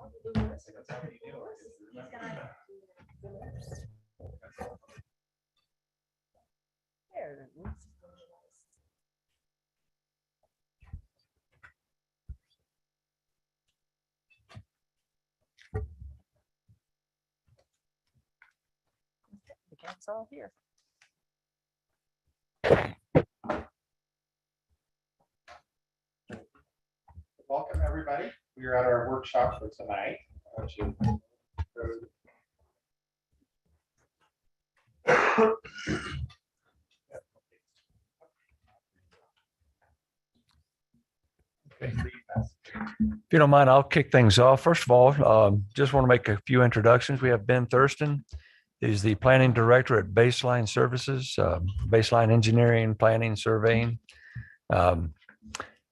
The cat's all here. Welcome, everybody. We are at our workshop for tonight. If you don't mind, I'll kick things off. First of all, just want to make a few introductions. We have Ben Thurston. He's the planning director at Baseline Services, Baseline Engineering, Planning, Surveying.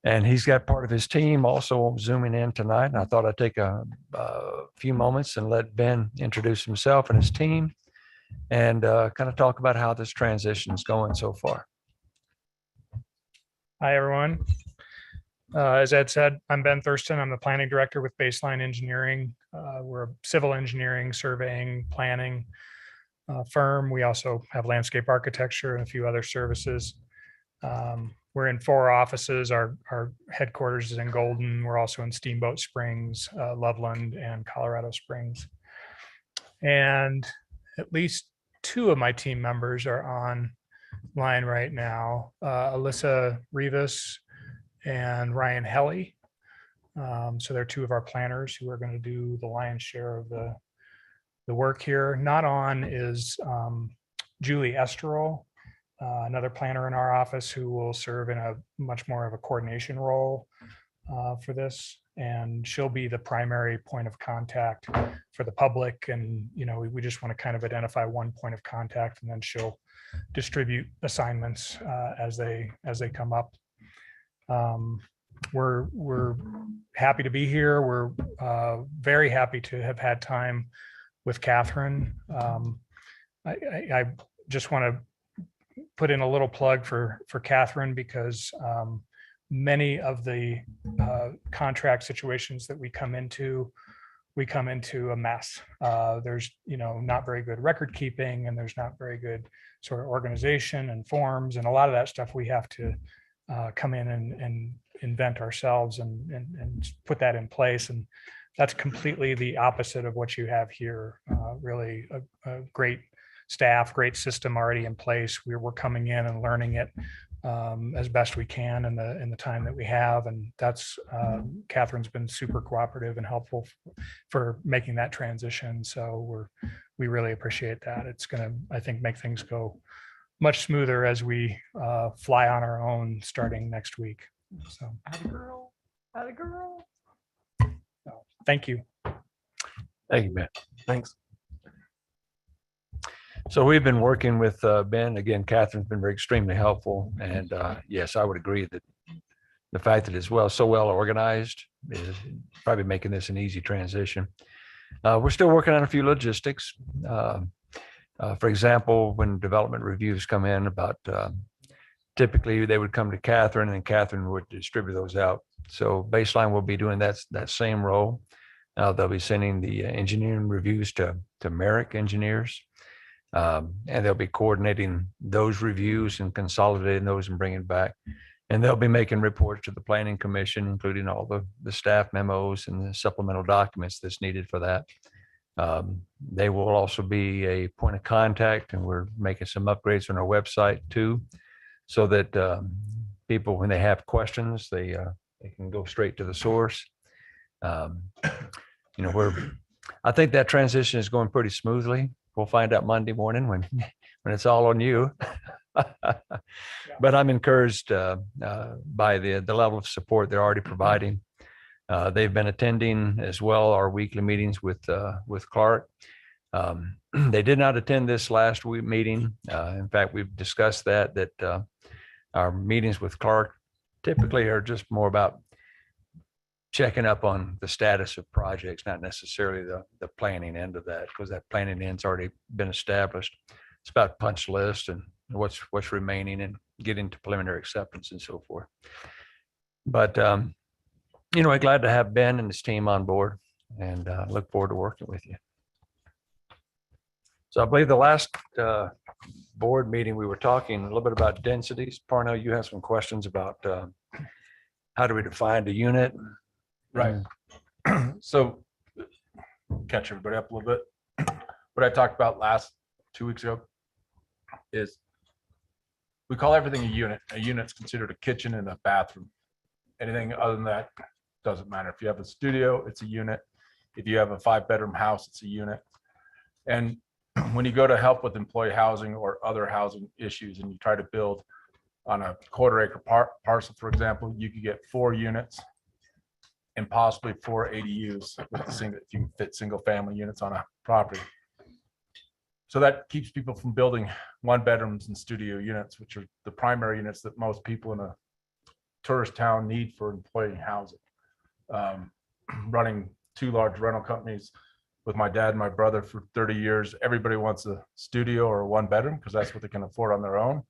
And he's got part of his team also zooming in tonight. And I thought I'd take a few moments and let Ben introduce himself and his team and kind of talk about how this transition is going so far. Hi, everyone. As Ed said, I'm Ben Thurston. I'm the planning director with Baseline Engineering. We're a civil engineering, surveying, planning firm. We also have landscape architecture and a few other services. We're in 4 offices. Our headquarters is in Golden. We're also in Steamboat Springs, Loveland, and Colorado Springs. And at least 2 of my team members are online right now, Alyssa Rivas and Ryan Helly. So they're 2 of our planners who are going to do the lion's share of the work here. Not on is Julie Esterol, another planner in our office who will serve in a much more of a coordination role for this. And she'll be the primary point of contact for the public. And, you know, we just want to kind of identify one point of contact, and then she'll distribute assignments as they come up. We're happy to be here. We're very happy to have had time with Catherine. I just want to put in a little plug for Catherine, because many of the contract situations that we come into a mess. There's, you know, not very good record keeping, and there's not very good sort of organization and forms, and a lot of that stuff we have to come in and invent ourselves and put that in place. And that's completely the opposite of what you have here. Really a great staff, great system already in place. We're coming in and learning it as best we can in the time that we have. And that's Catherine's been super cooperative and helpful for making that transition. So we really appreciate that. It's going to, I think, make things go much smoother as we fly on our own starting next week. So, Atta girl. Atta girl. thank you. Thank you, Ben. Thanks. So we've been working with Ben. Again, Catherine's been very extremely helpful. And yes, I would agree that the fact that it's so well organized is probably making this an easy transition. We're still working on a few logistics. For example, when development reviews come in about, typically they would come to Catherine, and Catherine would distribute those out. So Baseline will be doing that same role. They'll be sending the engineering reviews to Merrick engineers. And they'll be coordinating those reviews and consolidating those and bringing back. And they'll be making reports to the Planning Commission, including all the staff memos and the supplemental documents that's needed for that. They will also be a point of contact, and we're making some upgrades on our website too, so that people, when they have questions, they can go straight to the source. You know, I think that transition is going pretty smoothly. We'll find out Monday morning when it's all on you. But I'm encouraged by the level of support they're already providing. They've been attending as well our weekly meetings with Clerk. They did not attend this last week meeting. In fact, we've discussed that our meetings with Clerk typically are just more about checking up on the status of projects, not necessarily the planning end of that, because that planning end's already been established. It's about punch list and what's remaining and getting to preliminary acceptance and so forth. But you know, I'm glad to have Ben and his team on board. and look forward to working with you. So I believe the last board meeting, we were talking a little bit about densities. Parnell, you have some questions about how do we define the unit? Right. So catch everybody up a little bit. What I talked about 2 weeks ago is we call everything a unit. A unit's considered a kitchen and a bathroom. Anything other than that doesn't matter. If you have a studio, it's a unit. If you have a 5-bedroom house, it's a unit. And when you go to help with employee housing or other housing issues and you try to build on a quarter-acre parcel, for example, you could get 4 units and possibly 4 ADUs with the single, if you can fit single-family units on a property. So that keeps people from building 1-bedrooms and studio units, which are the primary units that most people in a tourist town need for employee housing. Running 2 large rental companies with my dad and my brother for 30 years, everybody wants a studio or a 1-bedroom because that's what they can afford on their own.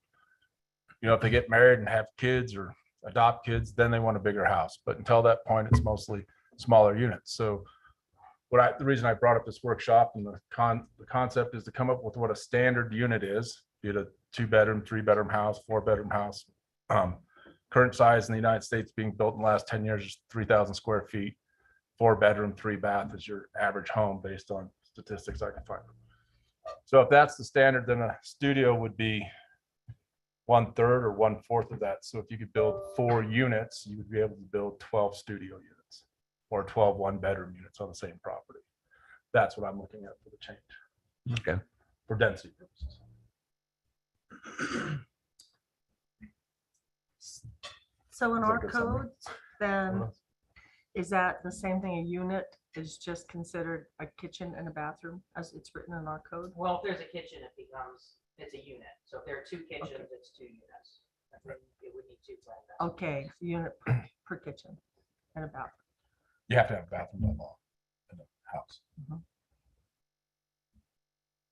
You know, if they get married and have kids or adopt kids, then they want a bigger house. But until that point, it's mostly smaller units. So the reason I brought up this workshop and the concept is to come up with what a standard unit is, be it a 2-bedroom, 3-bedroom house, 4-bedroom house. Current size in the United States being built in the last 10 years is 3,000 square feet. 4-bedroom, 3-bath is your average home based on statistics I can find. So if that's the standard, then a studio would be 1/3 or 1/4 of that. So if you could build 4 units, you would be able to build 12 studio units or 12 1-bedroom units on the same property. That's what I'm looking at for the change. Okay. For density purposes. So in Is that our good summary? codes, then is that the same thing? A unit is just considered a kitchen and a bathroom as it's written in our code? Well, if there's a kitchen, it's a unit. So if there are 2 kitchens, it's 2 units. And then it would need 2 planned vessels. Okay, unit per kitchen and a bathroom. You have to have a bathroom by law in a house. Mhm.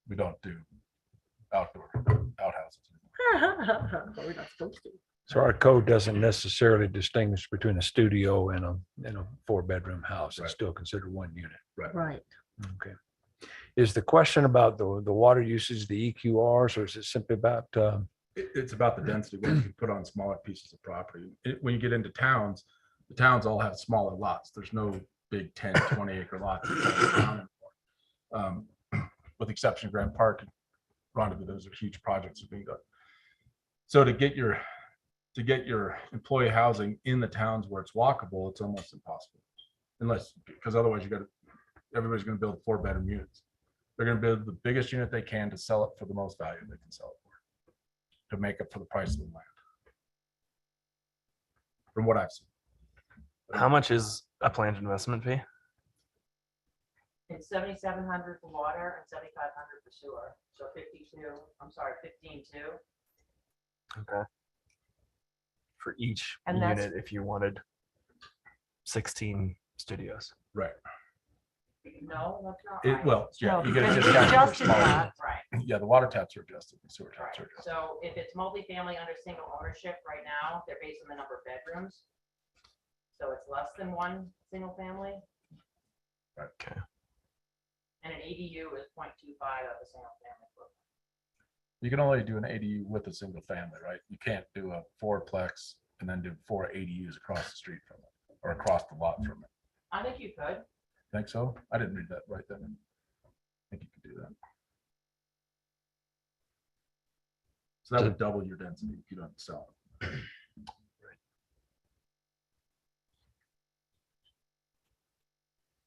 We don't do outdoor outhouses. We're not supposed to. So our code doesn't necessarily distinguish between a studio and a 4-bedroom house. Right. It's still considered 1 unit. Right. Okay. Is the question about the water usage, the EQRs, or is it simply about, It's about the density, what you can put on smaller pieces of property. When you get into towns, the towns all have smaller lots. There's no big 10, 20-acre lots. in town anymore. With the exception of Grand Park and Rendezvous, those are huge projects that are being done. So to get your employee housing in the towns where it's walkable, it's almost impossible. Because otherwise everybody's going to build 4-bedroom units. They're going to build the biggest unit they can to sell it for the most value they can sell it for, to make up for the price of the land. From what I've seen. How much is a planned investment fee? It's 7,700 for water and 7,500 for sewer. So 15.2. Okay. For each And that's- unit, if you wanted 16 studios. Right. No, that's not It, right. well, yeah, No, you get a because you discount for adjusted smaller that. units. Right. Yeah, the water taps are adjusted, the sewer Right. taps are adjusted. So if it's multifamily under single ownership right now, they're based on the number of bedrooms. So it's less than 1 single family. Okay. And an ADU is 0.25 of a single family. You can only do an ADU with a single family, right? You can't do a 4-plex and then do 4 ADUs across the street from it or across the lot from it. I think you could. Think so? I didn't read that right then. I think you could do that. So that would double your density if you don't sell it.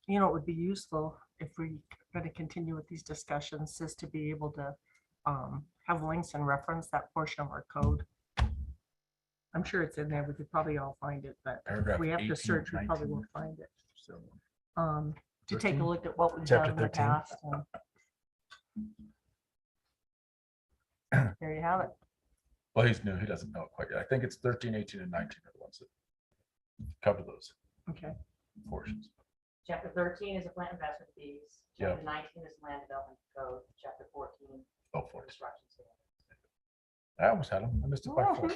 You know, it would be useful if we're going to continue with these discussions, is to be able to have links and reference that portion of our code. I'm sure it's in there. We could probably all find it, but if Paragraph we have 18, to search, we probably 19. won't find it. So To take a 13? look at what we've Chapter done in the 13. past. and There you have it. well, he's new. He doesn't know it quite yet. I think it's 13, 18, and 19 are the ones that cover those Okay. portions. Chapter 13 is the plant investment fees. Yeah. Chapter 19 is land development code. Chapter 14, Oh, 40. construction standards. I almost had him. I missed it by 4.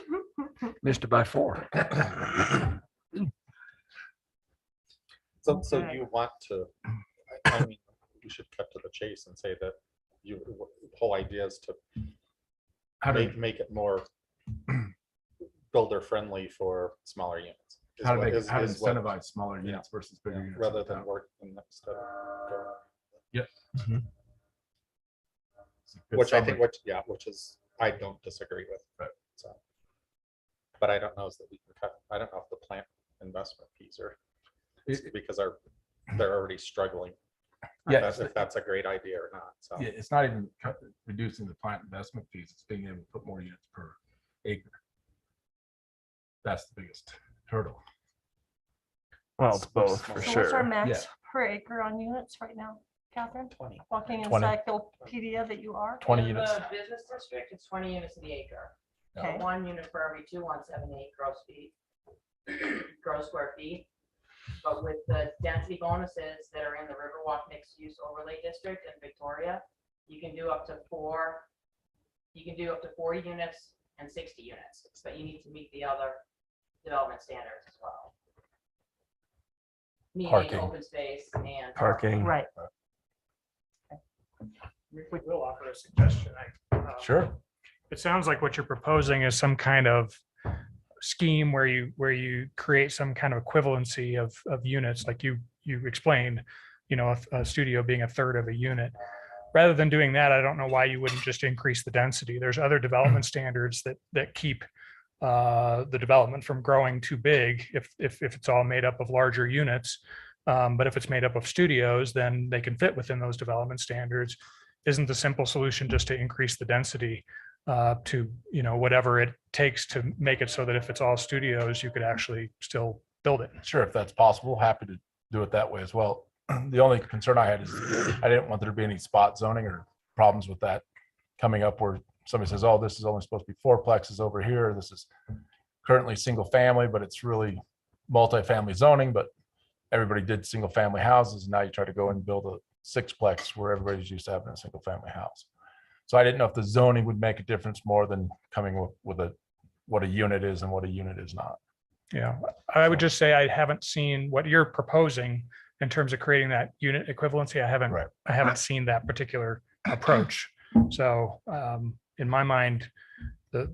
missed it by 4? So Okay. you want to, I mean, we should cut to the chase and say that the whole idea is to How to, make it more builder friendly for smaller units. is how to what- make, is- how to is what- incentivize smaller units versus bigger yeah, units. rather in than town. work instead of. It's a good Which I think, summary. which is, I don't disagree with. Right. So. But I don't know that we can cut, I don't know if the plant investment fees are, because they're already struggling. Yeah, If that's a great idea or not, so. Yeah, it's not even reducing the plant investment fees, it's being able to put more units per acre. That's the biggest hurdle. Well, it's both for So what's our sure. max per acre on units right now, Catherine? 20. Walking 20. encyclopedia that you are? 20 In units. the business district, it's 20 units to the acre. So Okay. 1 unit for every 2,178 gross feet, gross square feet. But with the density bonuses that are in the Riverwalk mixed use overlay district in Victoria, you can do up to 40 units and 60 units, but you need to meet the other development standards as well. Meaning Parking. open space and. Parking. Right. We will offer a suggestion. Sure. It sounds like what you're proposing is some kind of scheme where you create some kind of equivalency of units, like you explained, a studio being a third of a unit. Rather than doing that, I don't know why you wouldn't just increase the density. There's other development standards that keep the development from growing too big if it's all made up of larger units. But if it's made up of studios, then they can fit within those development standards. Isn't the simple solution just to increase the density to whatever it takes to make it so that if it's all studios, you could actually still build it? Sure, if that's possible, happy to do it that way as well. The only concern I had is I didn't want there to be any spot zoning or problems with that coming up where somebody says, oh, this is only supposed to be fourplexes over here. This is currently single family, but it's really multifamily zoning, but everybody did single family houses. And now you try to go and build a sixplex where everybody's used to having a single family house. So I didn't know if the zoning would make a difference more than coming with what a unit is and what a unit is not. Yeah, I would just say I haven't seen what you're proposing in terms of creating that unit equivalency. Right. I haven't seen that particular approach. So in my mind, the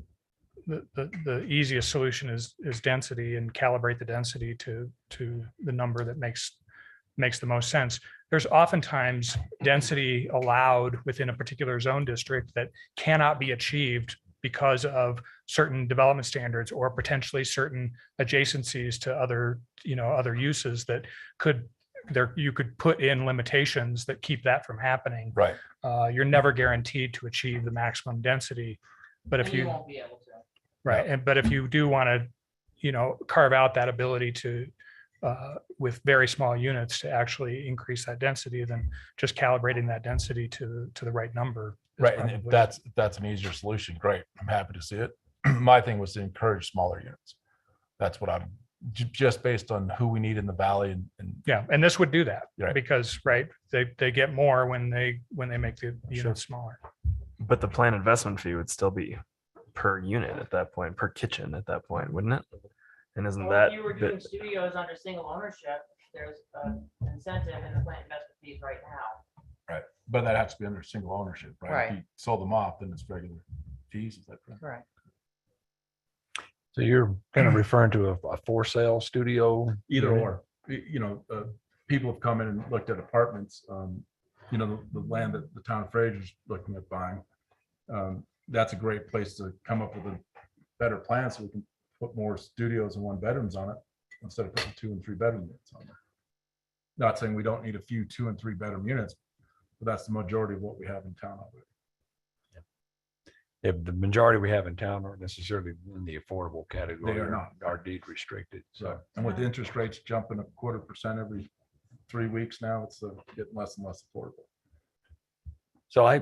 easiest solution is density and calibrate the density to the number that makes the most sense. There's oftentimes density allowed within a particular zone district that cannot be achieved because of certain development standards or potentially certain adjacencies to other uses that you could put in limitations that keep that from happening. Right. You're never guaranteed to achieve the maximum density, but if And you you, won't be able to. right, but if you do want to, carve out that ability to, with very small units to actually increase that density, then just calibrating that density to the right number. is Right. And if probably- that's an easier solution, great. I'm happy to see it. My thing was to encourage smaller units. That's what I'm just based on who we need in the valley and Yeah, and this would do that Right. because, right, they get more when they make the Sure. units smaller. But the plan investment fee would still be per unit at that point, per kitchen at that point, wouldn't it? And isn't Well, that, if you were doing studios under single ownership, there's an incentive in the plant investment fees right now. but that has to be under single ownership, right? If Right. you sold them off, then it's regular fees. Is that correct? Right. So you're kind of referring to a for sale studio? Either unit? or, people have come in and looked at apartments, the land that the town of Fraser is looking at buying. That's a great place to come up with a better plan so we can put more studios and one bedrooms on it instead of putting 2 and 3 bedroom units on there. Not saying we don't need a few 2 and 3 bedroom units, but that's the majority of what we have in town already. If the majority we have in town aren't necessarily in the affordable category. They are not. Are deed restricted. So, and with interest rates jumping 0.25% every 3 weeks now, it's getting less and less affordable. So I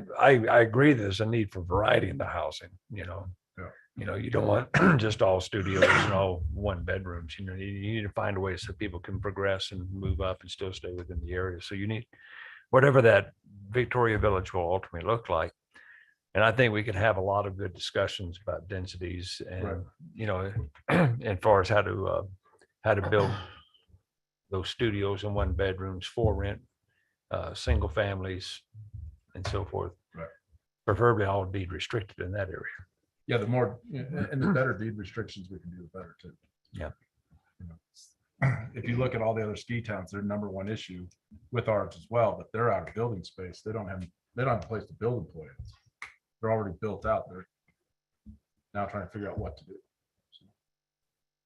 agree there's a need for variety in the housing, Yeah. You don't want just all studios and all one bedrooms, you need to find a way so people can progress and move up and still stay within the area. So you need whatever that Victoria Village will ultimately look like. And I think we could have a lot of good discussions about densities and, as far as how to build those studios and one bedrooms for rent, single families and so forth. Right. Preferably all deed restricted in that area. Yeah, the more, and the better deed restrictions we can do, the better too. Yeah. You know, if you look at all the other ski towns, their number one issue with ours as well, but they're out of building space. They don't have a place to build employees. They're already built out. They're now trying to figure out what to do. So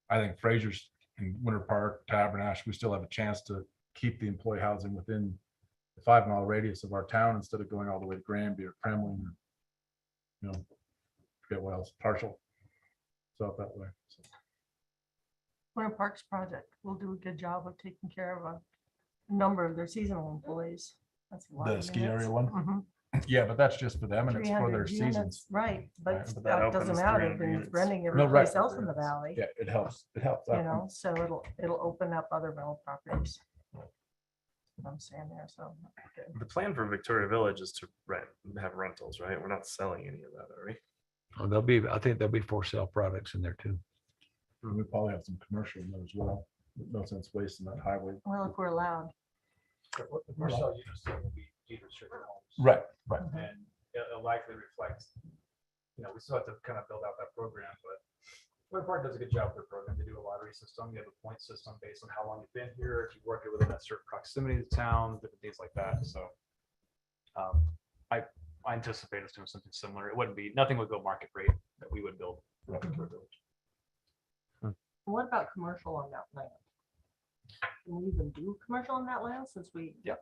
I think Fraser's in Winter Park, Tabernash, we still have a chance to keep the employee housing within the 5-mile radius of our town instead of going all the way to Granby or Kremlin or, you know, forget what else, partial. So that way. So. Winter Parks project will do a good job of taking care of a number of their seasonal employees. That's a lot The of ski units. area one? Mhm. Yeah, but that's just for them and it's for 300 their units, seasons. right, but Right, but that that doesn't opens matter, 300 then units. renting No, every right. place else in the valley, Yeah, it helps. It helps. you know, so it'll open up other rental properties. I'm saying there, so. okay. The plan for Victoria Village is to have rentals, right? We're not selling any of that, are we? Well, I think there'll be for sale products in there too. We probably have some commercial in there as well. No sense wasting that highway. Well, if we're allowed. Commercial units will be deed restricted homes. Right. And it'll likely reflect, we still have to kind of build out that program, but Winter Park does a good job with their program. They do a lottery system. You have a point system based on how long you've been here, if you work within a certain proximity to town, different things like that. So I anticipate us doing something similar. It wouldn't be, nothing would go market rate that we would build. for Victoria Village. What about commercial on that land? Can we even do commercial on that land since we? Yep.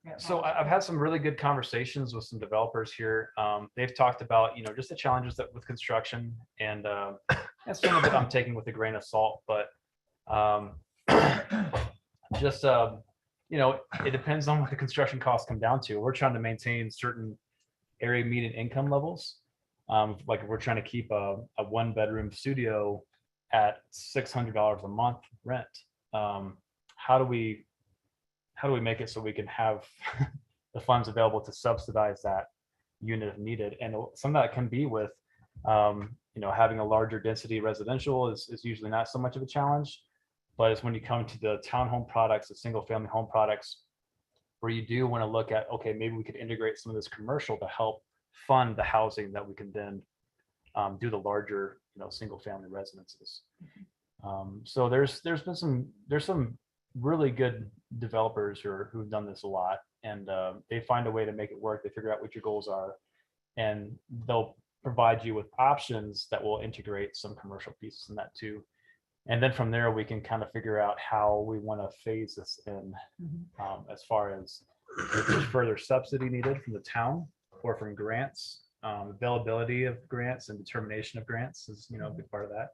can't So have- I've had some really good conversations with some developers here. They've talked about, just the challenges that with construction and some of it I'm taking with a grain of salt, but just, it depends on what the construction costs come down to. We're trying to maintain certain area median income levels. Like if we're trying to keep a 1-bedroom studio at $600 a month rent. How do we make it so we can have the funds available to subsidize that unit if needed? And some of that can be with, having a larger density residential is usually not so much of a challenge, but it's when you come to the townhome products, the single family home products, where you do want to look at, okay, maybe we could integrate some of this commercial to help fund the housing that we can then do the larger, single family residences. So there's some really good developers who've done this a lot, and they find a way to make it work. They figure out what your goals are, and they'll provide you with options that will integrate some commercial pieces in that too. And then from there, we can kind of figure out how we want to phase this in, as far as if there's further subsidy needed from the town or from grants. Availability of grants and determination of grants is, a big part of that.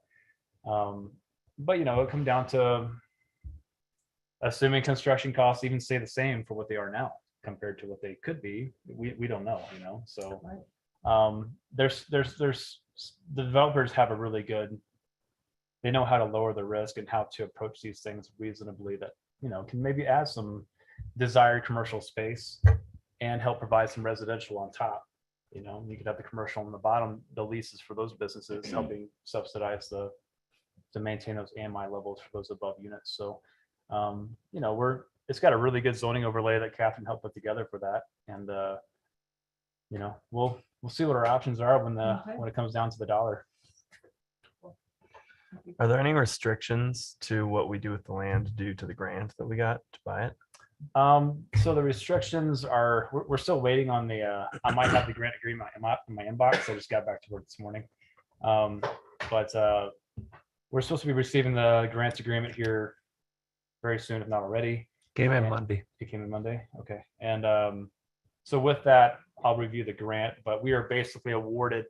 But, it'll come down to assuming construction costs even stay the same for what they are now compared to what they could be. We don't know, so there's the developers have a really good, they know how to lower the risk and how to approach these things reasonably that, can maybe add some desired commercial space and help provide some residential on top. You could have the commercial on the bottom, the leases for those businesses helping subsidize to maintain those AMI levels for those above units. So, it's got a really good zoning overlay that Catherine helped put together for that. And, we'll see what our options are when it comes down to the dollar. Are there any restrictions to what we do with the land due to the grant that we got to buy it? So the restrictions are, we're still waiting on I might have the grant agreement in my inbox. I just got back to work this morning. But we're supposed to be receiving the grant agreement here very soon, if not already. Came in Yeah. Monday. It came in Monday. Okay. And so with that, I'll review the grant, but we are basically awarded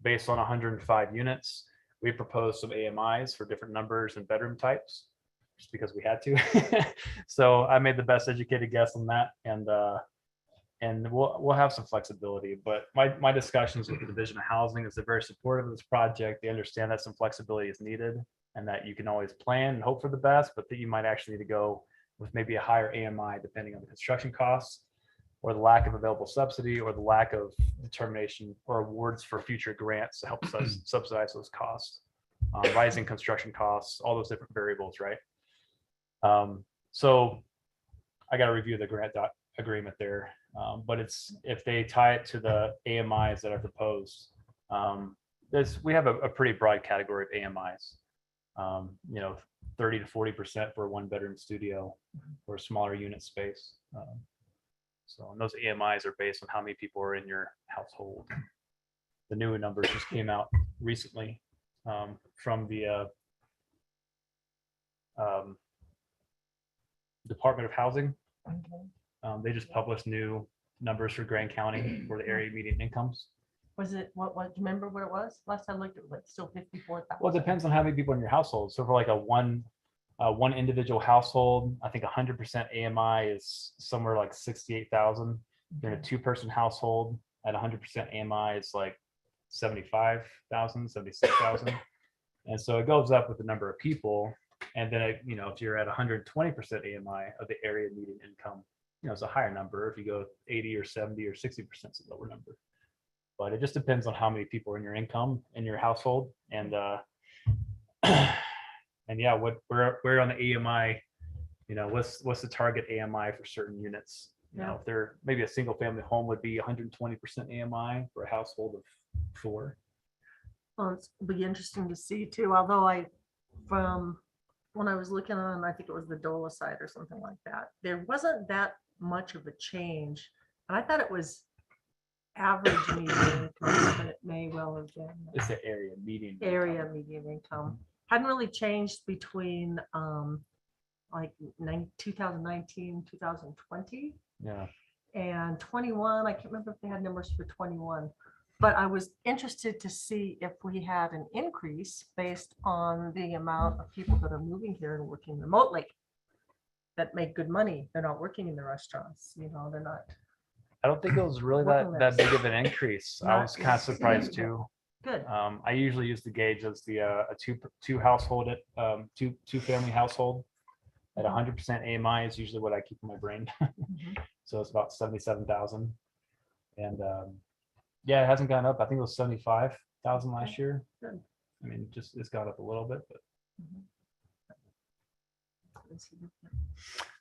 based on 105 units. We proposed some AMIs for different numbers and bedroom types, just because we had to. So I made the best educated guess on that, and we'll have some flexibility. But my discussions with the Division of Housing is they're very supportive of this project. They understand that some flexibility is needed, and that you can always plan and hope for the best, but that you might actually need to go with maybe a higher AMI depending on the construction costs, or the lack of available subsidy, or the lack of determination or awards for future grants to help subsidize those costs, rising construction costs, all those different variables, right? So I got to review the grant agreement there. But it's, if they tie it to the AMIs that are proposed, we have a pretty broad category of AMIs. 30 to 40% for a 1-bedroom studio or a smaller unit space. So and those AMIs are based on how many people are in your household. The new numbers just came out recently from the Department of Housing. They just published new numbers for Grand County for the area median incomes. Was it, what, do you remember what it was? Last time I looked, it was like still 54,000. Well, it depends on how many people in your household. So for like a one individual household, I think 100% AMI is somewhere like 68,000. In a 2-person household at 100% AMI is like 75,000, 76,000. And so it goes up with the number of people. And then, if you're at 120% AMI of the area median income, it's a higher number. If you go 80 or 70 or 60%, it's a lower number. But it just depends on how many people are in your income in your household. And and yeah, where on the AMI, what's the target AMI for certain units? If they're maybe a single family home would be 120% AMI for a household of 4. Well, it'll be interesting to see too, although from when I was looking on, I think it was the DOLA site or something like that, there wasn't that much of a change. And I thought it was average median income, but it may well have been. It's the area median. Area median income. Hadn't really changed between like 2019, 2020. Yeah. And 21, I can't remember if they had numbers for 21, but I was interested to see if we had an increase based on the amount of people that are moving here and working remotely that make good money. They're not working in the restaurants, they're not. I don't think it was really that big of an increase. I was kind of surprised too. Good. I usually use the gauge as the a two household at two family household at 100% AMI is usually what I keep in my brain. So it's about 77,000, and yeah, it hasn't gone up. I think it was 75,000 last year. Good. I mean, it's gone up a little bit, but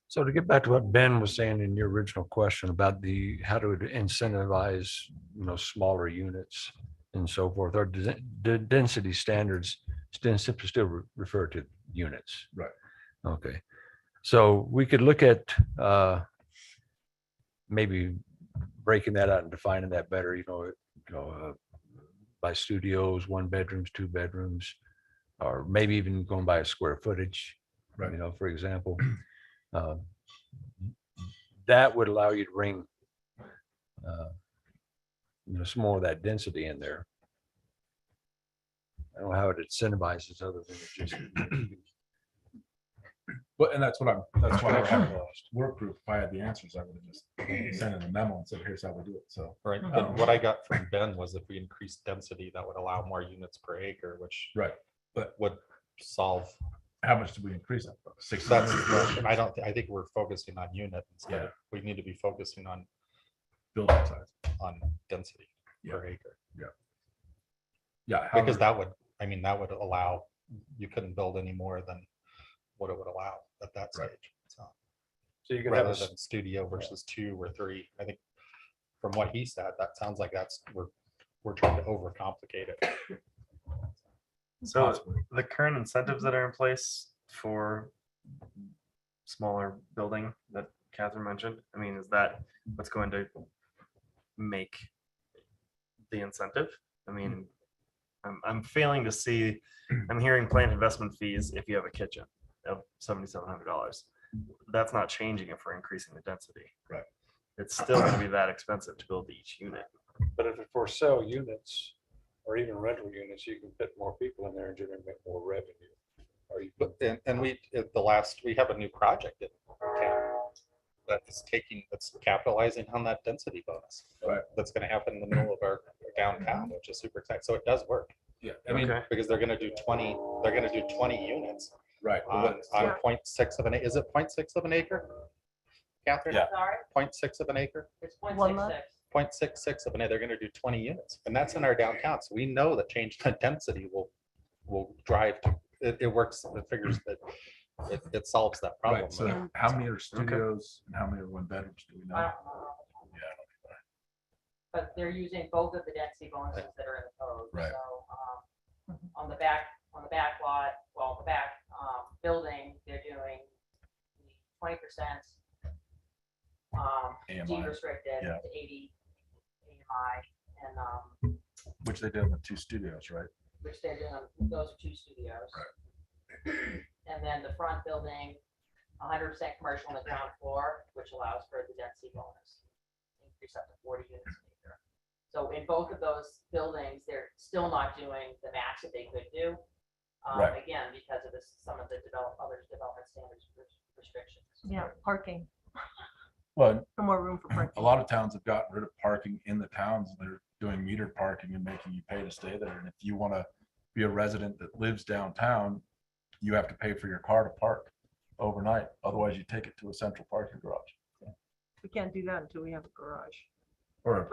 So to get back to what Ben was saying in your original question about how to incentivize, smaller units and so forth, our density standards still refer to units. Right. Okay. So we could look at maybe breaking that out and defining that better, by studios, 1 bedrooms, 2 bedrooms, or maybe even going by a square footage, Right. For example. That would allow you to bring some more of that density in there. I don't know how it incentivizes other than it just. But, and that's why I have a work group. If I had the answers, I would have just sent in a memo and said, here's how we do it. So, Right. And what I got from Ben was if we increase density, that would allow more units per acre, which right. But would solve. how much do we increase it? 60. That's the question. I think we're focusing on unit instead of, we need to be focusing on Building size. on density per acre. Yeah. Because that would allow, you couldn't build any more than what it would allow at that Right. stage. So So you can rather have than studio versus 2 or 3, I think from what he said, that sounds like we're trying to overcomplicate it. So the current incentives that are in place for smaller building that Catherine mentioned, I mean, is that what's going to make the incentive? I mean, I'm failing to see, I'm hearing planned investment fees if you have a kitchen of $7,700. That's not changing if we're increasing the density. Right. It's still going to be that expensive to build each unit. But if it's for sale units or even rental units, you can fit more people in there and generate more revenue. And we have a new project in town that's capitalizing on that density bonus. Right. That's going to happen in the middle of our downtown, which is super exciting. So it does work. Yeah. I mean, Okay. Because they're going to do 20 units right. on 0.6 of an acre. Is it 0.6 of an acre? Catherine? Yeah. Sorry, 0.6 of an acre? it's One 0.66. 0.66 of an acre. They're going to do 20 units. And that's in our downtown. So we know that change in density will drive to, it works, the figures that it solves that problem. Right, so though. how many are studios and how many are one bedrooms, do we I know? don't know. Yeah, But they're using both of the density bonuses that are in the code. Right. So, on the back lot, well, the back, building, they're doing 20%. Deed AMI, restricted yeah. to 80 AMI, and, which they did with 2 studios, right? which they're doing, those are 2 studios. And then the front building, 100% commercial on the ground floor, which allows for the density bonus. Increase up to 40 units an acre. So in both of those buildings, they're still not doing the max that they could do. Right. Again, because of this, some of the other development standards restrictions. Yeah, parking, Well, no more room for parking. a lot of towns have gotten rid of parking in the towns. They're doing metered parking and making you pay to stay there. And if you want to be a resident that lives downtown, you have to pay for your car to park overnight. Otherwise, you take it to a central parking garage We can't do that until we have a garage. or a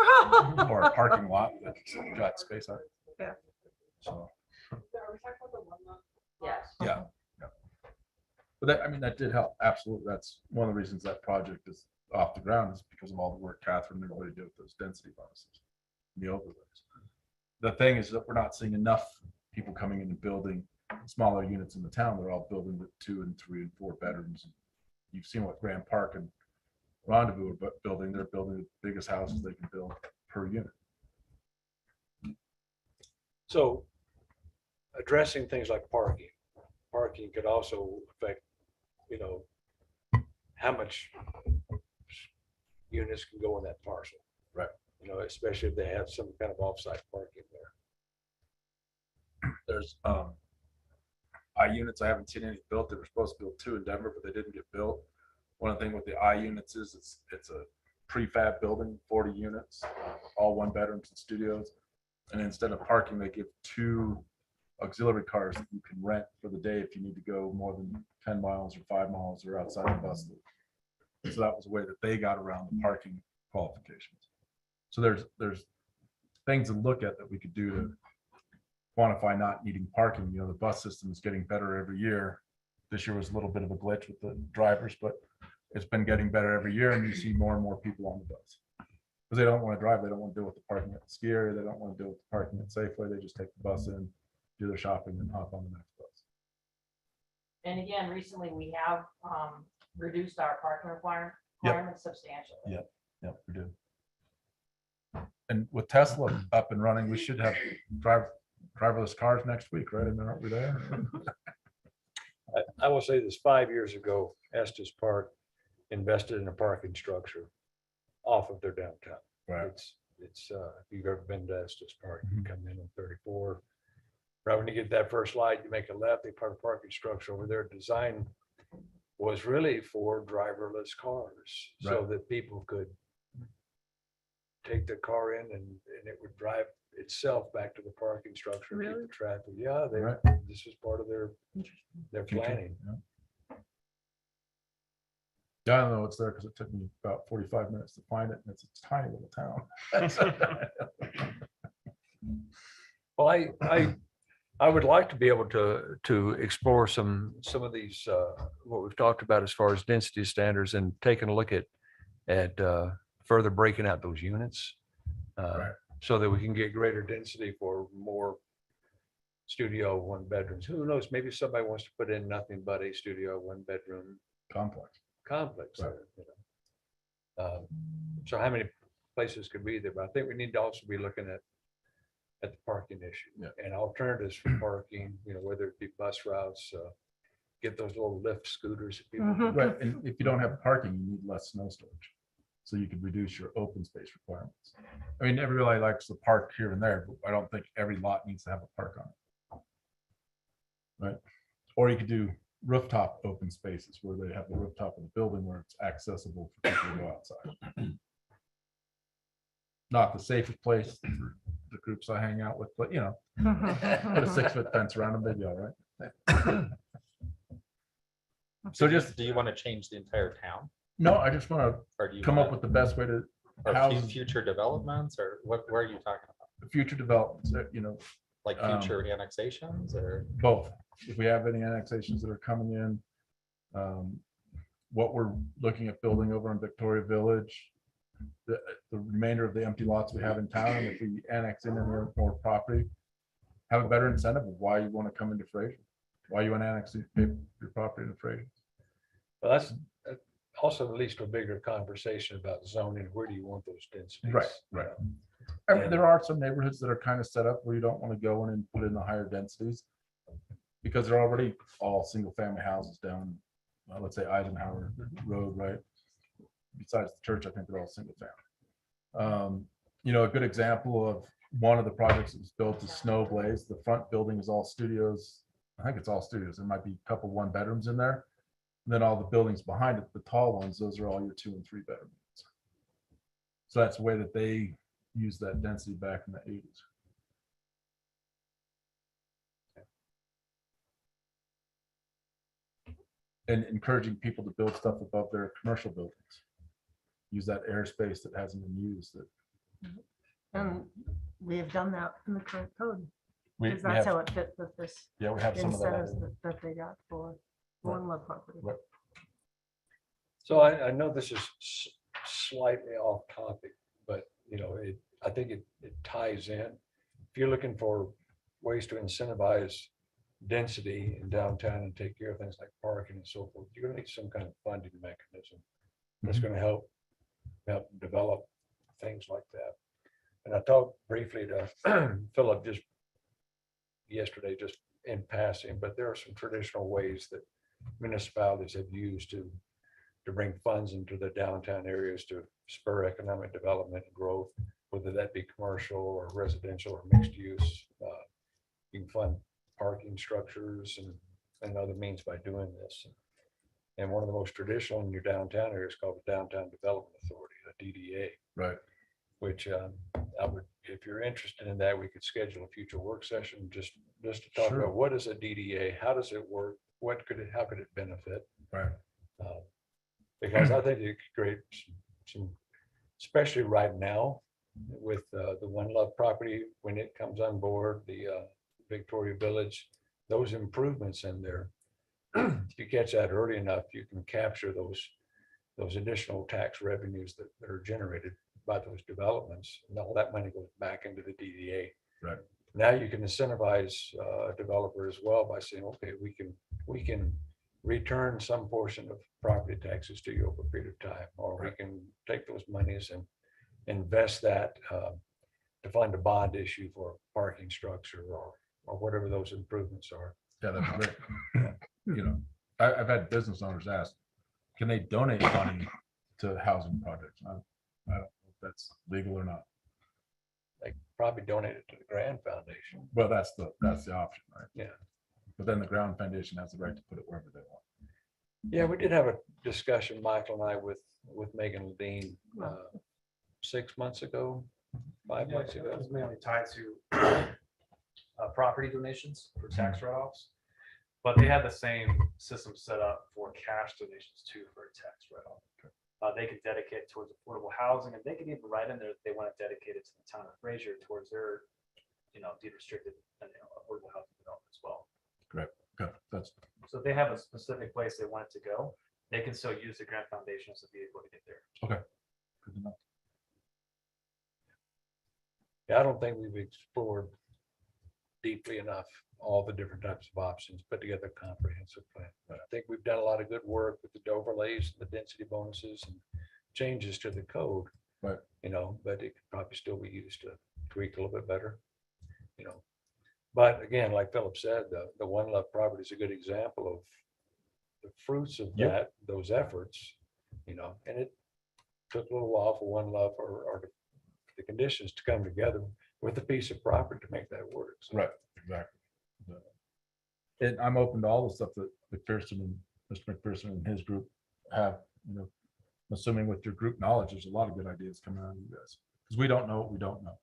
parking lot that's got space on it. Yeah. So, Yes. yeah. But that, I mean, that did help. Absolutely. That's one of the reasons that project is off the ground, is because of all the work Catherine and everybody did with those density bonuses, the overlays. The thing is that we're not seeing enough people coming in and building smaller units in the town. They're all building with 2 and 3 and 4 bedrooms. You've seen what Grand Park and Rendezvous are building. They're building the biggest houses they can build per unit. So addressing things like parking could also affect, how much units can go in that parcel. Right. Especially if they have some kind of offsite parking there. There's I units. I haven't seen any built. They were supposed to build 2 in Denver, but they didn't get built. One thing with the I units is it's a prefab building, 40 units, all 1 bedrooms and studios. And instead of parking, they give 2 auxiliary cars that you can rent for the day if you need to go more than 10 miles or 5 miles or outside the bus loop. So that was a way that they got around the parking qualifications. So there's things to look at that we could do to quantify not needing parking. The bus system is getting better every year. This year was a little bit of a glitch with the drivers, but it's been getting better every year, and you see more and more people on the bus. Because they don't want to drive, they don't want to deal with the parking at the ski area, they don't want to deal with the parking at Safeway, they just take the bus in, do their shopping, and hop on the next bus. And again, recently we have reduced our parking Yep. requirements substantially. Yep. Yep, we do. And with Tesla up and running, we should have driverless cars next week, right? I mean, aren't we there? I will say this, 5 years ago, Estes Park invested in a parking structure off of their downtown. Right. It's if you've ever been to Estes Park, you come in on 34. Right when you get that first light, you make a left, they put a parking structure over there. Design was really for driverless cars, so Right. that people could take the car in and it would drive itself back to the parking structure, keep Really? the traffic. Yeah, Right. this is part of their Future, planning. yeah. Yeah, I know it's there because it took me about 45 minutes to find it, and it's a tiny little town. Well, I would like to be able to explore some of these, what we've talked about as far as density standards, and taking a look at further breaking out those units. Right. So that we can get greater density for more studio 1 bedrooms. Who knows, maybe somebody wants to put in nothing but a studio 1 bedroom Complex. complex. Right. So how many places could be there? But I think we need to also be looking at the parking issue. Yeah. And alternatives for parking, whether it be bus routes, get those little lift scooters. That people Mhm. Right, and if you don't have parking, you need less snow storage. So you could reduce your open space requirements. I mean, everybody likes the park here and there, but I don't think every lot needs to have a park on it. Right? Or you could do rooftop open spaces where they have the rooftop of the building where it's accessible for people to go outside. Not the safest place for the groups I hang out with, but put a 6-foot fence around them, they'd be all right. So just, Do you want to change the entire town, no, I just want or do to you come wanna- up with the best way to or house future developments, or what are you talking about? the future developments, Like future annexations, or? both. If we have any annexations that are coming in, What we're looking at building over in Victoria Village, the remainder of the empty lots we have in town, if we annex in any more property, have a better incentive of why you want to come into Fraser, why you want to annex your property into Fraser. Well, that's also leads to a bigger conversation about zoning. Where do you want those densities? Right. I mean, there are some neighborhoods that are kind of set up where you don't want to go in and put in the higher densities because they're already all single family houses down, let's say Eisenhower Road, right? Besides the church, I think they're all single family. A good example of one of the projects that was built is Snow Blaze. The front building is all studios. I think it's all studios. There might be a couple 1-bedrooms in there. And then all the buildings behind it, the tall ones, those are all your 2 and 3 bedrooms. So that's the way that they use that density back in the 80s. And encouraging people to build stuff above their commercial buildings. Use that airspace that hasn't been used. And we have done that in the current code, We because that's have, how it fit with this yeah, we have some of that. incentives that they got for one love property. Right. So I know this is slightly off topic, but I think it ties in. If you're looking for ways to incentivize density in downtown and take care of things like parking and so forth, you're gonna need some kind of funding mechanism that's gonna help develop things like that. And I talked briefly to Philip just yesterday, just in passing, but there are some traditional ways that municipalities have used to bring funds into the downtown areas to spur economic development and growth, whether that be commercial or residential or mixed use. You can fund parking structures and other means by doing this. And one of the most traditional in your downtown area is called the Downtown Development Authority, a DDA. Right. Which I would, if you're interested in that, we could schedule a future work session just to talk Sure. about what is a DDA, how does it work, how could it benefit? Right. Because I think it could create some, especially right now with the One Love property, when it comes on board, the Victoria Village, those improvements in there, if you catch that early enough, you can capture those additional tax revenues that are generated by those developments. And all that money goes back into the DDA. Right. Now you can incentivize a developer as well by saying, okay, we can return some portion of property taxes to you over a period of time, or we can take those monies and invest that to fund a bond issue for a parking structure or whatever those improvements are. Yeah, that'd be great. I've had business owners ask, can they donate money to housing projects? I don't know if that's legal or not. They probably donate it to the Grand Foundation. Well, that's the option, right? Yeah. But then the Ground Foundation has the right to put it wherever they want. Yeah, we did have a discussion, Michael and I, with Megan Levine 6 months ago, 5 months It ago. was mainly tied to property donations for tax write-offs. But they had the same system set up for cash donations too for a tax write-off. They could dedicate towards affordable housing, and they could even write in there that they want to dedicate it to the town of Frazier towards their, deed restricted affordable housing development as well. Great. Okay. So if they have a specific place they want it to go, they can still use the Grant Foundation as a vehicle to get there. Okay. Good to know. Yeah, I don't think we've explored deeply enough all the different types of options, put together a comprehensive plan. But I think we've done a lot of good work with the overlays, the density bonuses and changes to the code. Right. But it could probably still be used to tweak a little bit better. But again, like Philip said, the One Love property is a good example of the fruits of those efforts, and it took a little while for One Love or the conditions to come together with a piece of property to make that work. So, Right. Exactly. And I'm open to all the stuff that McPherson and Mr. McPherson and his group have, assuming with your group knowledge, there's a lot of good ideas coming out of you guys. Because we don't know what we don't know.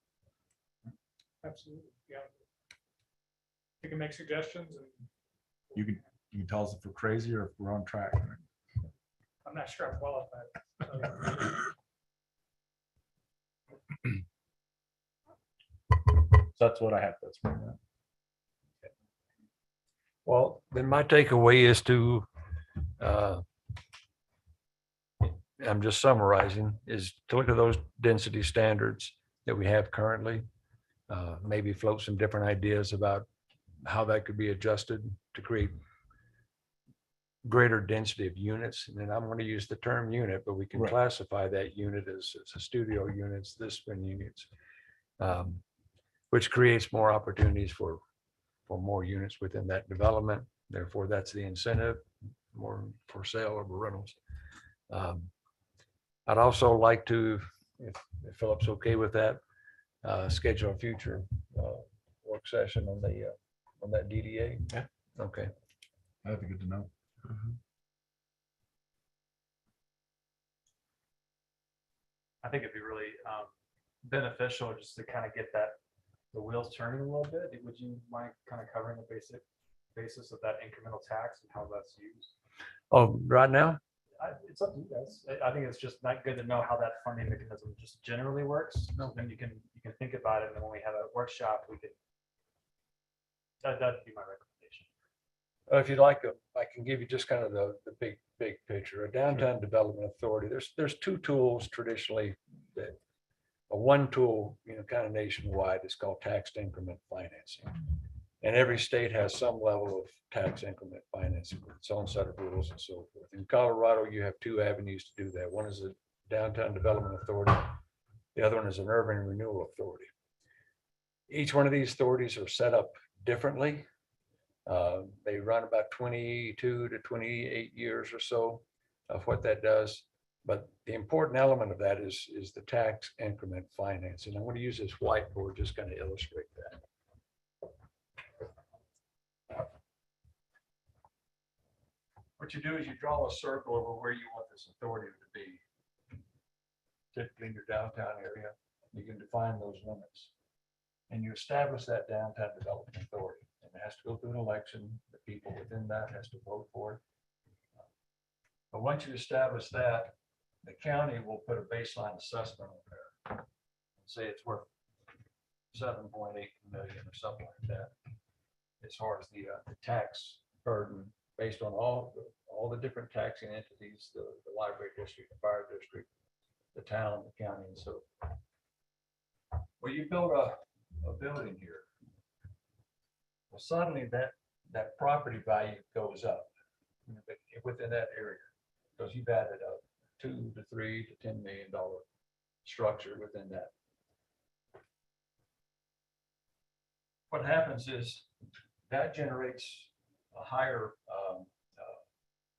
Absolutely, yeah. You can make suggestions, and You can tell us if we're crazy or if we're on track. Right? I'm not sure I'm qualified. So that's what I have. That's right. Well, then my takeaway is to uh, I'm just summarizing, is to look at those density standards that we have currently. Maybe float some different ideas about how that could be adjusted to create greater density of units. And then I'm going to use the term unit, but we can Right. classify that unit as a studio units, this one units, which creates more opportunities for more units within that development. Therefore, that's the incentive, more for sale or rentals. I'd also like to, if Philip's okay with that, schedule a future work session on that DDA. Yeah. Okay. That'd be good to know. I think it'd be really beneficial just to kind of get the wheels turning a little bit. Would you mind kind of covering the basis of that incremental tax and how that's used? Oh, right now? It's up to you guys. I think it's just not good to know how that funding mechanism just generally works. Then you can think about it, and then when we have a workshop, we could. That'd be my recommendation. If you'd like, I can give you just kind of the big picture. A downtown development authority, there's two tools traditionally that, one tool, kind of nationwide is called tax increment financing. And every state has some level of tax increment financing with its own set of rules and so forth. In Colorado, you have two avenues to do that. One is a downtown development authority. The other one is an urban renewal authority. Each one of these authorities are set up differently. They run about 22 to 28 years or so of what that does. But the important element of that is the tax increment financing. I'm going to use this whiteboard just kind of illustrate that. What you do is you draw a circle over where you want this authority to be. Typically in your downtown area, you can define those limits. And you establish that downtown development authority. And it has to go through an election. The people within that has to vote for it. But once you establish that, the county will put a baseline assessment on there. Say it's worth 7.8 million or something like that. As far as the tax burden based on all the different taxing entities, the library district, the fire district, the town, the county, and so forth. Well, you build a building here. Well, suddenly that property value goes up within that area because you've added a $2 to $3 to $10 million structure within that. What happens is that generates a higher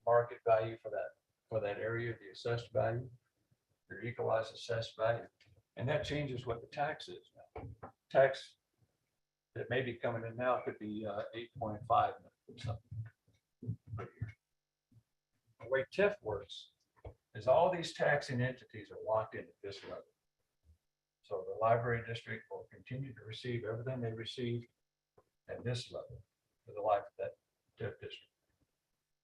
market value for that area, the assessed value, your equalized assessed value, and that changes what the tax is now. Tax that may be coming in now could be 8.5 or something per year. The way TIF works is all these taxing entities are locked in at this level. So the library district will continue to receive everything they received at this level for the life of that TIF district.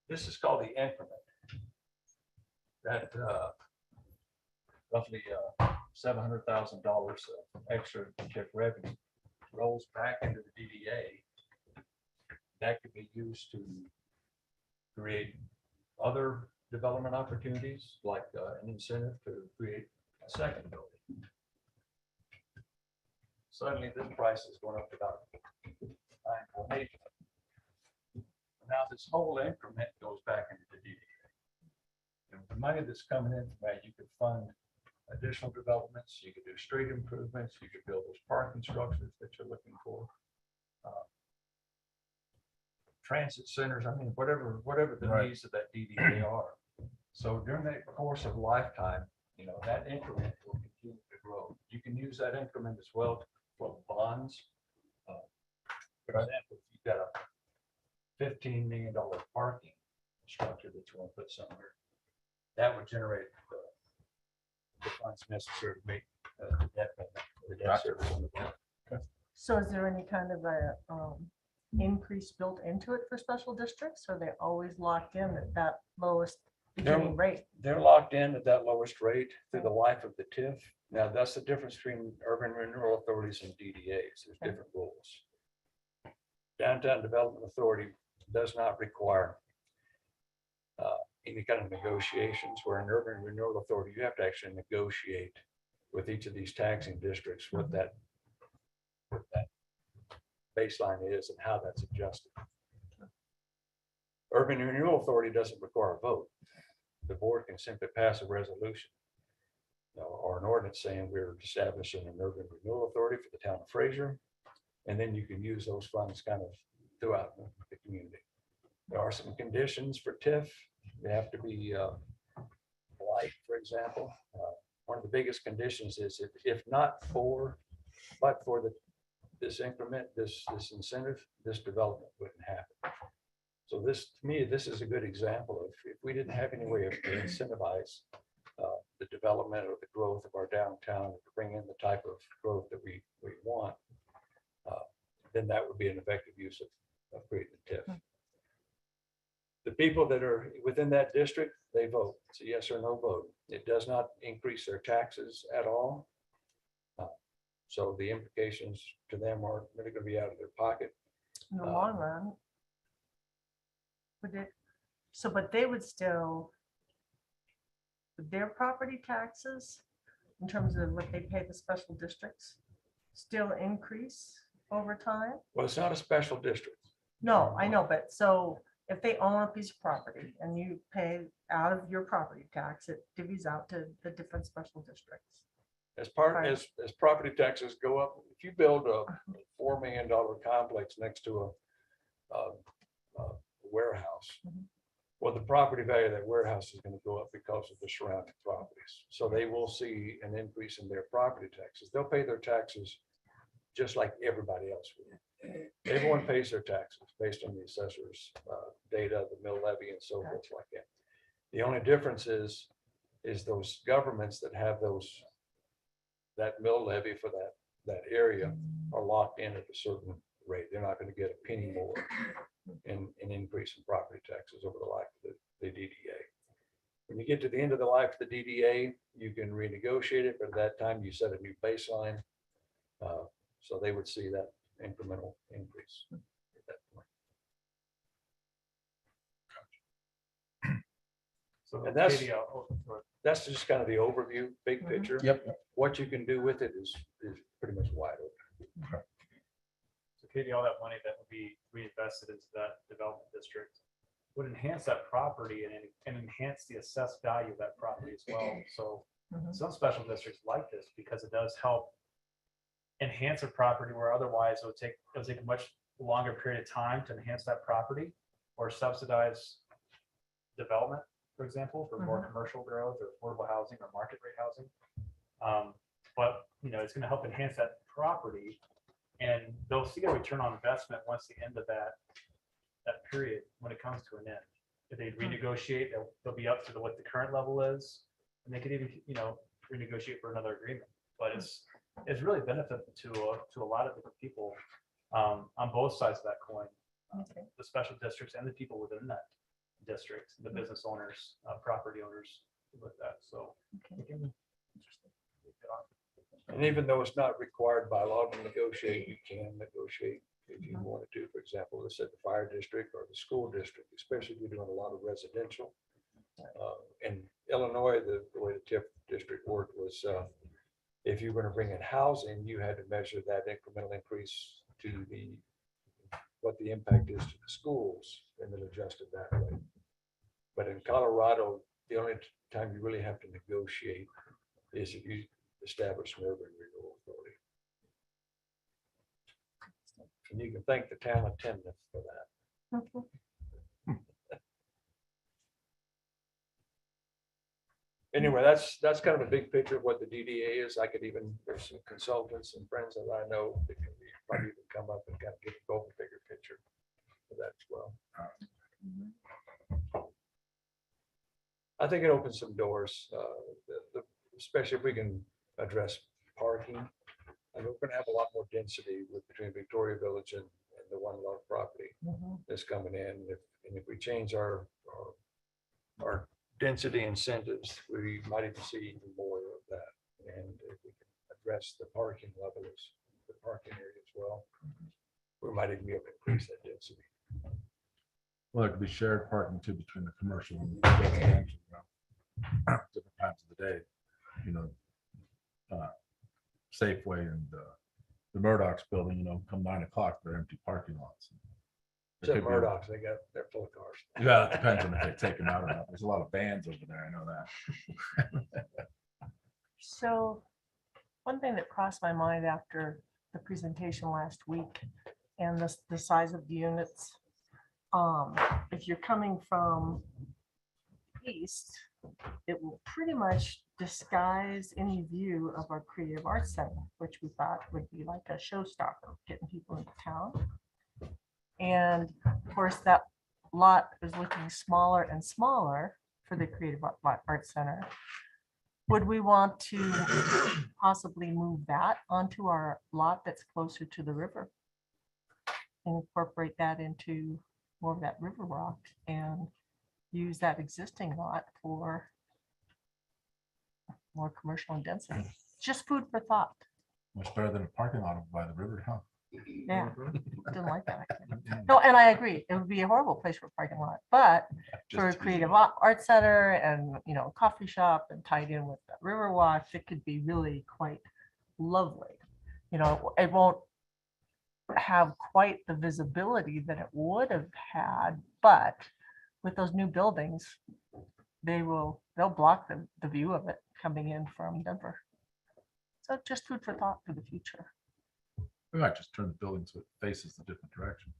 This is called the increment. That roughly $700,000 of extra TIF revenue rolls back into the DDA. That could be used to create other development opportunities, like an incentive to create a second building. Suddenly, this price is going up to about 9.8. Now, this whole increment goes back into the DDA. And the money that's coming in from that, you could fund additional developments, you could do street improvements, you could build those parking structures that you're looking for. Transit centers, I mean, whatever the Right. needs of that DDA are. So during that course of lifetime, that increment will continue to grow. You can use that increment as well for bonds. For example, if you've got a $15 million parking structure that you want to put somewhere, that would generate the funds necessary to make the debt payment, or the debt service on the bond. So is there any kind of a increase built into it for special districts? Or are they always locked in at that lowest beginning rate? They're locked in at that lowest rate through the life of the TIF. Now, that's the difference between urban renewal authorities and DDAs. There's different rules. Downtown Development Authority does not require any kind of negotiations where an urban renewal authority, you have to actually negotiate with each of these taxing districts what that baseline is and how that's adjusted. Urban Renewal Authority doesn't require a vote. The board can simply pass a resolution or an ordinance saying we're establishing an urban renewal authority for the town of Fraser. And then you can use those funds kind of throughout the community. There are some conditions for TIF. They have to be light, for example. One of the biggest conditions is if not for, but for this increment, this incentive, this development wouldn't happen. So this, to me, this is a good example of if we didn't have any way of to incentivize the development or the growth of our downtown to bring in the type of growth that we want, then that would be an effective use of creating the TIF. The people that are within that district, they vote. It's a yes or no vote. It does not increase their taxes at all. So the implications to them are really going to be out of their pocket. In the long run. Would it, so, but they would still, would their property taxes, in terms of what they pay the special districts, still increase over time? Well, it's not a special district. No, I know, but so if they own a piece of property and you pay out of your property tax, it divvies out to the different special districts. As part, Right. as property taxes go up, if you build a $4 million complex next to a warehouse, Mhm. well, the property value of that warehouse is going to go up because of the surrounding properties. So they will see an increase in their property taxes. They'll pay their taxes just like everybody else will. Everyone pays their taxes based on the assessor's data, the mill levy and so forth like that. The only difference is those governments that have that mill levy for that area are locked in at a certain rate. They're not going to get a penny more in increase in property taxes over the life of the DDA. When you get to the end of the life of the DDA, you can renegotiate it, but at that time you set a new baseline. So they would see that incremental increase at that point. So And that's- Katie, I'll- That's just kind of the overview, big Mhm. picture. Yep. What you can do with it is pretty much wide open. So Katie, all that money that would be reinvested into that development district would enhance that property and enhance the assessed value of that property as well. So Mhm. some special districts like this because it does help enhance a property where otherwise it would take a much longer period of time to enhance that property or subsidize development, for example, for more commercial growth or affordable housing or market rate housing. But it's going to help enhance that property, and they'll see a return on investment once the end of that period when it comes to an end. If they renegotiate, they'll be up to what the current level is, and they could even renegotiate for another agreement. But it's really benefit to a lot of different people on both sides of that coin, Okay. the special districts and the people within that district, the business owners, property owners with that. So. Okay. again, And even though it's not required by law to negotiate, you can negotiate if you wanted to. For example, let's say the fire district or the school district, especially if you're doing a lot of residential. In Illinois, the way the TIF district worked was if you were going to bring in housing, you had to measure that incremental increase to what the impact is to the schools and then adjust it that way. But in Colorado, the only time you really have to negotiate is if you establish an urban renewal authority. And you can thank the town of Timnath for that. Anyway, that's kind of a big picture of what the DDA is. I could even, there's some consultants and friends that I know that can probably even come up and kind of get a bigger picture of that as well. I think it opens some doors, especially if we can address parking. I mean, we're going to have a lot more density between Victoria Village and the One Love property that's coming in. And if we change our density incentives, we might even see even more of that. And if we can address the parking levels, the parking area as well, we might even be able to increase that density. Well, it could be shared parking too between the commercial and the residential, different times of the day, you know. Safeway and the Murdoch's building, come 9 o'clock, they're empty parking lots. There Except could be- Murdoch's, they're full of cars. Yeah, it depends on if they take them out or not. There's a lot of vans over there, I know that. So one thing that crossed my mind after the presentation last week and the size of the units. If you're coming from east, it will pretty much disguise any view of our creative arts center, which we thought would be like a showstopper, getting people into town. And of course, that lot is looking smaller and smaller for the creative arts center. Would we want to possibly move that onto our lot that's closer to the river? Incorporate that into more of that river rock and use that existing lot for more commercial and density. Just food for thought. Much better than a parking lot over by the river, huh? Yeah, didn't like that. No, and I agree. It would be a horrible place for a parking lot, but for a Just creative art center and, coffee shop and tied in with the river watch, it could be really quite lovely. It won't have quite the visibility that it would have had, but with those new buildings, they'll block the view of it coming in from Denver. So just food for thought for the future. We might just turn the building so it faces a different direction.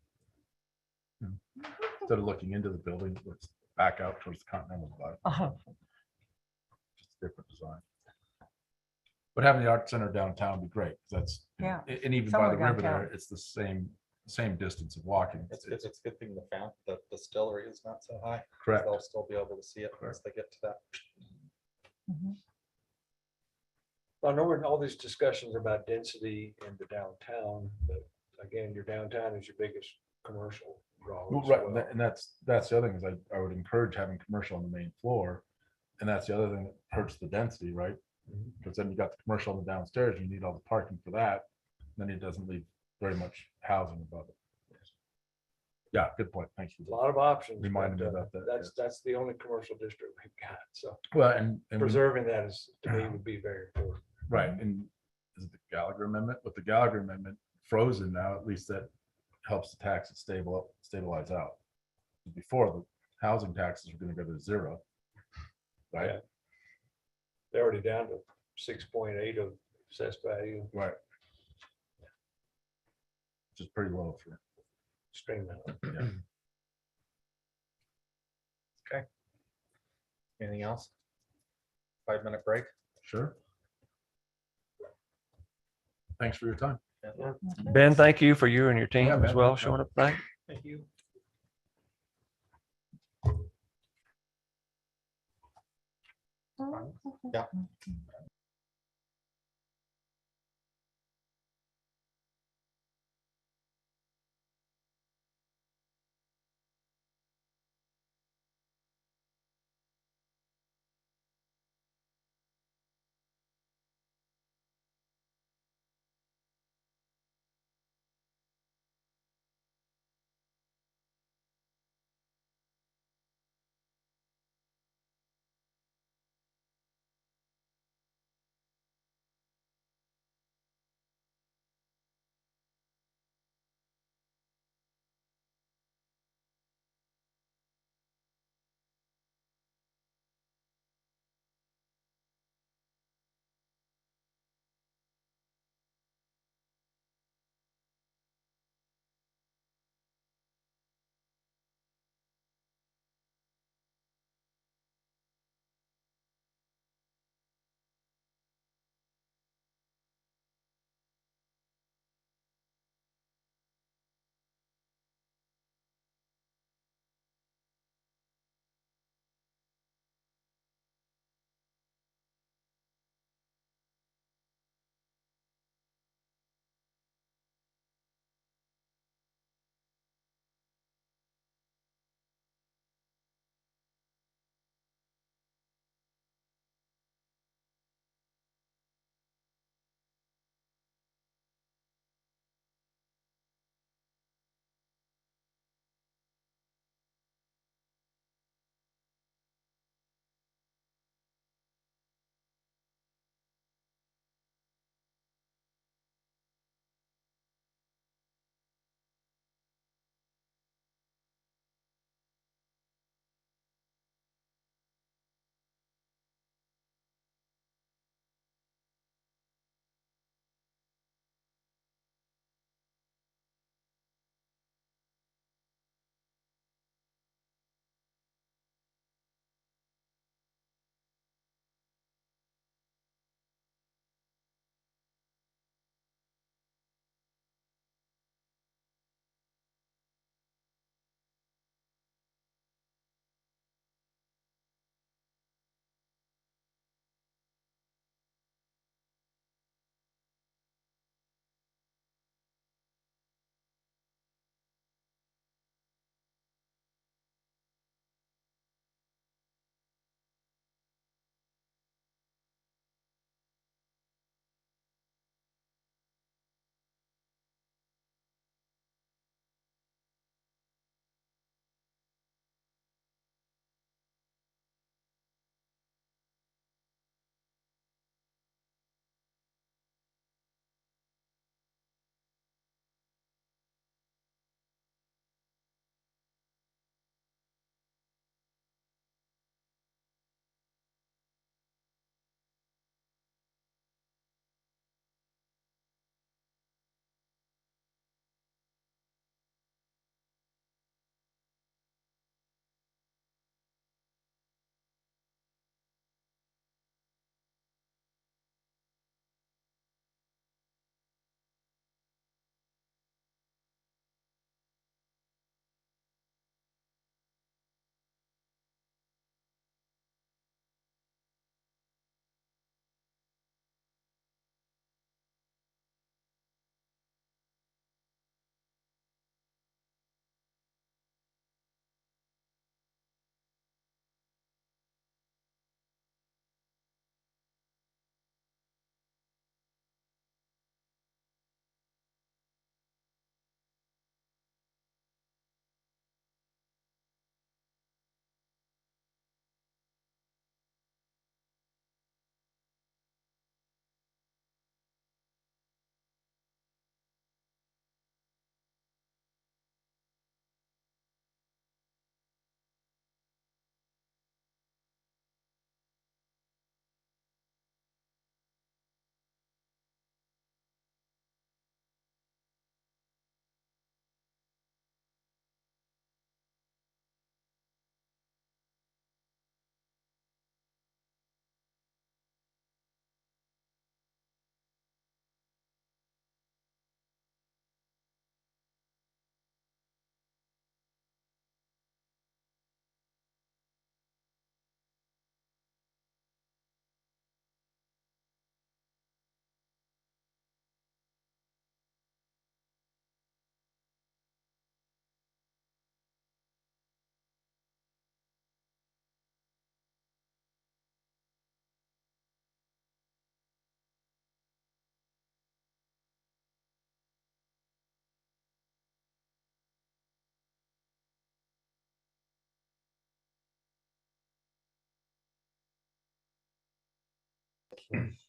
Instead of looking into the building, let's back out towards the Continental Divide. Just a different design. But having the art center downtown would be great. 'Cause that's, Yeah, and even by somewhere the river there, downtown. it's the same distance of walking. It's a good thing the distillery is not so high. 'Cause Correct. They'll still be able to see it once they get to that. Mhm. I know we're in all these discussions about density in the downtown, but again, your downtown is your biggest commercial draw. Well, as right, well. and that's the other thing is I would encourage having commercial on the main floor. And that's the other thing that hurts the density, right? Because then you got the commercial on the downstairs, you need all the parking for that. Then it doesn't leave very much housing above it. Yeah, good point. Thanks A for lot of options. reminding me but, about that. That's the only commercial district we've got, so Well, and we- preserving that is, to me, would be very important. right, and is it the Gallagher amendment? With the Gallagher amendment frozen now, at least that helps the taxes stabilize out. Before, the housing taxes were gonna go to 0. Right, Yeah. They're already down to 6.8 of assessed value, right. Which is pretty low for, extreme amount. yeah. Anything else? 5-minute break? Sure. Thanks for your time. Ben, thank you for you and your team Yeah, as man, well no showing up tonight. Thank you. Yeah.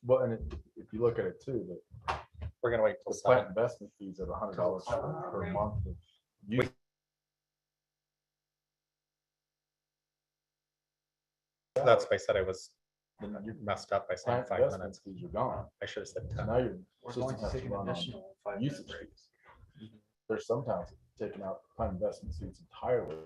Well, and if you look at it too, We're gonna wait till the plant 7. investment fees at $100 per month. of use. That's why I said I was Then you messed up by saying plant 5 investment minutes. fees are gone. I should have said So 10. now your We're system going to has take to an run on additional 5 usage minutes. fees. There's sometimes taking out plant investment fees entirely.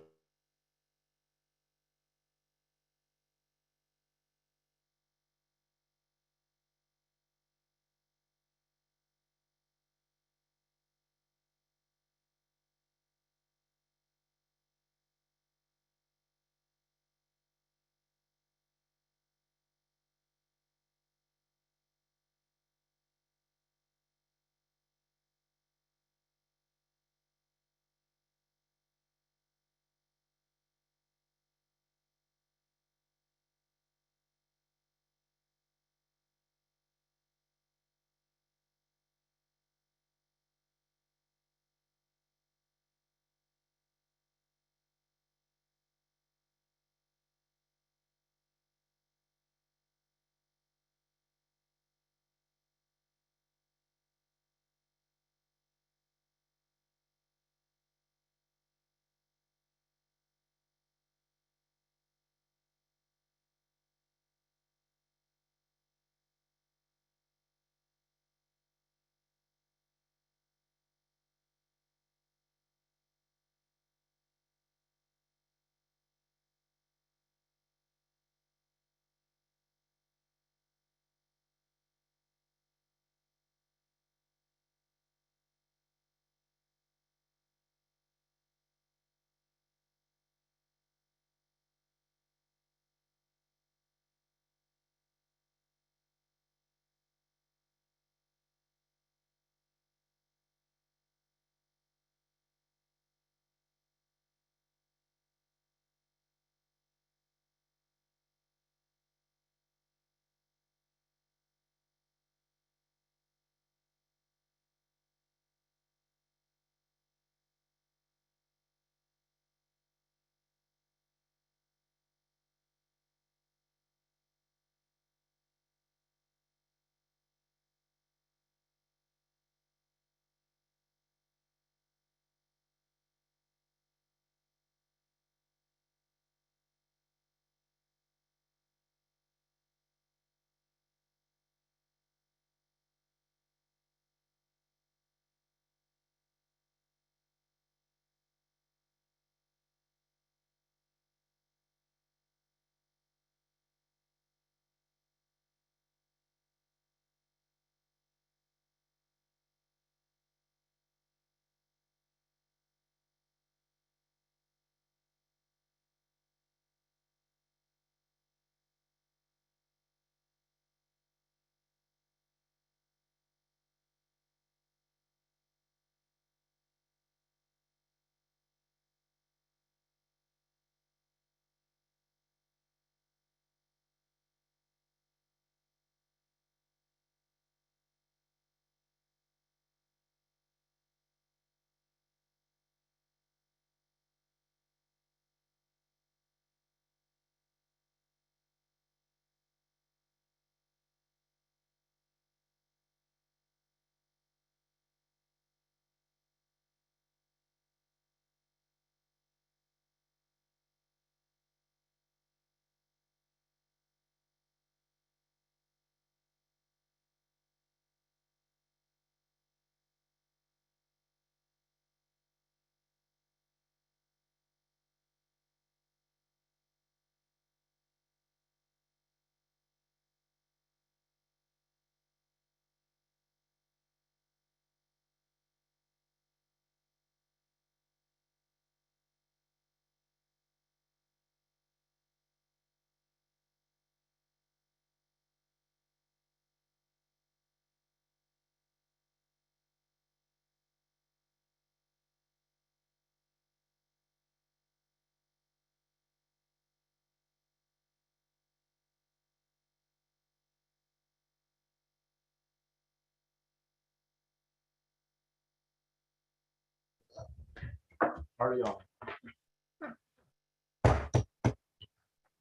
Party on.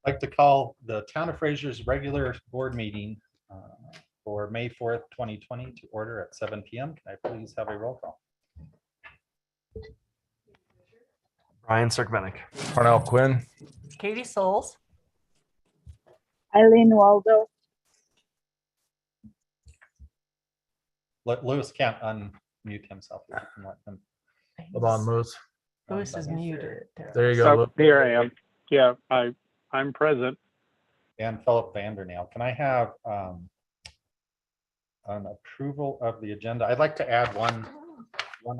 Like to call the Town of Frazier's regular board meeting for May 4th, 2020 to order at 7 PM. Can I please have a roll call? Ryan Cirkbenick. Parnell Quinn. Katie Souls. Eileen Waldo. Lewis can't unmute himself. If you can let him. Hold on, Lewis. Lewis is muted. There you go. So Lewis. here I am. Yeah, I'm present. And Philip Vandernail. Can I have an approval of the agenda? I'd like to add one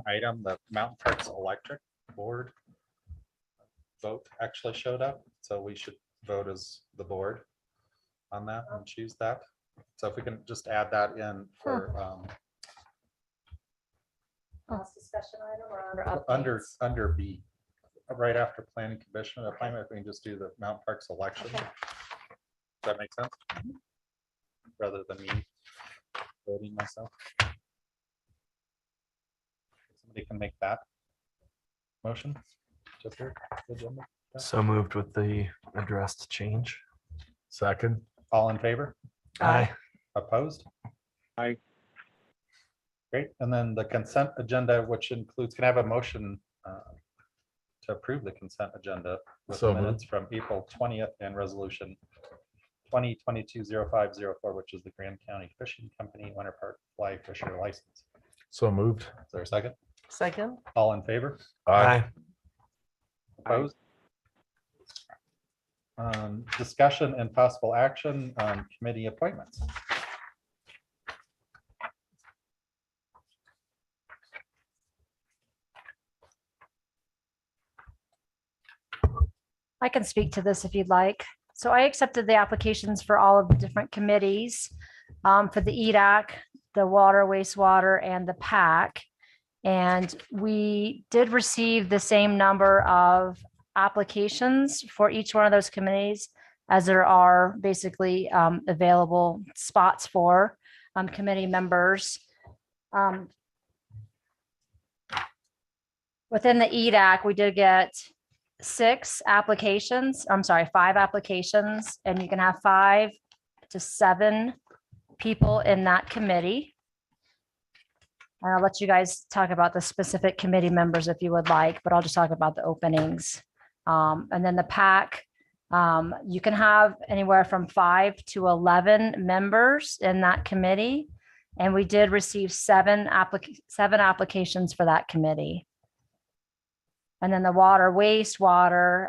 item. The Mountain Parks Electric Board vote actually showed up, so we should vote as the board on that and choose that. So if we can just add that in for Last discussion item or under updates? B, right after planning commission appointment, if we can just do the Mountain Parks election. Okay. Does that make sense? Rather than me voting myself. Somebody can make that motion. to approve the agenda. So moved with the addressed change. Second. All in favor? Aye. Opposed? Aye. Great. And then the consent agenda, which includes, can I have a motion to approve the consent agenda with So moved. minutes from April 20th and resolution 2022-0504, which is the Grand County Fishing Company Winter Park Fly Fisher license. So moved. Is there a second? Second. All in favor? Aye. Opposed? Discussion and possible action on committee appointments. I can speak to this if you'd like. So I accepted the applications for all of the different committees for the EDAC, the water, wastewater, and the PAC. And we did receive the same number of applications for each one of those committees as there are basically available spots for committee members. Within the EDAC, we did get 5 applications, and you can have 5 to 7 people in that committee. I'll let you guys talk about the specific committee members if you would like, but I'll just talk about the openings. And then the PAC, you can have anywhere from 5 to 11 members in that committee. And we did receive 7 applications for that committee. And then the water, wastewater,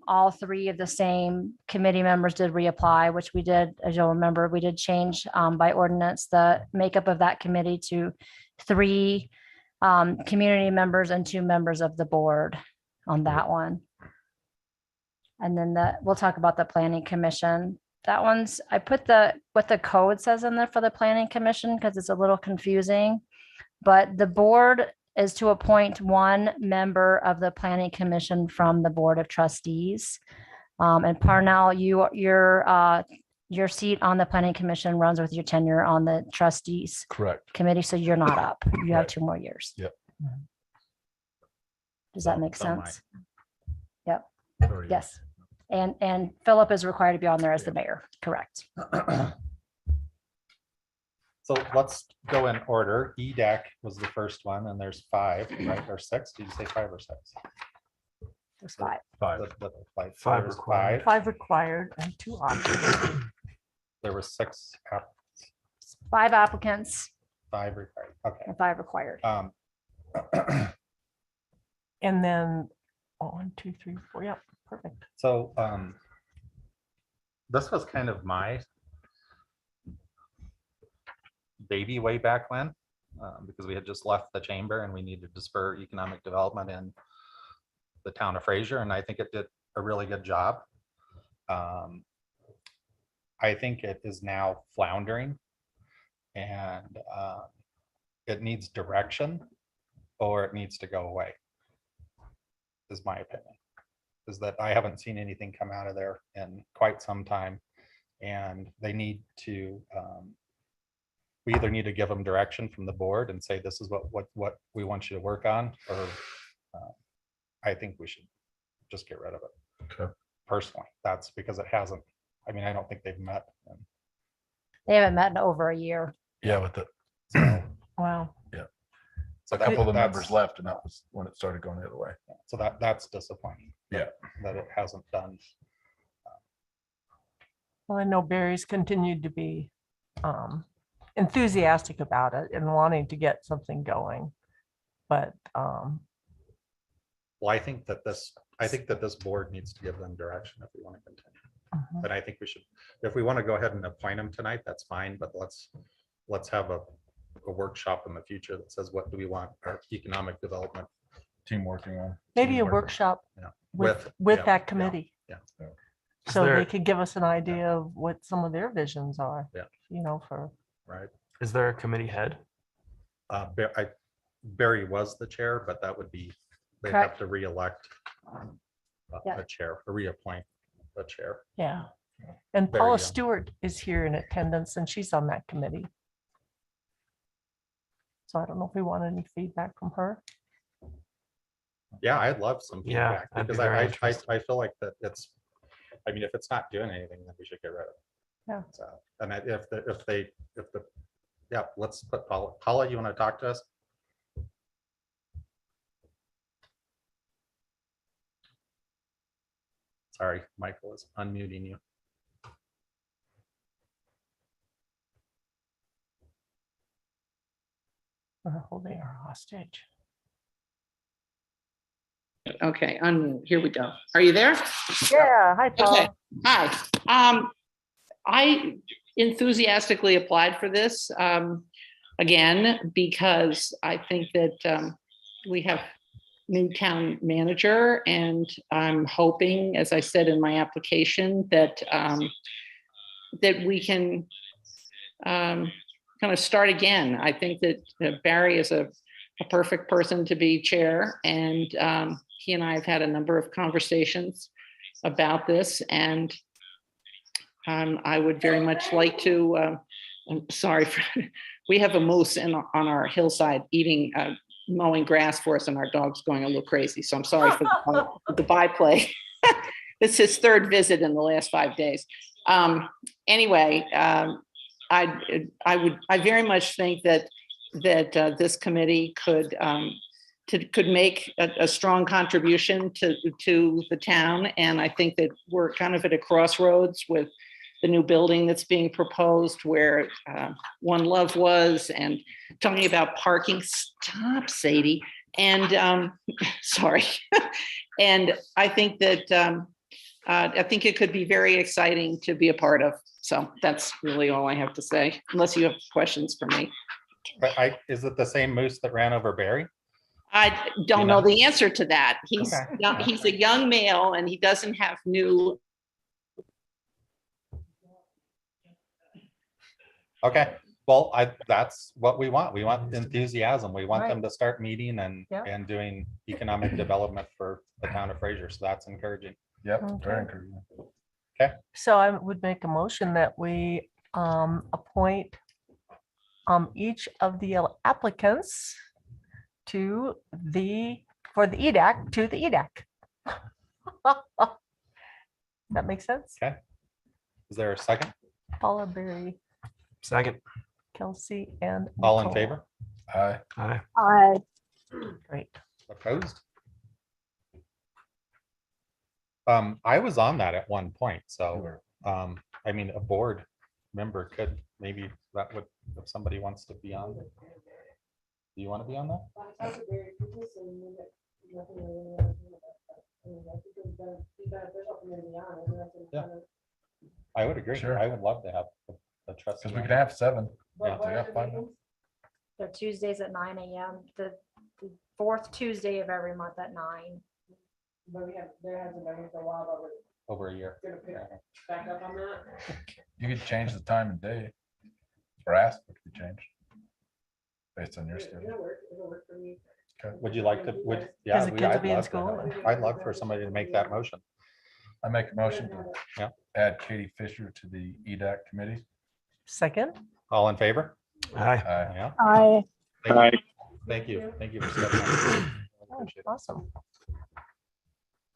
all 3 of the same committee members did reapply, which we did, as you'll remember, we did change by ordinance the makeup of that committee to 3 community members and 2 members of the board on that one. And then we'll talk about the planning commission. That one's, I put what the code says in there for the planning commission because it's a little confusing. But the board is to appoint 1 member of the planning commission from the board of trustees. And Parnell, your seat on the planning commission runs with your tenure on the trustees Correct. committee, so you're not up. You have Right. 2 more years. Yep. Does that make So sense? Yep. Sorry. Yes. And Philip is required to be on there as the mayor. Correct. So let's go in order. EDAC was the first one, and there's 5, right? Or 6? Did you say 5 or 6? There's 5. 5. Like 5 there's required. 5 required and 2 options. There were 6, 5 applicants 5 required. Okay. and 5 required. And then 1, 2, 3, 4. Yep, perfect. So this was kind of my baby way back when, because we had just left the chamber and we needed to spur economic development in the town of Fraser, and I think it did a really good job. I think it is now floundering, and it needs direction, or it needs to go away, is my opinion. Is that I haven't seen anything come out of there in quite some time, and they need to we either need to give them direction from the board and say, this is what we want you to work on, or I think we should just get rid of it. Okay. Personally, that's because it hasn't, I mean, I don't think they've met in They haven't met in over a year. Yeah, with the, Wow. So a couple of the members that's- left, and that was when it started going the other way. So that's disappointing. Yeah. That it hasn't done. Well, I know Barry's continued to be enthusiastic about it and wanting to get something going. But Well, I think that this board needs to give them direction if we want to continue. mhm. But I think we should, if we want to go ahead and appoint them tonight, that's fine, but let's have a workshop in the future that says, what do we want our economic development? Team working on. Maybe a teamwork. workshop Yeah. with yeah, that committee. yeah. Is So they there- could give us an idea of what some of their visions are. Yeah. For, Right. Is there a committee head? Barry was the chair, but that would be, they have Correct. to reelect Yeah. a chair, or reappoint a chair. yeah. And Very Paula young. Stewart is here in attendance and she's on that committee. So I don't know if we want any feedback from her. Yeah, I'd love some Yeah, feedback, I'd be because very I interested. feel like that it's, I mean, if it's not doing anything, then we should get rid of it. Yeah. So, and yeah, let's put Paula, you want to talk to us? Sorry, Michael is unmuting you. We're holding her hostage. Okay, here we go. Are you there? Yeah, hi, Okay, Paula. hi. I enthusiastically applied for this, again, because I think that we have new town manager, and I'm hoping, as I said in my application, that that we can kind of start again. I think that Barry is a perfect person to be chair, and he and I have had a number of conversations about this, and I would very much like to, I'm sorry, we have a moose on our hillside eating, mowing grass for us, and our dog's going a little crazy. So I'm sorry for the byplay. It's his third visit in the last 5 days. Anyway, I very much think that this committee could make a strong contribution to the town. And I think that we're kind of at a crossroads with the new building that's being proposed, where One Love was, and talking about parking. Stop, Sadie. And sorry. And I think that I think it could be very exciting to be a part of. So that's really all I have to say, unless you have questions for me. But is it the same moose that ran over Barry? I don't You know know? the answer to that. He's Okay. young, he's a young male, and he doesn't have new. Okay, well, that's what we want. We want enthusiasm. We want them Right. to start meeting and Yeah. doing economic development for the town of Fraser. So that's encouraging. Yep, Okay. very encouraging. So I would make a motion that we appoint each of the applicants for the EDAC to the EDAC. That makes sense? Okay. Is there a second? Paula, Barry, Second. Kelsey, and All in Nicole. favor? Aye. Aye. Great. Opposed? I was on that at one point, so, I mean, a board member could, maybe that would, if somebody wants to be on. Do you want to be on that? Yeah. I would agree. Sure. I would love to have a trustee. Because we on could have 7. Yeah. So, yeah, fine. They're Tuesdays at 9 a.m. The fourth Tuesday of every month at 9. Over a year. Yeah. You could change the time and day. Or ask if it could be changed. Based on your schedule. Would you like to, yeah, Because the kids will I'd be in love school. to, I'd love for somebody to make that motion. I make a motion to Yeah. add Katie Fisher to the E EDAC committee. Second? All in favor? Aye. Aye. Yeah. Aye. Thank you. Aye. Thank you. Thank you for stepping up. I Oh, appreciate it. awesome.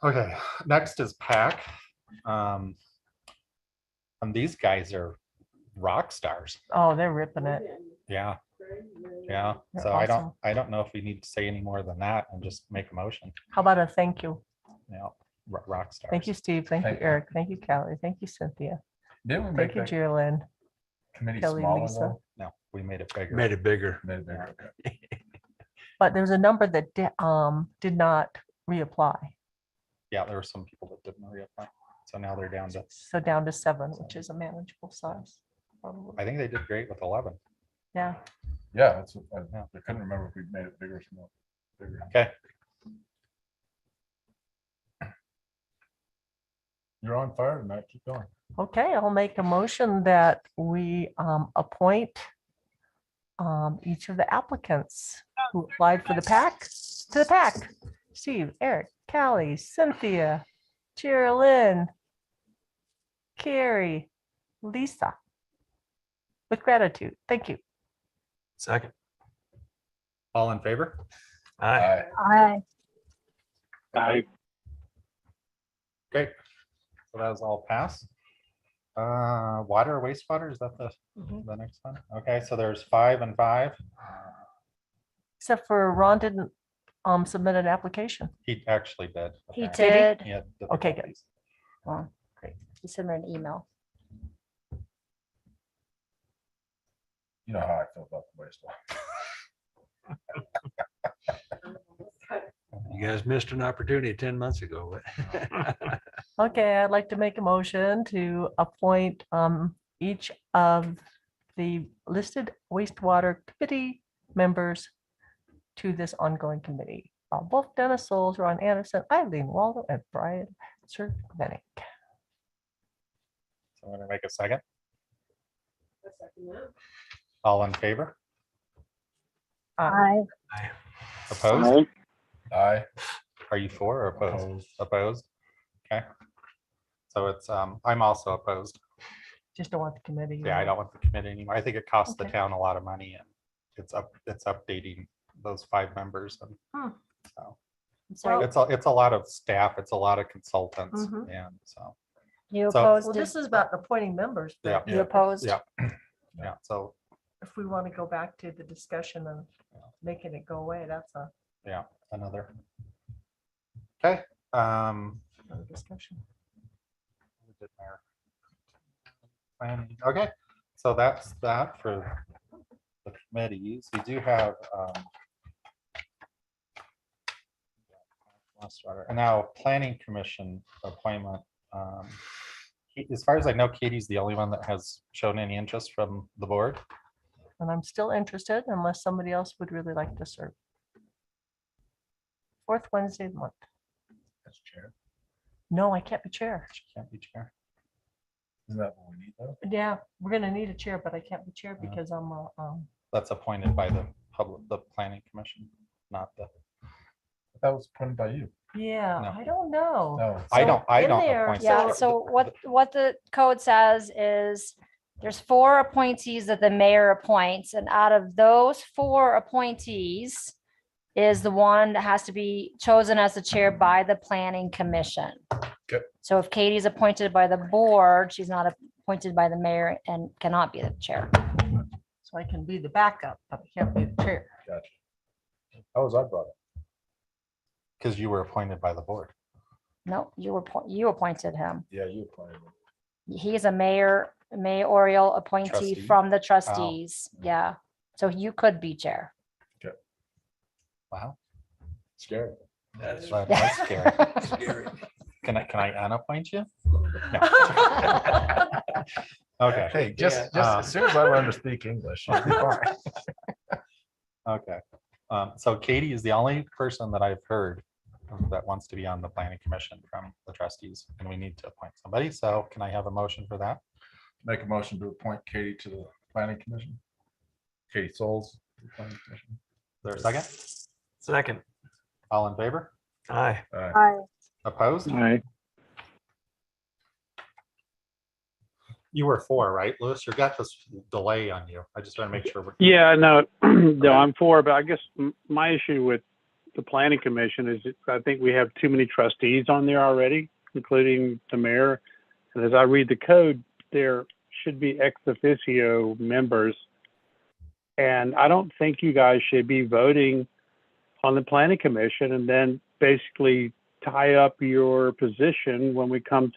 Okay, next is PAC. And these guys are rock stars. Oh, they're ripping it. Yeah. Yeah. They're So awesome. I don't know if we need to say any more than that and just make a motion. How about a thank you? Yeah. Rock stars. Thank you, Steve. Thank you, Thank you. Eric. Thank you, Kelly. Thank you, Cynthia. Didn't we Thank make you, that Geraldine. committee Kelly, smaller Lisa. though? No, we made it bigger. Made it bigger. Made it bigger, okay. But there's a number that did not reapply. Yeah, there were some people that didn't reapply. So now they're down to, So down to 7, which is a manageable size. probably. I think they did great with 11. Yeah. Yeah, that's, I couldn't remember if we made it bigger or small. Bigger. Okay. You're on fire tonight. Keep going. Okay, I'll make a motion that we appoint each of the applicants who applied for the PAC to the PAC. Steve, Eric, Callie, Cynthia, Geraldine, Carrie, Lisa. With gratitude. Thank you. Second. All in favor? Aye. Aye. I, Great. So that was all passed. Water or wastewater, is that the next one? Okay, so there's 5 and 5. Except for Ron didn't submit an application. He actually did. He apparently. did. He had Okay, good. difficulties. Well, great. He sent me an email. You know how I feel about the wastewater. You guys missed an opportunity 10 months ago. Okay, I'd like to make a motion to appoint each of the listed wastewater committee members to this ongoing committee. Both Dennis Souls, Ron Anderson, Eileen Waldo, and Brian Cervenic. So I'm gonna make a second. All in favor? Aye. Opposed? Aye. Are you for or opposed? Opposed? Okay. So it's, I'm also opposed. Just don't want the committee. Yeah, I don't want the committee anymore. I think it costs the Okay. town a lot of money and it's updating those 5 members. And Hmm. so So it's a lot of staff, it's a lot of consultants Mhm. and so, you so- opposed Well, it? this is about appointing members. but You opposed? yeah. Yeah, so, If we want to go back to the discussion of making it go away, that's yeah, another. Okay. another discussion. we did there. Planning. Okay, so that's that for the committees. We do have and now planning commission appointment. As far as I know, Katie's the only one that has shown any interest from the board. And I'm still interested unless somebody else would really like to serve. 4th Wednesday of the month. As chair. No, I can't be chair. She can't be chair. Isn't that what we need though? Yeah, we're gonna need a chair, but I can't be chair because I'm That's appointed by the planning commission, not the, That was appointed by you. yeah, No. I don't know. No. I So don't in there- appoint. Yeah, the- so what the code says is there's 4 appointees that the mayor appoints, and out of those 4 appointees is the one that has to be chosen as the chair by the planning commission. Okay. So if Katie's appointed by the board, she's not appointed by the mayor and cannot be the chair. So I can be the backup, but I can't be the chair. Gotcha. How was I brought up? Because you were appointed by the board. No, you appointed him. Yeah, you appointed me. He is a mayoral appointee Trustee? from the trustees. Yeah. So you could be chair. Wow. Scary. That's That is scary. Can I unappoint you? No. Okay. Hey, just as soon as I learn to speak English, you'll be fine. Okay. So Katie is the only person that I've heard that wants to be on the planning commission from the trustees, and we need to appoint somebody. So can I have a motion for that? Make a motion to appoint Katie to the planning commission. Katie Souls. to the planning commission. Is there a second? Second. All in favor? Aye. Opposed? I, You were 4, right, Louis? You got this delay on you. I just want to make sure. yeah, no, no, I'm for, but I guess my issue with the planning commission is I think we have too many trustees on there already, including the mayor. And as I read the code, there should be ex officio members. And I don't think you guys should be voting on the planning commission and then basically tie up your position when it comes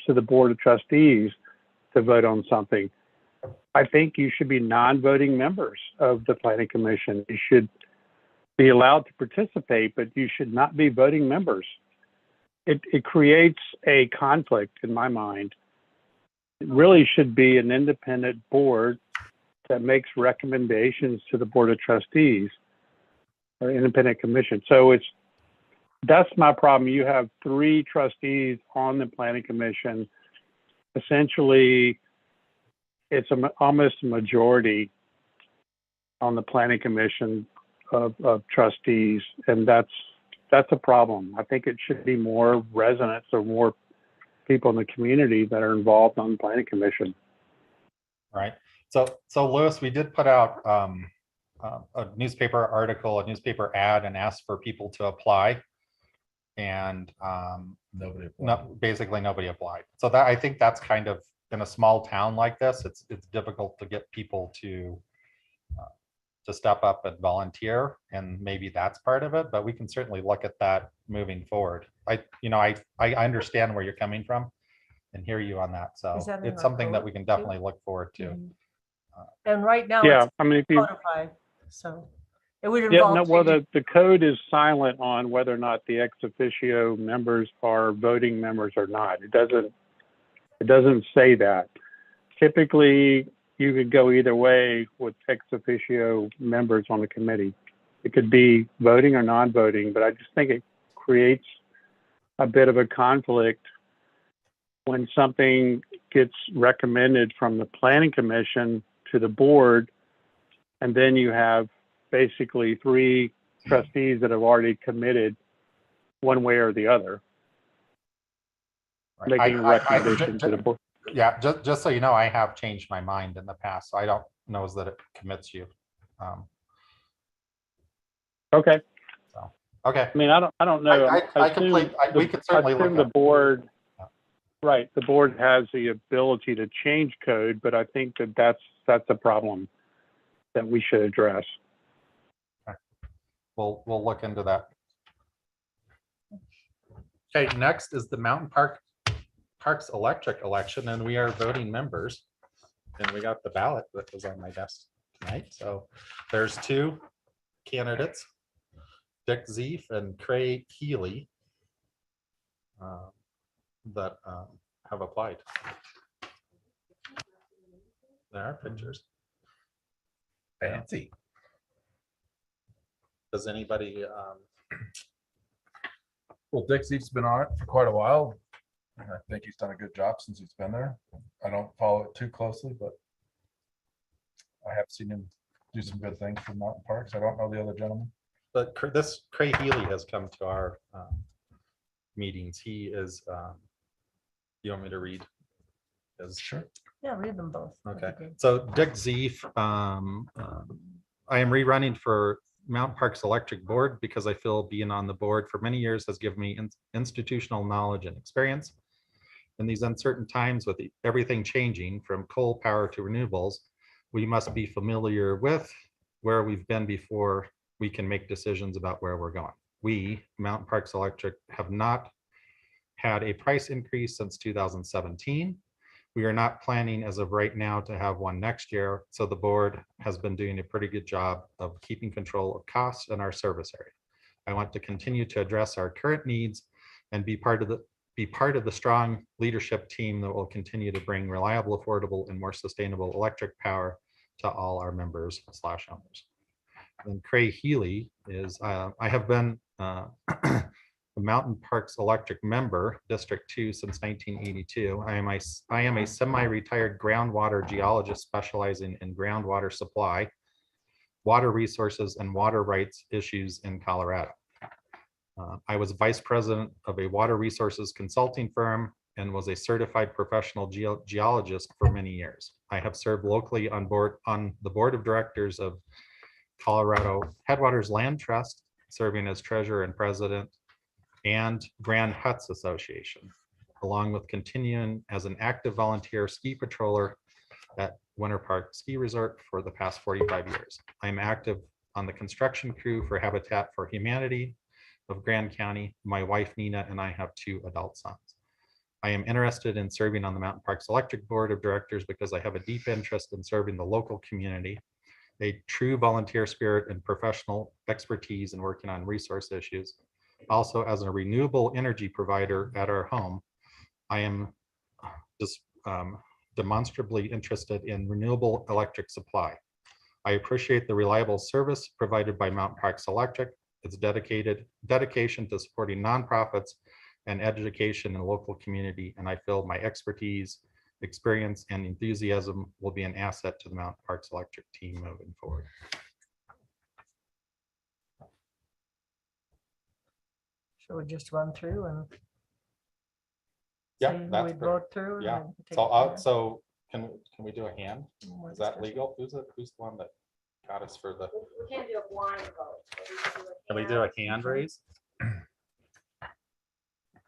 to the board of trustees to vote on something. I think you should be non-voting members of the planning commission. You should be allowed to participate, but you should not be voting members. It creates a conflict in my mind. It really should be an independent board that makes recommendations to the board of trustees or independent commission. So that's my problem. You have 3 trustees on the planning commission. Essentially, it's almost a majority on the planning commission of trustees, and that's a problem. I think it should be more residents or more people in the community that are involved on the planning commission. Right. So Louis, we did put out a newspaper article, a newspaper ad, and asked for people to apply. And basically nobody applied. So that, I think that's kind of, in a small town like this, it's difficult to get people to step up and volunteer, and maybe that's part of it, but we can certainly look at that moving forward. I understand where you're coming from and hear you on that. So Is that in it's our something that code we can too? definitely look forward to. Mhm. And right now Yeah, it's I mean, if you, codified, so it would yeah, involve. no, well, changing- the code is silent on whether or not the ex officio members are voting members or not. It doesn't say that. Typically, you could go either way with ex officio members on the committee. It could be voting or non-voting, but I just think it creates a bit of a conflict when something gets recommended from the planning commission to the board, and then you have basically 3 trustees that have already committed one way or the other, Right. making a recommendation to the board. Yeah, just so you know, I have changed my mind in the past, so I don't know that it commits you. Okay. So, okay. I mean, I don't know. We could certainly look the at. board, right, the board has the ability to change code, but I think that's a problem that we should address. We'll look into that. Okay, next is the Mountain Parks Electric election, and we are voting members. And we got the ballot that was on my desk tonight. So there's 2 candidates, Dick Zeef and Craig Healy, that have applied. There are pictures. Fancy. Does anybody, Well, Dick Zeef's been on it for quite a while. And I think he's done a good job since he's been there. I don't follow it too closely, but I have seen him do some good things for Mountain Parks. I don't know the other gentleman. but this Craig Healy has come to our meetings. He is, you want me to read? Sure. Yeah, read them both. That'd be Okay, good. so Dick Zeef, I am rerunning for Mountain Parks Electric Board because I feel being on the board for many years has given me institutional knowledge and experience. In these uncertain times with everything changing from coal power to renewables, we must be familiar with where we've been before we can make decisions about where we're going. We, Mountain Parks Electric, have not had a price increase since 2017. We are not planning as of right now to have one next year, so the board has been doing a pretty good job of keeping control of costs in our service area. I want to continue to address our current needs and be part of the strong leadership team that will continue to bring reliable, affordable, and more sustainable electric power to all our members / owners. And Craig Healy is, I have been the Mountain Parks Electric member, District 2, since 1982. I am a semi-retired groundwater geologist specializing in groundwater supply, water resources, and water rights issues in Colorado. I was vice president of a water resources consulting firm and was a certified professional geologist for many years. I have served locally on the board of directors of Colorado Headwaters Land Trust, serving as treasurer and president, and Grand Huts Association, along with continuing as an active volunteer ski patroller at Winter Park Ski Resort for the past 45 years. I am active on the construction crew for Habitat for Humanity of Grand County. My wife Nina and I have 2 adult sons. I am interested in serving on the Mountain Parks Electric Board of Directors because I have a deep interest in serving the local community, a true volunteer spirit and professional expertise in working on resource issues. Also, as a renewable energy provider at our home, I am just demonstrably interested in renewable electric supply. I appreciate the reliable service provided by Mountain Parks Electric, its dedication to supporting nonprofits and education in the local community, and I feel my expertise, experience, and enthusiasm will be an asset to the Mountain Parks Electric team moving forward. Should we just run through and? Yeah, see who that's we vote through? and yeah. then take So, it from there? so can we do a hand? More Is that discussion. legal? Who's the one that got us for the? We can't do a blind vote. but we can do a Can we hand. do a hand raise?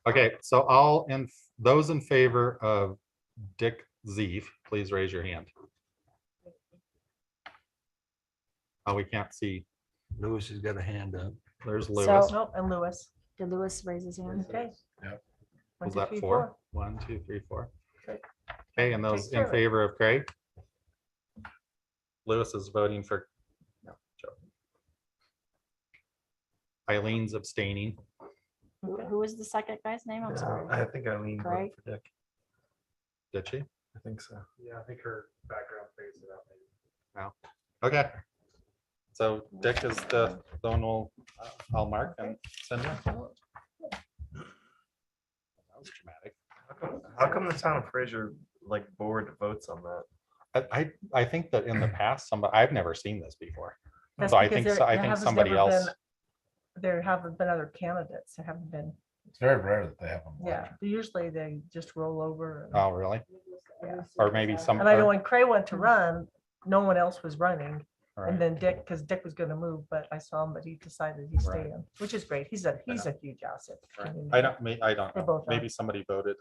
Okay, so all those in favor of Dick Zeef, please raise your hand. Oh, we can't see. Lewis has got a hand up. There's So- Lewis. Nope, and Lewis. Did Lewis raise his hand? Okay. Yep. One, Was two, that three, 4? 1, 2, 3, 4. Okay. Okay, and those Take care in of it. favor of Craig? Lewis is voting for. No, Joe. Eileen's abstaining. Okay. Who was the second guy's name? I'm sorry. I think Eileen voted Craig? for Dick. Did she? I think so. Yeah, I think her background phased it out. maybe. Okay. So Dick is the one I'll mark and send her. That was dramatic. How come the town of Fraser like board votes on that? I think that in the past, I've never seen this before. That's So I because think, there I think haven't somebody never else, been- There haven't been other candidates. There haven't been, It's very rare that they have them. yeah, usually they just roll over. and- oh, really? Yeah. Or maybe some. And I know when Cray went to run, no one else was running. Right. And then Dick, because Dick was gonna move, but I saw him, but he decided he's Right. staying, which is great. He's a huge asset. to the Right. community. I don't They know. both are. Maybe somebody voted.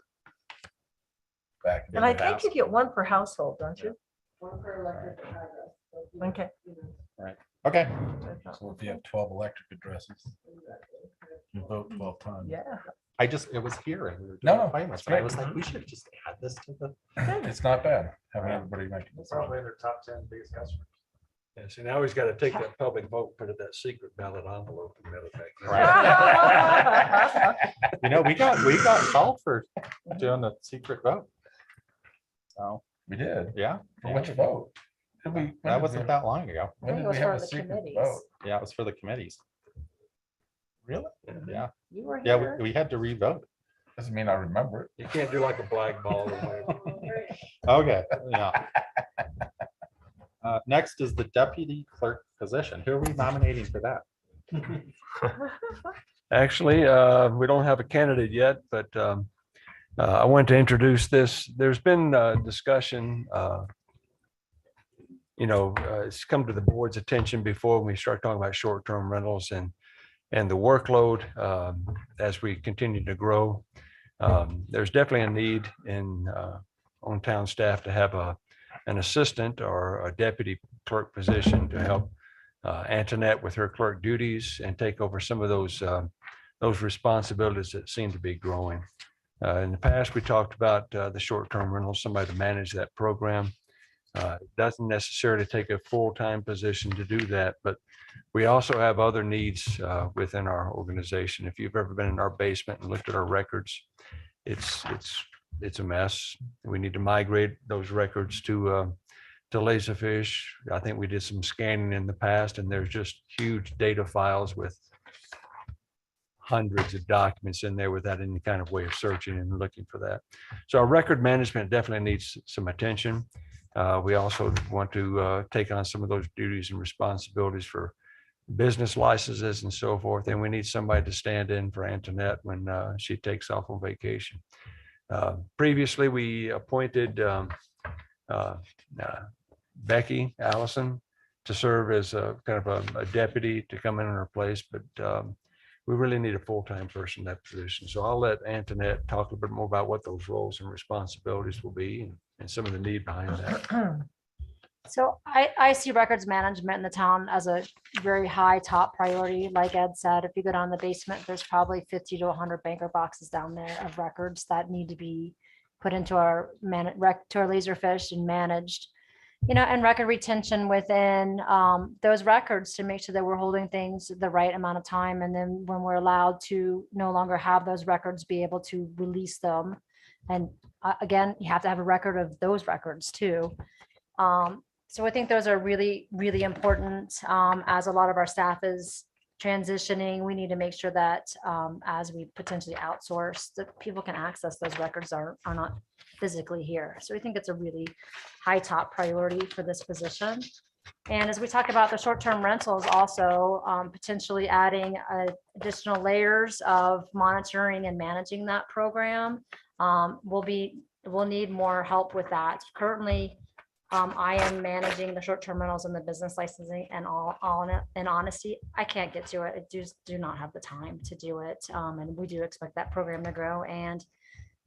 Back. And I the think past. you get one per household, don't you? One per electric address. So if you- Okay. you know, Okay. So if you have 12 electric addresses, you vote 12 times. Yeah. It was here and we were No, doing appointments, it's and I great. was like, we should just add this to the. It's not bad having everybody make it. Probably in their top 10 biggest customers. Yeah, so now he's got to take that public vote, put it in that secret ballot envelope and mail it back. You know, we got called for doing the secret vote. So, We did. yeah. For which vote? Did we- when That did wasn't we- that long ago. When I think did it was we have for a the secret committees. vote? Yeah, it was for the committees. Really? Yeah, You were yeah, here. we had to re-vote. Doesn't mean I remember it. You can't do like a black ball or whatever. Okay, yeah. Next is the deputy clerk position. Who are we nominating for that? Actually, we don't have a candidate yet, but I want to introduce this. There's been discussion, it's come to the board's attention before when we start talking about short-term rentals and the workload as we continue to grow. There's definitely a need on town staff to have an assistant or a deputy clerk position to help Antoinette with her clerk duties and take over some of those responsibilities that seem to be growing. In the past, we talked about the short-term rental, somebody to manage that program. It doesn't necessarily take a full-time position to do that, but we also have other needs within our organization. If you've ever been in our basement and looked at our records, it's a mess. We need to migrate those records to Laserfish. I think we did some scanning in the past, and there's just huge data files with hundreds of documents in there without any kind of way of searching and looking for that. So our record management definitely needs some attention. We also want to take on some of those duties and responsibilities for business licenses and so forth. And we need somebody to stand in for Antoinette when she takes off on vacation. Previously, we appointed Becky Allison to serve as a kind of a deputy to come in her place, but we really need a full-time person in that position. So I'll let Antoinette talk a bit more about what those roles and responsibilities will be. and some of the need behind that. So I see records management in the town as a very high top priority. Like Ed said, if you go down the basement, there's probably 50 to 100 banker boxes down there of records that need to be put into our to our Laserfish and managed. And record retention within those records to make sure that we're holding things the right amount of time. And then when we're allowed to no longer have those records, be able to release them. And again, you have to have a record of those records too. So I think those are really, really important. As a lot of our staff is transitioning, we need to make sure that as we potentially outsource, that people can access those records are not physically here. So we think it's a really high top priority for this position. And as we talk about the short-term rentals, also potentially adding additional layers of monitoring and managing that program, we'll need more help with that. Currently, I am managing the short-term rentals and the business licensing, and in honesty, I can't get to it. I just do not have the time to do it. And we do expect that program to grow. And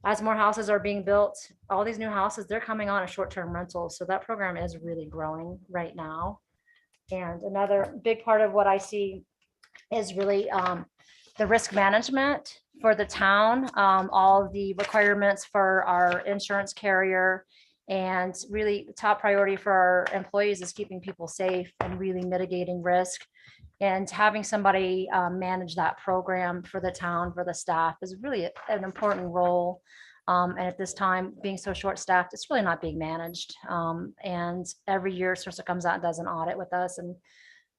as more houses are being built, all these new houses, they're coming on a short-term rental. So that program is really growing right now. And another big part of what I see is really the risk management for the town, all of the requirements for our insurance carrier. And really the top priority for our employees is keeping people safe and really mitigating risk. And having somebody manage that program for the town, for the staff is really an important role. And at this time, being so short-staffed, it's really not being managed. And every year, Fraser comes out and does an audit with us, and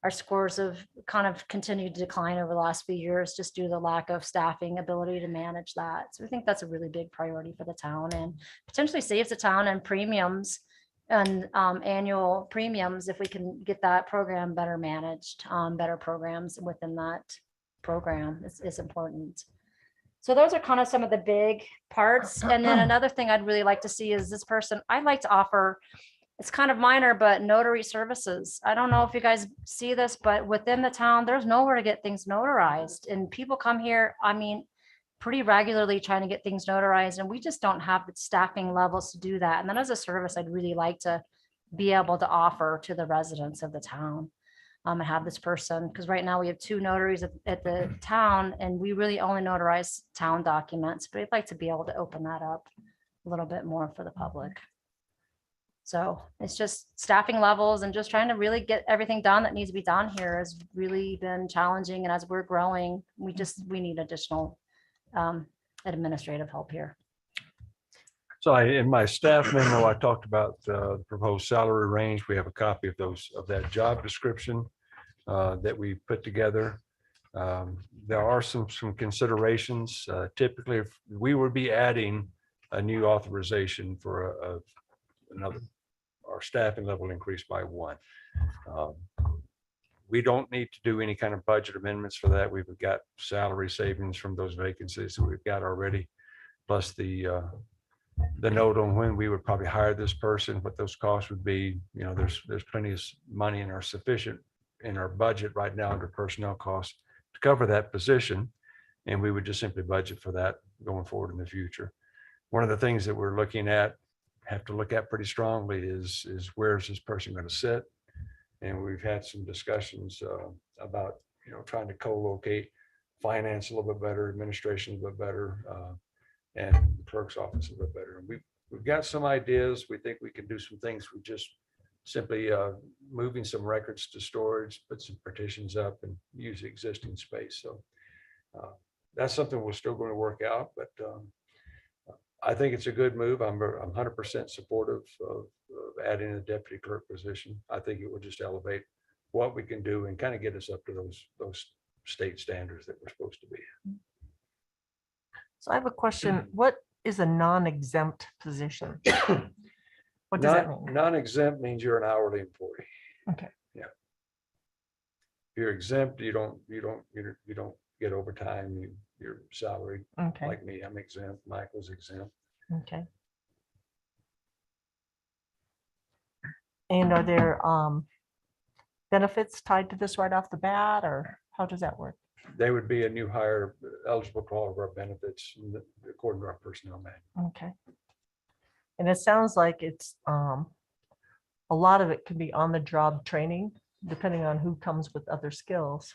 our scores have kind of continued to decline over the last few years just due to the lack of staffing ability to manage that. So we think that's a really big priority for the town and potentially saves the town and premiums and annual premiums if we can get that program better managed. Better programs within that program is important. So those are kind of some of the big parts. And then another thing I'd really like to see is this person, I'd like to offer, it's kind of minor, but notary services. I don't know if you guys see this, but within the town, there's nowhere to get things notarized. And people come here, I mean, pretty regularly trying to get things notarized, and we just don't have the staffing levels to do that. And that is a service I'd really like to be able to offer to the residents of the town. And have this person, because right now we have 2 notaries at the town, and we really only notarize town documents, but I'd like to be able to open that up a little bit more for the public. So it's just staffing levels and just trying to really get everything done that needs to be done here has really been challenging. And as we're growing, we need additional administrative help here. So in my staff memo, I talked about the proposed salary range. We have a copy of that job description that we put together. There are some considerations. Typically, if we would be adding a new authorization for our staffing level increase by 1. We don't need to do any kind of budget amendments for that. We've got salary savings from those vacancies that we've got already, plus the note on when we would probably hire this person, what those costs would be. There's plenty of money in our budget right now under personnel costs to cover that position. And we would just simply budget for that going forward in the future. One of the things that we're have to look at pretty strongly is where is this person going to sit? And we've had some discussions about, trying to co-locate finance a little bit better, administration a little bit better, and the clerk's office a little bit better. And we've got some ideas. We think we can do some things with just simply moving some records to storage, put some partitions up, and use the existing space. So that's something we're still going to work out, but I think it's a good move. I'm 100% supportive of adding a deputy clerk position. I think it will just elevate what we can do and kind of get us up to those state standards that we're supposed to be. So I have a question. What is a non-exempt position? What does that mean? Non-exempt means you're an hourly employee. Okay. Yeah. If you're exempt, you don't get overtime. You're salaried. Okay. Like me, I'm exempt. Michael's exempt. Okay. And are there benefits tied to this right off the bat, or how does that work? They would be a new hire eligible for all of our benefits according to our personnel manual. Okay. And it sounds like it's, a lot of it can be on the job training, depending on who comes with other skills.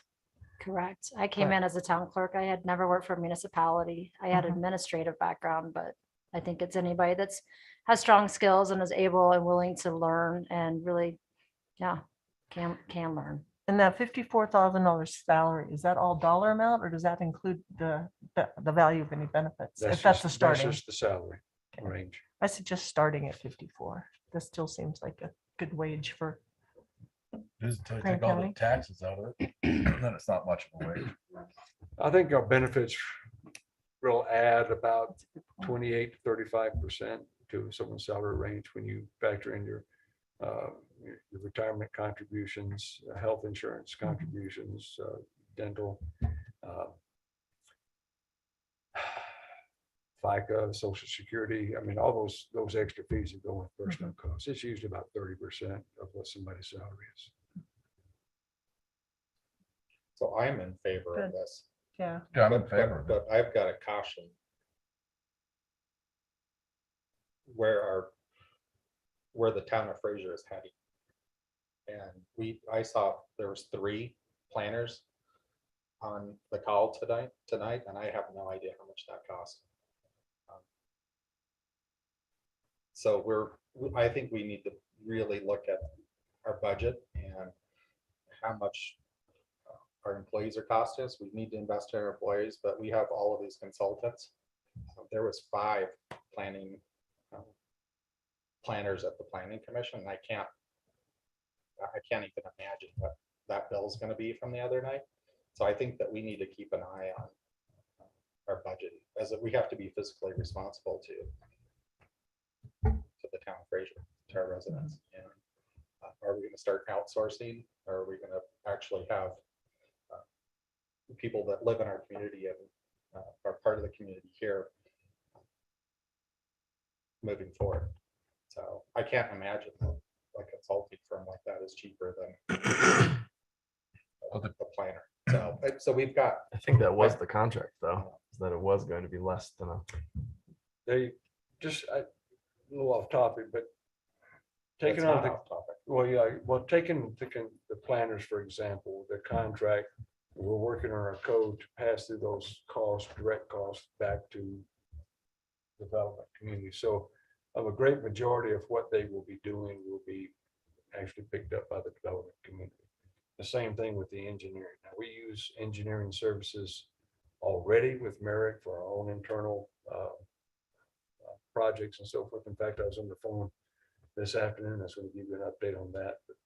Correct. I came But- in as a town clerk. I had never worked for a municipality. I had Mhm. administrative background, but I think it's anybody that's has strong skills and is able and willing to learn and really, yeah, can learn. And that $54,000 salary, is that all dollar amount or does that include the value of any benefits? If that's the starting, just the salary Okay. range. I suggest starting at 54. This still seems like a good wage for, Just until you Grant take all the County. taxes out of it, then it's not much of a wage. I think our benefits will add about 28 to 35% to someone's salary range when you factor in your retirement contributions, health insurance contributions, dental, uh, FICA, Social Security. I mean, all those extra fees that go with personnel costs. It's usually about 30% of what somebody's salary is. So I'm in favor of Good. this. yeah. Yeah, I'm in But- favor of it. But I've got a caution. Where the town of Fraser is heading. And I saw there was 3 planners on the call tonight, and I have no idea how much that costs. So I think we need to really look at our budget and how much our employees are costing us. We need to invest in our employees, but we have all of these consultants. There was 5 planners at the planning commission, and I can't even imagine what that bill is going to be from the other night. So I think that we need to keep an eye on our budget, as we have to be fiscally responsible to the town of Fraser, to our residents. And are we going to start outsourcing, or are we going to actually have people that live in our community and are part of the community here moving forward? So I can't imagine a consulting firm like that is cheaper than the planner. So we've got, I think that was the contract though, is that it was going to be less than a. They just, a little off topic, but it's taking on not the, off topic. well, yeah, well, taking the planners, for example, the contract, we're working on our code to pass through those costs, direct costs back to development community. So of a great majority of what they will be doing will be actually picked up by the development community. The same thing with the engineering. Now, we use engineering services already with Merrick for our own internal projects and so forth. In fact, I was on the phone this afternoon. I was going to give you an update on that. But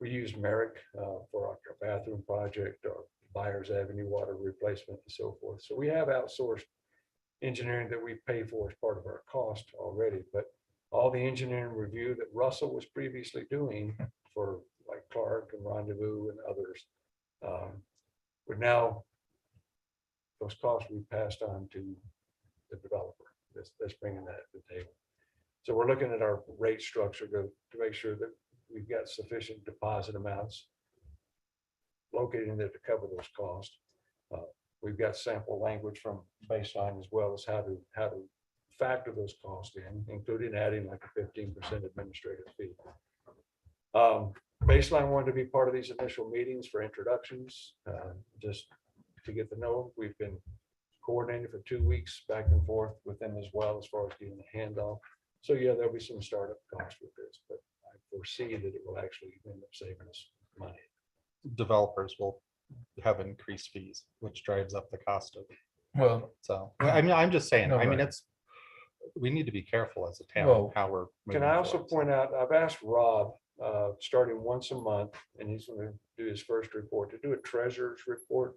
we use Merrick for our bathroom project, our Byers Avenue water replacement and so forth. So we have outsourced engineering that we pay for as part of our cost already, but all the engineering review that Russell was previously doing for like Clark and Rendezvous and others, we're now, those costs we passed on to the developer. That's bringing that to the table. So we're looking at our rate structure to make sure that we've got sufficient deposit amounts located in there to cover those costs. We've got sample language from baseline as well as how to factor those costs in, including adding like a 15% administrative fee. Baseline wanted to be part of these initial meetings for introductions, just to get to know. We've been coordinating for 2 weeks back and forth with them as well as far as getting the handoff. So yeah, there'll be some startup costs with this, but I foresee that it will actually end up saving us money. Developers will have increased fees, which drives up the cost of. Well, So I mean, I'm just saying, No, I mean, right. we need to be careful as a town, Well, how we're. Can moving I also forward. point out, I've asked Rob, starting once a month, and he's going to do his first report, to do a treasurer's report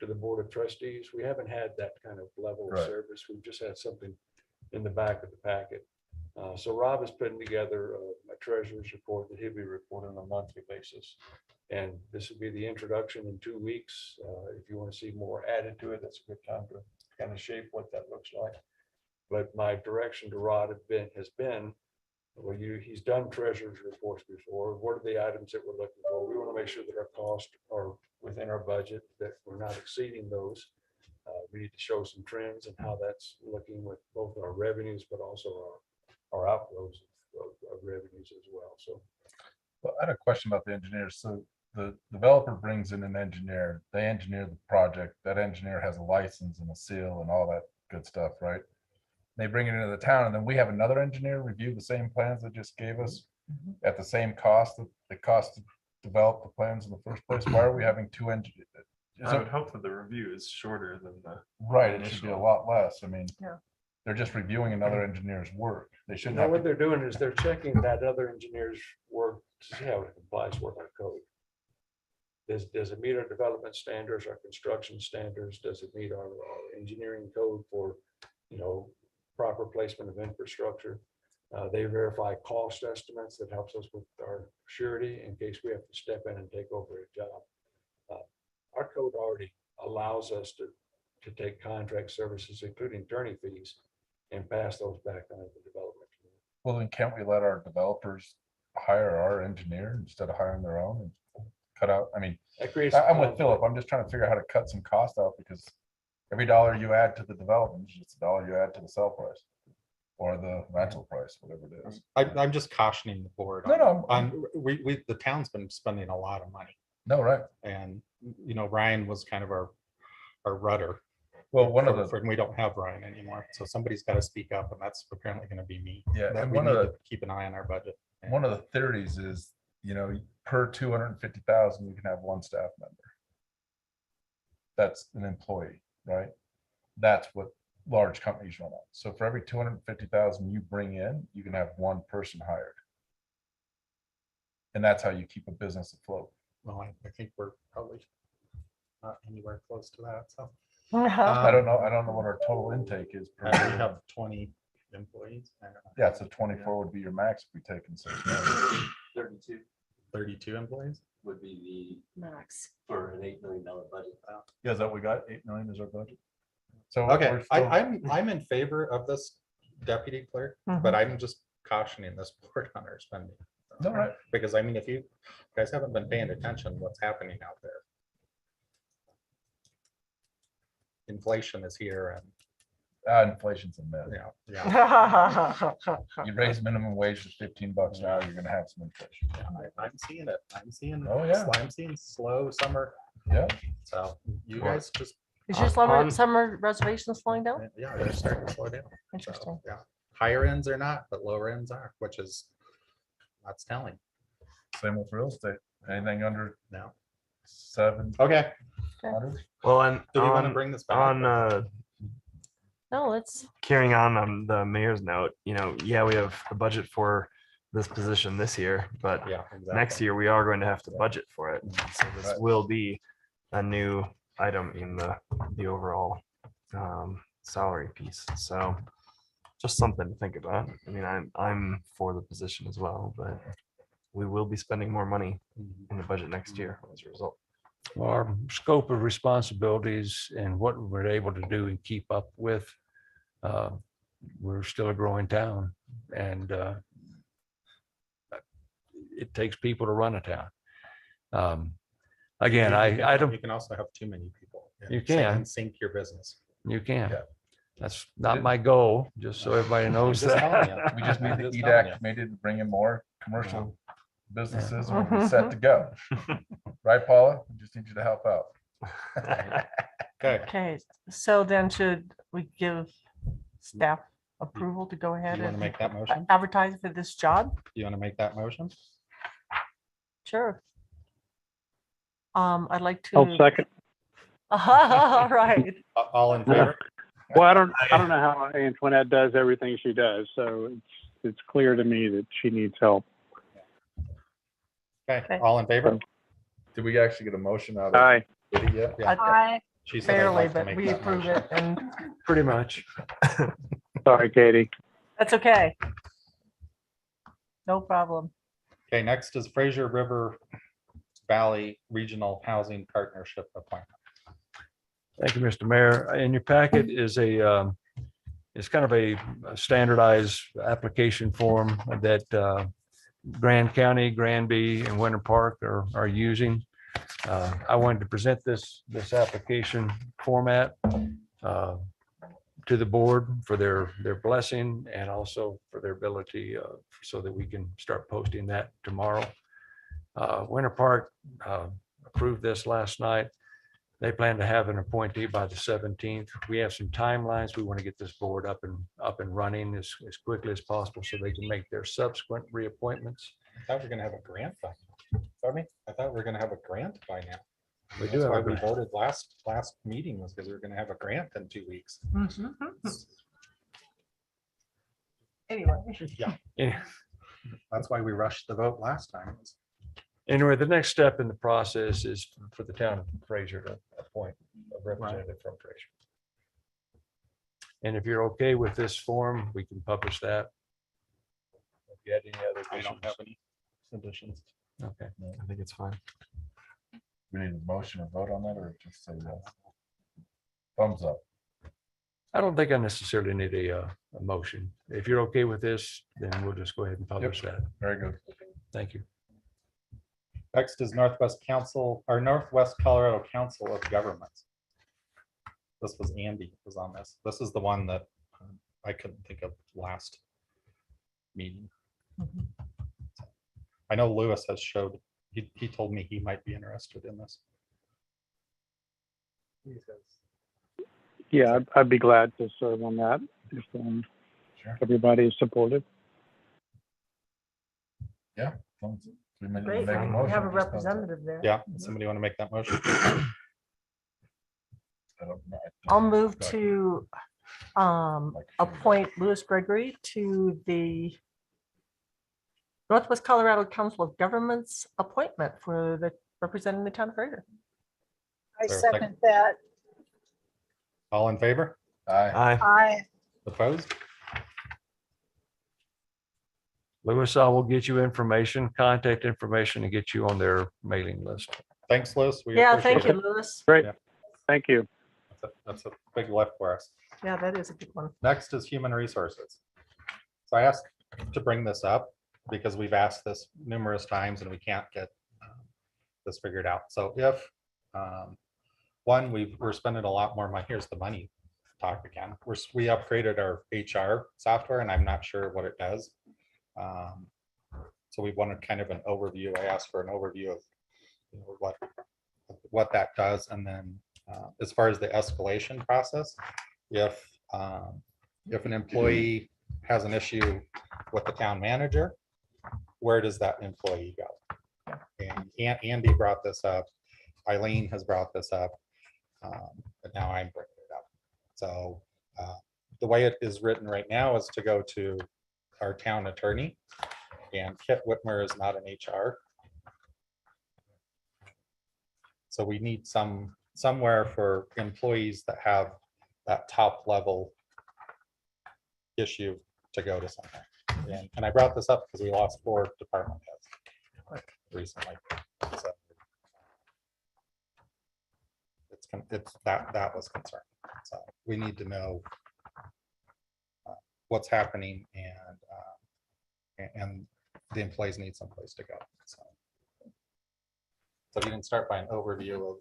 to the Board of Trustees. We haven't had that kind of level of Right. service. We've just had something in the back of the packet. So Rob is putting together a treasurer's report that he'll be reporting on a monthly basis. And this will be the introduction in 2 weeks. If you want to see more added to it, that's a good time to kind of shape what that looks like. But my direction to Rod has been, well, he's done treasurer's reports before. What are the items that we're looking for? We want to make sure that our costs are within our budget, that we're not exceeding those. We need to show some trends and how that's looking with both our revenues, but also or outflows of revenues as well. So Well, I had a question about the engineers. So the developer brings in an engineer, they engineer the project. That engineer has a license and a seal and all that good stuff, right? They bring it into the town and then we have another engineer review the same plans they just gave us at the same cost, that the cost to develop the plans in the first place. Why are we having two engineers? I would hope that the review is shorter than the. Right, it should be a lot less. I mean, Yeah. they're just reviewing another engineer's work. They shouldn't now have. what to- they're doing is they're checking that other engineer's work to see how it complies with our code. Does it meet our development standards, our construction standards? Does it meet our engineering code for, proper placement of infrastructure? They verify cost estimates. That helps us with our surety in case we have to step in and take over a job. Our code already allows us to take contract services, including attorney fees, and pass those back on to the development community. Well, then can't we let our developers hire our engineer instead of hiring their own and cut out? I mean, That creates. I'm with Philip. I'm just trying to figure out how to cut some cost out because every dollar you add to the development is just a dollar you add to the sell price or the rental price, whatever it is. I'm just cautioning the board. No, no, The town's been spending a lot of money No, right. and, Ryan was kind of our rudder. Well, one of the, And we don't have Ryan anymore. So somebody's got to speak up and that's apparently going to be me. yeah, That and we one need of to the, keep an eye on our budget. one of the theories is, per 250,000, you can have one staff member. That's an employee, right? That's what large companies run on. So for every 250,000 you bring in, you can have one person hired. And that's how you keep a business afloat. Well, I think we're probably not anywhere close to that. So I don't know what our total intake is. Per we year. have 20 employees. I don't know. Yeah, so 24 would be your max if we take in 6 months. 32 employees. Would be Max. for an $8 million budget. Yeah, is that what we got? 8 million is our budget. So Okay, we're still- I'm in favor of this deputy clerk, but I'm just cautioning this board on our spending. No, right. Because if you guys haven't been paying attention, what's happening out there? Inflation is here Inflation's a myth. and, yeah, You raise minimum wage to $15 an hour, you're gonna have some inflation. I'm seeing it. Oh, yeah. I'm seeing slow summer. Yeah. So you guys just, Is your summer reservation slowing down? yeah, they're starting to slow down. Interesting. So, yeah, higher ends are not, but lower ends are, which is, that's telling. Same with real estate. Anything under No. 700? Okay, Well, and do we want to bring this back? No, it's, carrying on the mayor's note, we have a budget for this position this year, but Yeah. next year we are going to have to budget for it. So this Right. will be a new item in the overall salary piece. So just something to think about. I mean, I'm for the position as well, but we will be spending more money in the budget next year as a result. Our scope of responsibilities and what we're able to do and keep up with. We're still a growing town and it takes people to run a town. Again, I don't, You can also have too many people. and You can. Sink your business. you can. Yeah. That's not my goal, just so everybody knows just telling that. you. We just need the Just telling you. EDAC committee to bring in more commercial businesses and we'll be set to go. Right, Paula? We just need you to help out. Okay, okay, so then should we give staff approval to go ahead you want to and make that motion? advertise for this job? You want to make that motion? Sure. I'd like to. I'll second. All right. All in favor? Well, I don't know how Antoinette does everything she does, so it's clear to me that she needs help. Okay, Okay. all in favor? Did we actually get a motion out of Aye. Liddy yet? Yeah. I, She said I'd Barely, like to but make we that approve motion. it and Pretty much. Sorry, Katie. that's okay. No problem. Okay, next is Fraser River Valley Regional Housing Partnership appointment. Thank you, Mr. Mayor. In your packet is it's kind of a standardized application form that Grand County, Granby, and Winter Park are using. I wanted to present this application format to the board for their blessing and also for their ability so that we can start posting that tomorrow. Winter Park approved this last night. They plan to have an appointee by the 17th. We have some timelines. We want to get this board up and running as quickly as possible so they can make their subsequent reappointments. I thought we were gonna have a grant by now. Pardon me? I thought we were gonna have a grant by now. We do That's have why a we grant. voted last meeting was because we were gonna have a grant in 2 weeks. Anyway. Yeah. That's why we rushed the vote last time. Anyway, the next step in the process is for the town of Fraser to appoint a representative from Fraser. And if you're okay with this form, we can publish that. If you had any other I don't issues. have any conditions. Okay. I think it's fine. We need a motion or vote on that or just say yes? Thumbs up. I don't think I necessarily need a motion. If you're okay with this, then we'll just go ahead and publish that. Very good. Thank you. Next is Northwest Colorado Council of Governments. This was Andy was on this. This is the one that I couldn't think of last meeting. I know Lewis has showed, he told me he might be interested in this. Yeah, I'd be glad to serve on that if Sure. everybody is supportive. Thumbs up. We may need to Great, make a we motion, have a just thumbs up. representative there. Yeah, somebody want to make that motion? I don't know. I'll move to appoint Louis Gregory to the Northwest Colorado Council of Governments appointment for the representing the town of Fraser. I second that. All in favor? Aye. Aye. Opposed? Lewis, I will get you information, contact information, and get you on their mailing list. Thanks, Liz. We Yeah, thank appreciate you, it. Louis. Great. Yeah. Thank you. That's a big lift for us. Yeah, that is a good one. Next is human resources. So I asked to bring this up because we've asked this numerous times and we can't get this figured out. So if one, we're spending a lot more money. Here's the money talk again. We upgraded our HR software and I'm not sure what it does. So we wanted kind of an overview. I asked for an overview of what that does. And then as far as the escalation process, if an employee has an issue with the town manager, where does that employee go? And Andy brought this up. Eileen has brought this up. But now I'm bringing it up. So the way it is written right now is to go to our town attorney, and Kit Whitmer is not an HR. So we need somewhere for employees that have that top level issue to go to somewhere. And I brought this up because we lost 4 department heads recently. So it's that was concerning. So we need to know what's happening and the employees need someplace to go. So you can start by an overview of.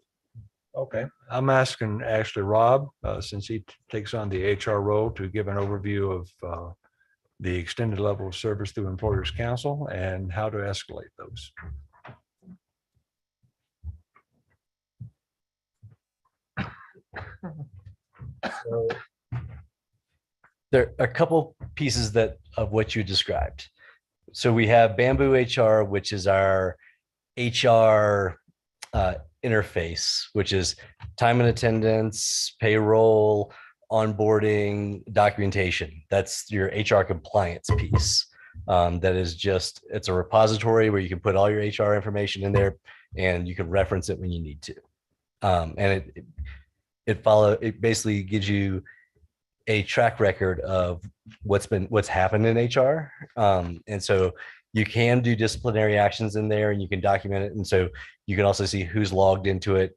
Okay. I'm asking actually Rob, since he takes on the HR role, to give an overview of the extended level of service through Employers Council and how to escalate those. So there are a couple pieces of what you described. So we have Bamboo HR, which is our HR interface, which is time and attendance, payroll, onboarding, documentation. That's your HR compliance piece. That is it's a repository where you can put all your HR information in there and you can reference it when you need to. And it basically gives you a track record of what's happened in HR. And so you can do disciplinary actions in there and you can document it. And so you can also see who's logged into it.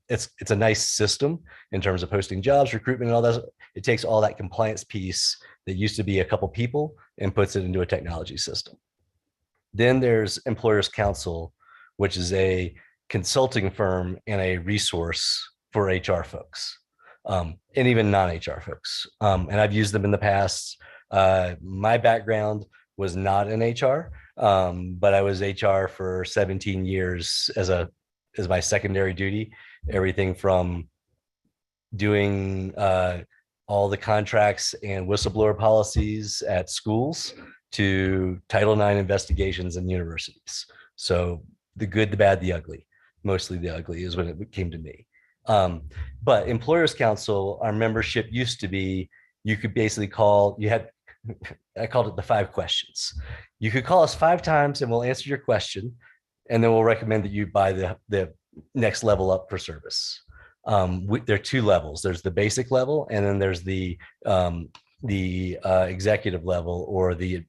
It's a nice system in terms of posting jobs, recruitment, and all that. It takes all that compliance piece that used to be a couple people and puts it into a technology system. Then there's Employers Council, which is a consulting firm and a resource for HR folks. and even non-HR folks. And I've used them in the past. My background was not in HR, but I was HR for 17 years as my secondary duty. Everything from doing all the contracts and whistleblower policies at schools to Title IX investigations in universities. So the good, the bad, the ugly. Mostly the ugly is when it came to me. But Employers Council, our membership used to be, you could basically call, I called it the 5 questions. You could call us 5 times and we'll answer your question. And then we'll recommend that you buy the next level up for service. There are 2 levels. There's the basic level, and then there's the executive level or the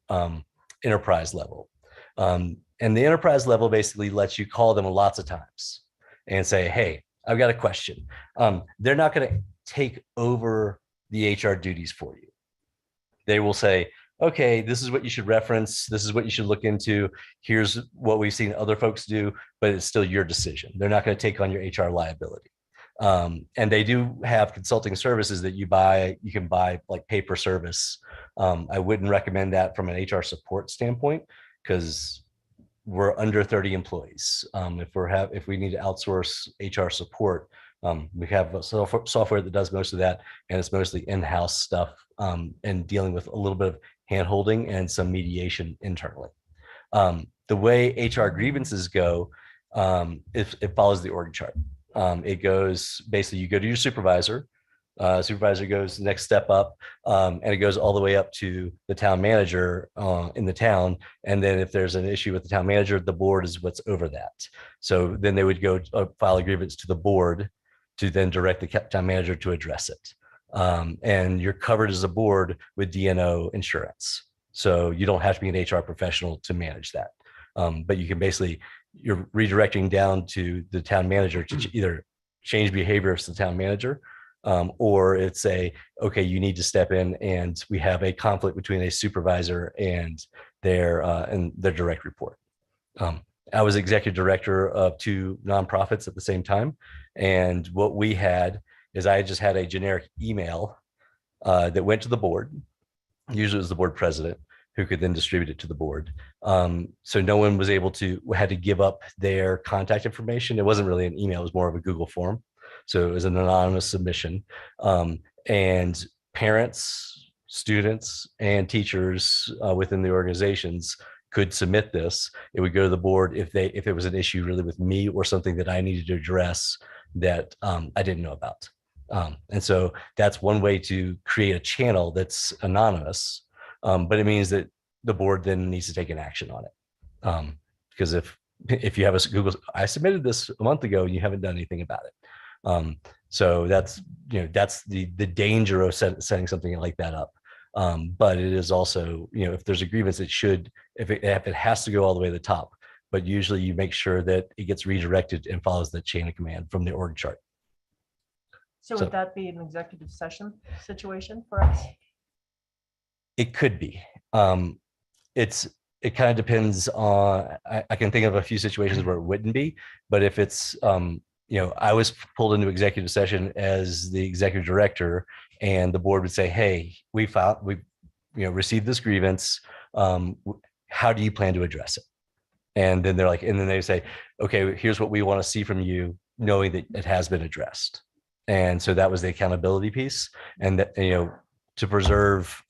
enterprise level. And the enterprise level basically lets you call them lots of times and say, hey, I've got a question. They're not going to take over the HR duties for you. They will say, okay, this is what you should reference. This is what you should look into. Here's what we've seen other folks do, but it's still your decision. They're not going to take on your HR liability. And they do have consulting services that you can buy like pay per service. I wouldn't recommend that from an HR support standpoint because we're under 30 employees. If we need to outsource HR support, we have software that does most of that, and it's mostly in-house stuff and dealing with a little bit of hand-holding and some mediation internally. The way HR grievances go, it follows the org chart. It goes basically, you go to your supervisor. Supervisor goes the next step up, and it goes all the way up to the town manager in the town. And then if there's an issue with the town manager, the board is what's over that. So then they would go file a grievance to the board to then direct the town manager to address it. And you're covered as a board with D&O insurance. So you don't have to be an HR professional to manage that. But you can basically, you're redirecting down to the town manager to either change behavior of the town manager, or it's okay, you need to step in and we have a conflict between a supervisor and their direct report. I was executive director of 2 nonprofits at the same time. And what we had is I just had a generic email that went to the board. Usually it was the board president who could then distribute it to the board. So no one was had to give up their contact information. It wasn't really an email, it was more of a Google form. So it was an anonymous submission. And parents, students, and teachers within the organizations could submit this. It would go to the board if it was an issue really with me or something that I needed to address that I didn't know about. And so that's one way to create a channel that's anonymous, but it means that the board then needs to take an action on it. Because if you have a Google, I submitted this a month ago and you haven't done anything about it. So that's the danger of setting something like that up. But it is also, if there's a grievance, if it has to go all the way to the top, but usually you make sure that it gets redirected and follows the chain of command from the org chart. So would that be an executive session situation for us? It could be. It kind of depends on, I can think of a few situations where it wouldn't be, but if it's, I was pulled into executive session as the executive director and the board would say, hey, we received this grievance. How do you plan to address it? And then they say, okay, here's what we want to see from you, knowing that it has been addressed. And so that was the accountability piece. And that, to preserve,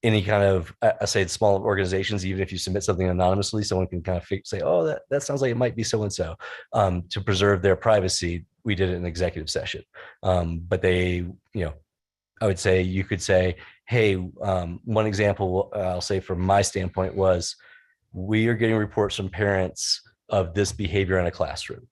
any kind of, I say small organizations, even if you submit something anonymously, someone can kind of say, oh, that sounds like it might be so-and-so. To preserve their privacy, we did it in executive session. But they, I would say, you could say, hey, one example I'll say from my standpoint was, we are getting reports from parents of this behavior in a classroom.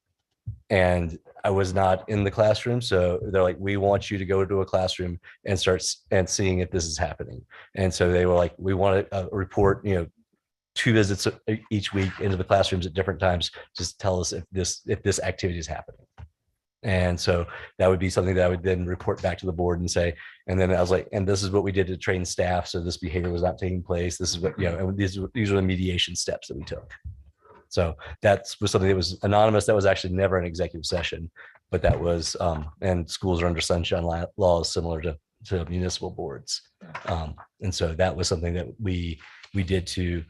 And I was not in the classroom. So they're like, we want you to go to a classroom and start and seeing if this is happening. And so they were like, we want a report, 2 visits each week into the classrooms at different times. Just tell us if this activity is happening. And so that would be something that I would then report back to the board and say, and then I was like, and this is what we did to train staff. So this behavior was not taking place. This is what, and these are the mediation steps that we took. So that was something that was anonymous. That was actually never an executive session, but that was, and schools are under sunshine laws similar to municipal boards. And so that was something that we did to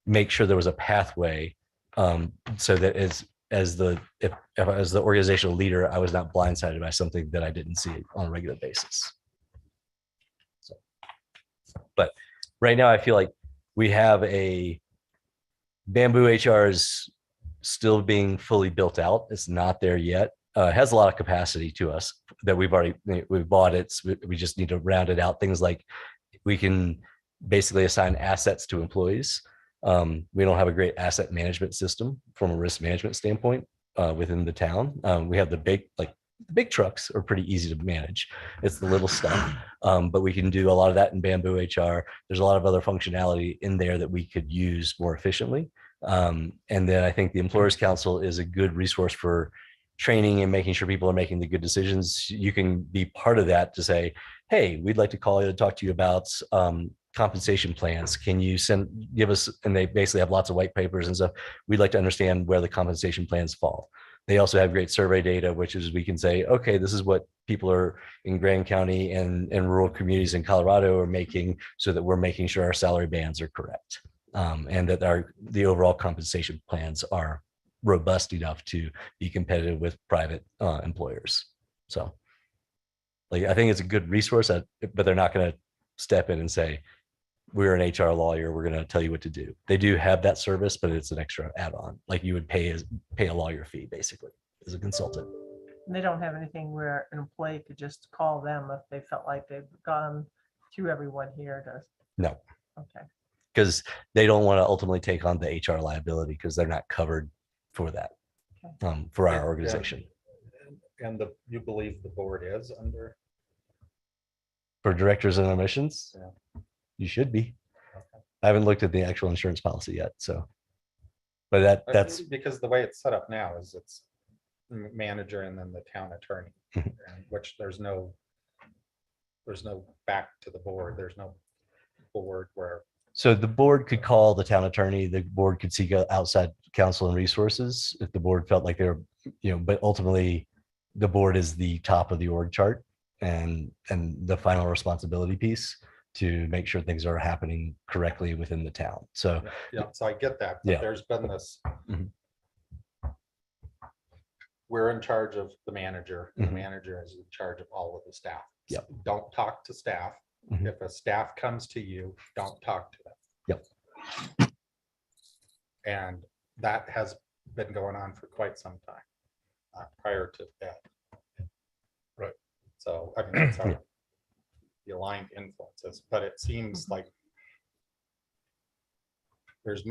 make sure there was a pathway, so that as the organizational leader, I was not blindsided by something that I didn't see on a regular basis. So, but right now I feel like we have Bamboo HR is still being fully built out. It's not there yet. It has a lot of capacity to us that we've bought it. So we just need to round it out. Things like we can basically assign assets to employees. We don't have a great asset management system from a risk management standpoint within the town. We have the big trucks are pretty easy to manage. It's the little stuff, but we can do a lot of that in Bamboo HR. There's a lot of other functionality in there that we could use more efficiently. And then I think the Employers Council is a good resource for training and making sure people are making the good decisions. You can be part of that to say, hey, we'd like to call you to talk to you about compensation plans. Can you give us, and they basically have lots of white papers and stuff. We'd like to understand where the compensation plans fall. They also have great survey data, which is we can say, okay, this is what people are in Grand County and rural communities in Colorado are making, so that we're making sure our salary bands are correct. And that the overall compensation plans are robust enough to be competitive with private employers. So I think it's a good resource, but they're not going to step in and say, we're an HR lawyer, we're going to tell you what to do. They do have that service, but it's an extra add-on. Like you would pay a lawyer fee basically as a consultant. And they don't have anything where an employee could just call them if they felt like they've gone through everyone here to. No. Okay. Because they don't want to ultimately take on the HR liability because they're not covered for that, for our organization. And you believe the board is under? For directors and omissions? Yeah. You should be. Okay. I haven't looked at the actual insurance policy yet, so. But that's because the way it's set up now is it's manager and then the town attorney, which there's no back to the board. There's no board where. So the board could call the town attorney, the board could seek outside counsel and resources if the board felt like they're, but ultimately the board is the top of the org chart and the final responsibility piece to make sure things are happening correctly within the town. So yeah, so I get that. But there's been this. We're in charge of the manager, and the manager is in charge of all of the staff. Yep. Don't talk to staff. If a staff comes to you, don't talk to them. Yep. And that has been going on for quite some time prior to that. Right. So I mean, that's how the aligned influences, but it seems like there's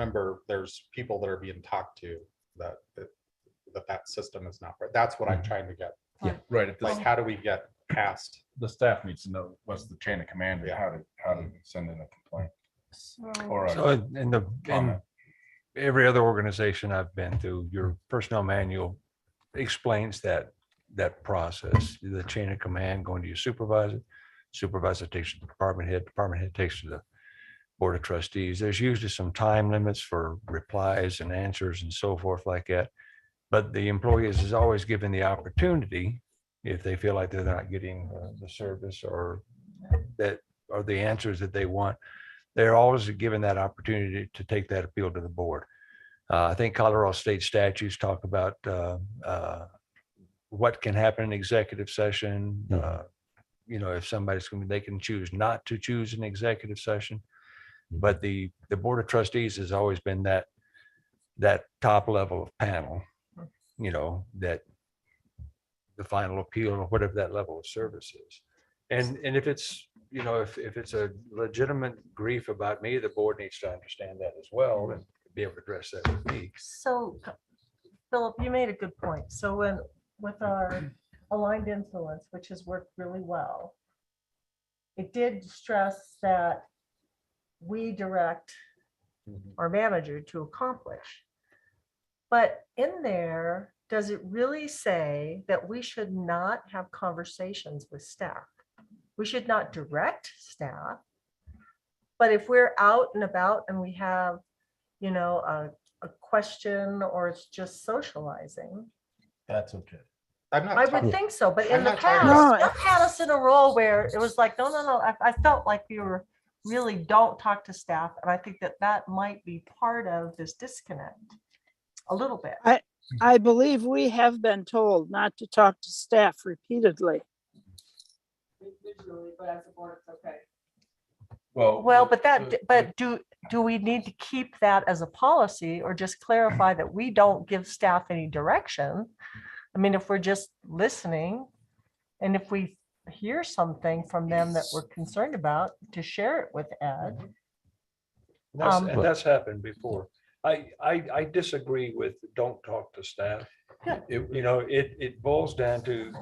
people that are being talked to that system is not right. That's what I'm trying to get. Yeah. Right. Like, how do we get past? The staff needs to know what's the chain of command and how to send in a complaint. Or a So in comment. every other organization I've been to, your personnel manual explains that process, the chain of command going to your supervisor. Supervisor takes to the department head takes to the board of trustees. There's usually some time limits for replies and answers and so forth like that. But the employees is always given the opportunity, if they feel like they're not getting the service or the answers that they want, they're always given that opportunity to take that appeal to the board. I think Colorado state statutes talk about what can happen in executive session. If somebody's going to, they can choose not to choose an executive session. But the board of trustees has always been that top level of panel, that the final appeal or whatever that level of service is. And if it's, if it's a legitimate grief about me, the board needs to understand that as well and be able to address that with me. So, Philip, you made a good point. So with our aligned influence, which has worked really well, it did stress that we direct our manager to accomplish. But in there, does it really say that we should not have conversations with staff? We should not direct staff. But if we're out and about and we have, a question or it's just socializing, That's okay. I'm not I talking- would think so, but in I'm the not talking past, about- Jeff had us in a role where it was like, no. I felt like we were really don't talk to staff. And I think that that might be part of this disconnect a little bit. I believe we have been told not to talk to staff repeatedly. Visually, but as a board, it's okay. Well, but do we need to keep that as a policy or just clarify that we don't give staff any direction? I mean, if we're just listening and if we hear something from them that we're concerned about, to share it with Ed. And that's happened before. I disagree with don't talk to staff. Yeah. It boils down to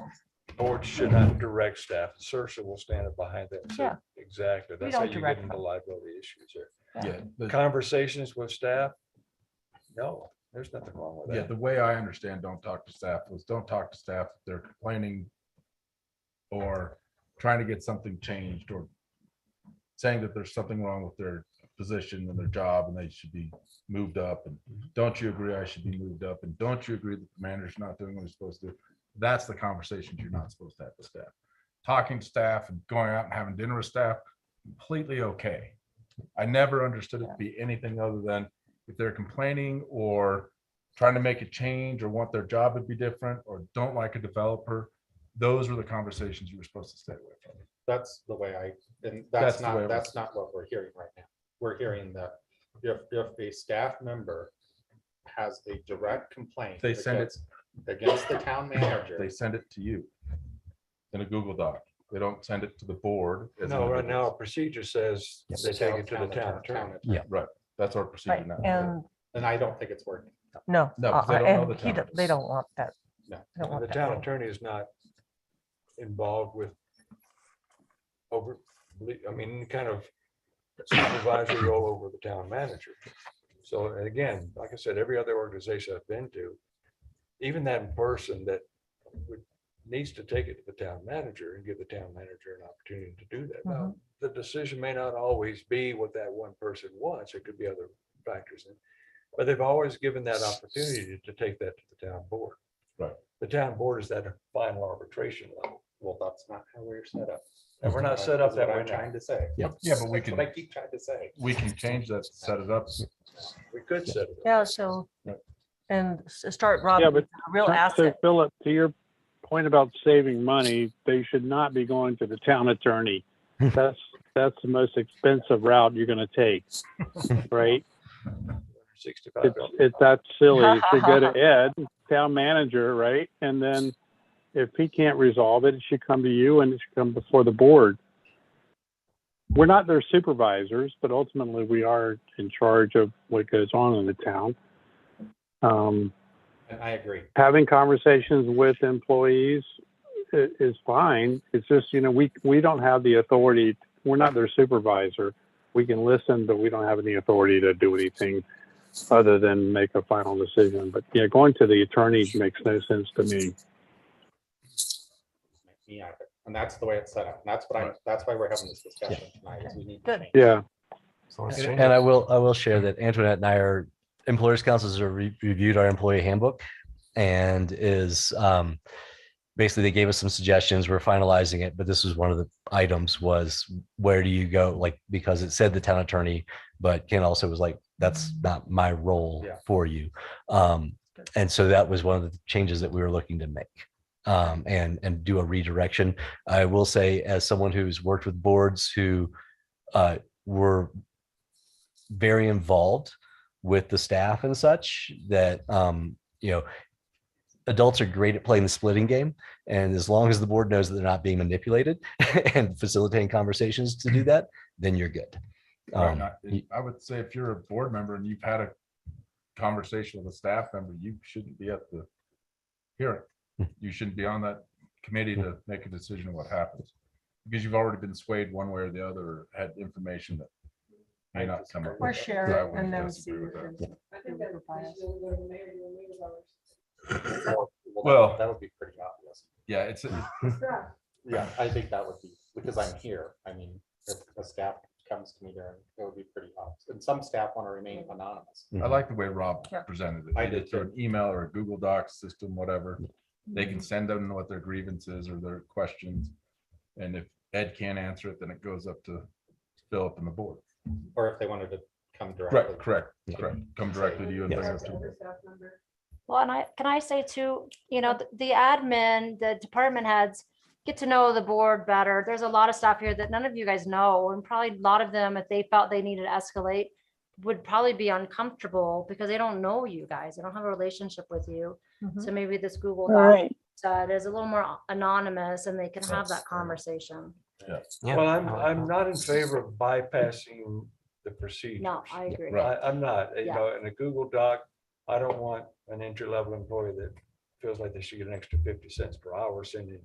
boards should not direct staff. Saoirse will stand up behind that. So Yeah. exactly. We That's how don't you get direct into them. liability issues there. Yeah, Conversations with staff? No, there's nothing wrong with yeah, that. the way I understand don't talk to staff was don't talk to staff if they're complaining or trying to get something changed or saying that there's something wrong with their position and their job and they should be moved up. And don't you agree I should be moved up? And don't you agree that the manager's not doing what he's supposed to do? That's the conversations you're not supposed to have with staff. Talking to staff and going out and having dinner with staff, completely okay. I never understood it to be anything other than if they're complaining or trying to make a change or want their job to be different or don't like a developer, those were the conversations you were supposed to stay away from. That's the way and That's the way it that's not what we're hearing right now. We're hearing that if a staff member has a direct complaint They send it- against the town manager, They send it to you in a Google Doc. They don't send it to the board. as No, right now, our individuals. procedure says they take it to the town attorney. Yeah. Right, that's our procedure Right, now. and I don't think it's working. No, No, 'cause they don't know and the he town. they don't want that. No. They don't The want town that. attorney is not involved with any kind of supervisory role over the town manager. So and again, like I said, every other organization I've been to, even that person that needs to take it to the town manager and give the town manager an opportunity to do that. Now, the decision may not always be what that one person wants. It could be other factors in. But they've always given that opportunity to take that to the town board. Right. The town board is that final arbitration level. Well, that's not how we're set up. And we're not set up that way I'm trying now. to say. Yeah, but we That's what I can, keep trying to say. we can change that, set it up. We could set it up. Yeah, so, Right. and start Rob, Yeah, with but a real So asset. Philip, to your point about saving money, they should not be going to the town attorney. That's the most expensive route you're gonna take, right? $65. It's that silly. You should go to Ed, town manager, right? And then if he can't resolve it, it should come to you and it should come before the board. We're not their supervisors, but ultimately we are in charge of what goes on in the town. And I agree. Having conversations with employees is fine. It's just, we don't have the authority. We're not their supervisor. We can listen, but we don't have any authority to do anything other than make a final decision. But yeah, going to the attorney makes no sense to me. Me either. And that's the way it's set up. And that's why we're having this discussion tonight. Is we need to Good. change. Yeah. And I will share that Antoinette and I are employers councils have reviewed our employee handbook and is basically they gave us some suggestions. We're finalizing it, but this was one of the items was where do you go? Like, because it said the town attorney, but Ken also was like, that's not my role Yeah. for you. And so that was one of the changes that we were looking to make. And do a redirection. I will say, as someone who's worked with boards who were very involved with the staff and such, that adults are great at playing the splitting game, and as long as the board knows that they're not being manipulated and facilitating conversations to do that, then you're good. I would say if you're a board member and you've had a conversation with a staff member, you shouldn't be at the hearing. You shouldn't be on that committee to make a decision of what happens. Because you've already been swayed one way or the other, or had information that may not come up. Or with. share So I it would and then disagree with that. I think that's usually where the mayor doing meetings hours. Well- that would be pretty obvious. Yeah, it's, Yeah, I think that would be, because I'm here. I mean, if a staff comes to me there, it would be pretty obvious. And some staff want to remain anonymous. I like the way Rob Yeah. presented it. I Either did through too. an email or a Google Docs system, whatever. They can send them what their grievances or their questions. And if Ed can't answer it, then it goes up to Philip and the board. Or if they wanted to come directly. Correct. Come directly to you and bring it up to you. Well, and can I say too, the admin, the department heads get to know the board better. There's a lot of stuff here that none of you guys know, and probably a lot of them, if they felt they needed to escalate, would probably be uncomfortable because they don't know you guys. They don't have a relationship with you. So maybe this Google Doc Right. is a little more anonymous and they can have that conversation. Well, I'm not in favor of bypassing the procedure. No, I agree. I'm not, Yeah. in a Google Doc, I don't want an entry-level employee that feels like they should get an extra 50 cents per hour sending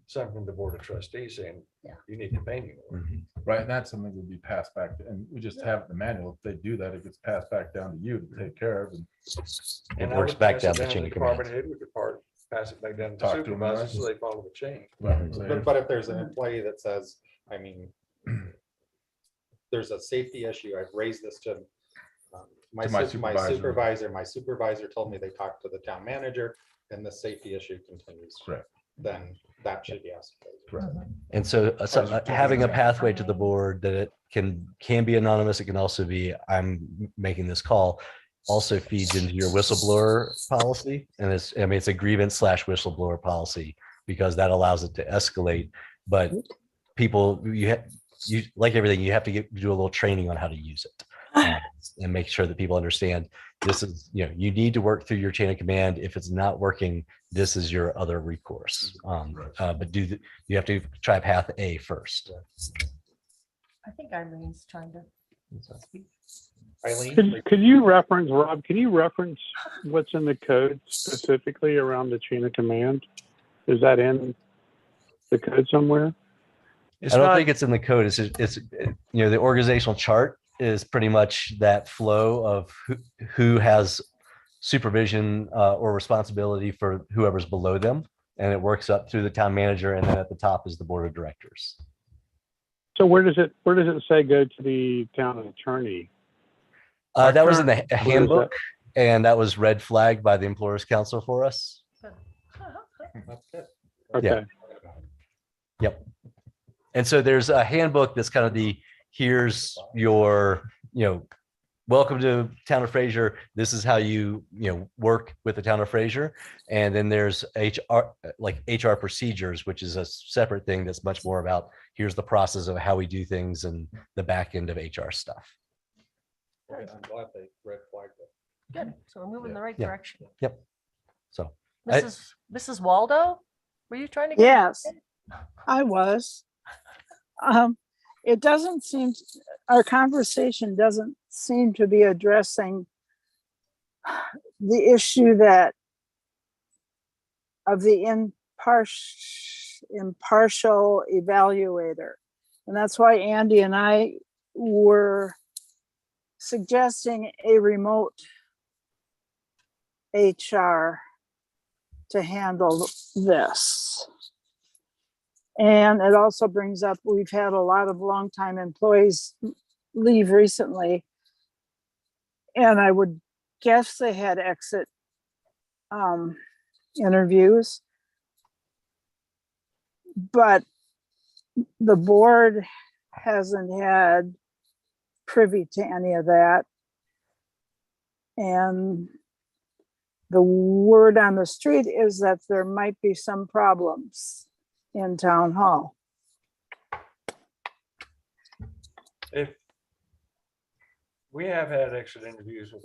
something from the Board of Trustees saying, Yeah. you need to pay me more. Right, and that's something that would be passed back, and we just have the manual. If they do that, it gets passed back down to you to take care of. And And I works would back pass down it the to chain of department command. head, we could pass it back down to Talk to 'em, supervisors right? so they follow the chain. But if there's an employee that says, I mean, there's a safety issue, I've raised this to my To my supervisor, my supervisor told me they talked to the town manager and the safety issue continues. Correct. Then that should be escalated. Correct. And so, having a pathway to the board that it can be anonymous, it can also be, I'm making this call, also feeds into your whistleblower policy. And it's a grievance / whistleblower policy because that allows it to escalate. But people, you like everything, you have to do a little training on how to use it. And make sure that people understand this is, you need to work through your chain of command. If it's not working, this is your other recourse. But you have to try path A first. I think Eileen's trying to speak. Eileen, Could you reference, Rob, can you reference what's in the code specifically around the chain of command? Is that in the code somewhere? I don't think it's in the code. It's the organizational chart is pretty much that flow of who has supervision or responsibility for whoever's below them. And it works up through the town manager. And then at the top is the board of directors. So where does it say go to the town attorney? That was in the Where is handbook and that was red flagged by the Employers Council for us. Okay. Yep. And so there's a handbook that's kind of here's your, welcome to town of Fraser. This is how you work with the town of Fraser. And then there's HR procedures, which is a separate thing that's much more about here's the process of how we do things and the back end of HR stuff. I'm glad they red flagged it. Good. So we're moving in the right Yeah. direction. Yep. So Mrs. Waldo, were you trying to? Get Yes, I was. It doesn't seem, our conversation doesn't seem to be addressing the issue of the impartial evaluator. And that's why Andy and I were suggesting a remote HR to handle this. And it also brings up, we've had a lot of longtime employees leave recently. And I would guess they had exit interviews. But the board hasn't had privy to any of that. And the word on the street is that there might be some problems in town hall. If we have had exit interviews with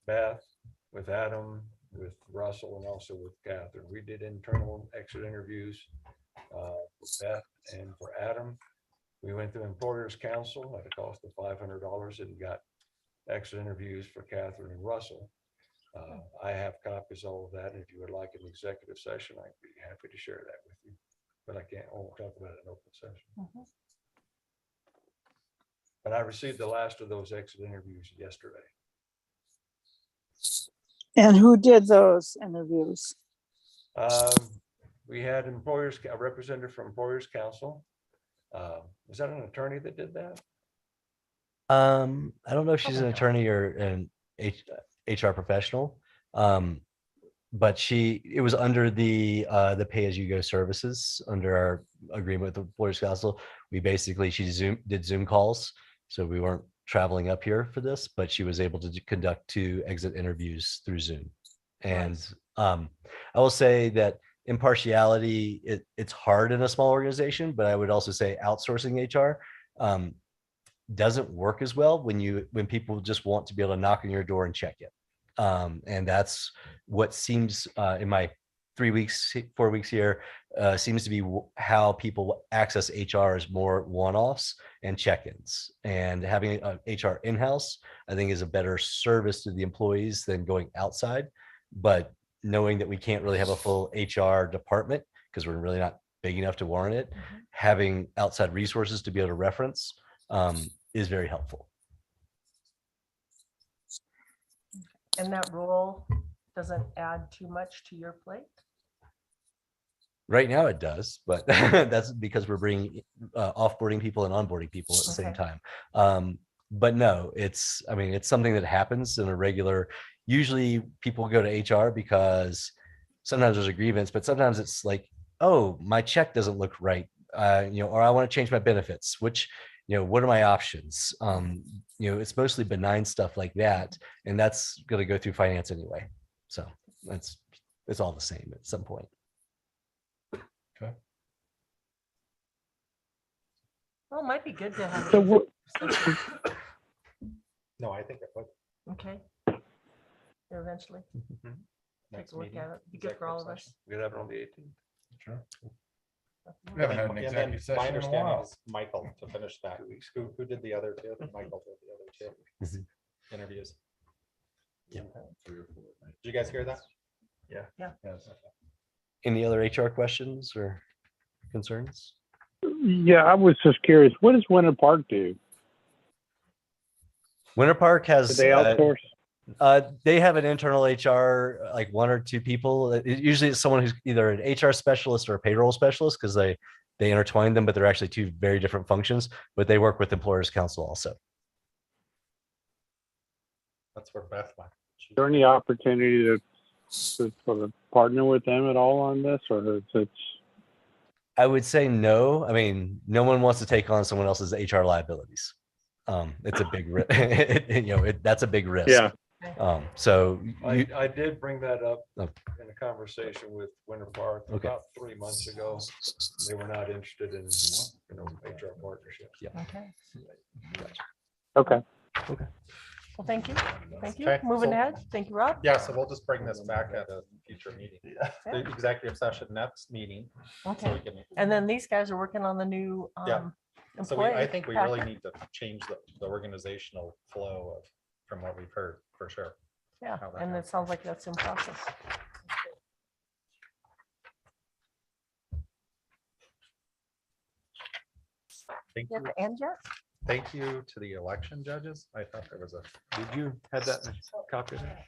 Beth, with Adam, with Russell, and also with Catherine. We did internal exit interviews with Beth and for Adam. We went to Employers Council at a cost of $500 and got exit interviews for Catherine and Russell. I have copies of all of that. And if you would like an executive session, I'd be happy to share that with you. But I won't talk about it in open session. But I received the last of those exit interviews yesterday. And who did those interviews? We had a representative from Employers Council. Was that an attorney that did that? I don't know if she's an attorney or an HR professional. but it was under the pay-as-you-go services under our agreement with the Employers Council. She did Zoom calls, so we weren't traveling up here for this, but she was able to conduct 2 exit interviews through Zoom. And I will say that impartiality, it's hard in a small organization, but I would also say outsourcing HR doesn't work as well when people just want to be able to knock on your door and check it. And that's what seems in my 4 weeks here, seems to be how people access HR is more one-offs and check-ins. And having HR in-house, I think, is a better service to the employees than going outside. But knowing that we can't really have a full HR department because we're really not big enough to warrant it, having outside resources to be able to reference is very helpful. And that role doesn't add too much to your plate? Right now it does, but that's because we're bringing offboarding people and onboarding people at the same Okay. time. But no, it's something that happens in a regular, usually people go to HR because sometimes there's a grievance, but sometimes it's like, oh, my check doesn't look right. Or I want to change my benefits, which, what are my options? It's mostly benign stuff like that. And that's going to go through finance anyway. So it's all the same at some point. Well, it might be good to have. So an what- executive session. No, I think it would. Okay. Eventually, take Next a look meeting, at it. Be good for all of us. We could have it on the 18th. Sure. We haven't had an And then executive session my in a understanding while. is Michael to finish that. Who did the other 2? Michael did the other 2 interviews. Yeah. Did you guys hear that? Yes. Any other HR questions or concerns? Yeah, I was just curious, what does Winter Park do? Winter Park Do has they outsource? they have an internal HR, like 1 or 2 people. Usually it's someone who's either an HR specialist or a payroll specialist because they intertwine them, but they're actually 2 very different functions. But they work with Employers Council also. That's where Beth went. Is there any opportunity to sort of partner with them at all on this, or is it? I would say no. I mean, no one wants to take on someone else's HR liabilities. It's a big risk. That's a big risk. Yeah. So I did bring that up Oh. in a conversation with Winter Park Okay. about 3 months ago. They were not interested in, HR partnership. Okay. Okay. Well, thank you. Thank you. Okay, Moving so- ahead. Thank you, Rob. Yeah, so we'll just bring this back at a future meeting. The executive session next meeting. So Okay. we can, And then these guys are working on the new Yeah. so I employee think we really packet. need to change the organizational flow from what we've heard, for sure. Yeah, how that and it happens. sounds like that's in process. Thank You you. have to end yet? Thank you to the election judges. I thought there was a, Did you have that copy of that?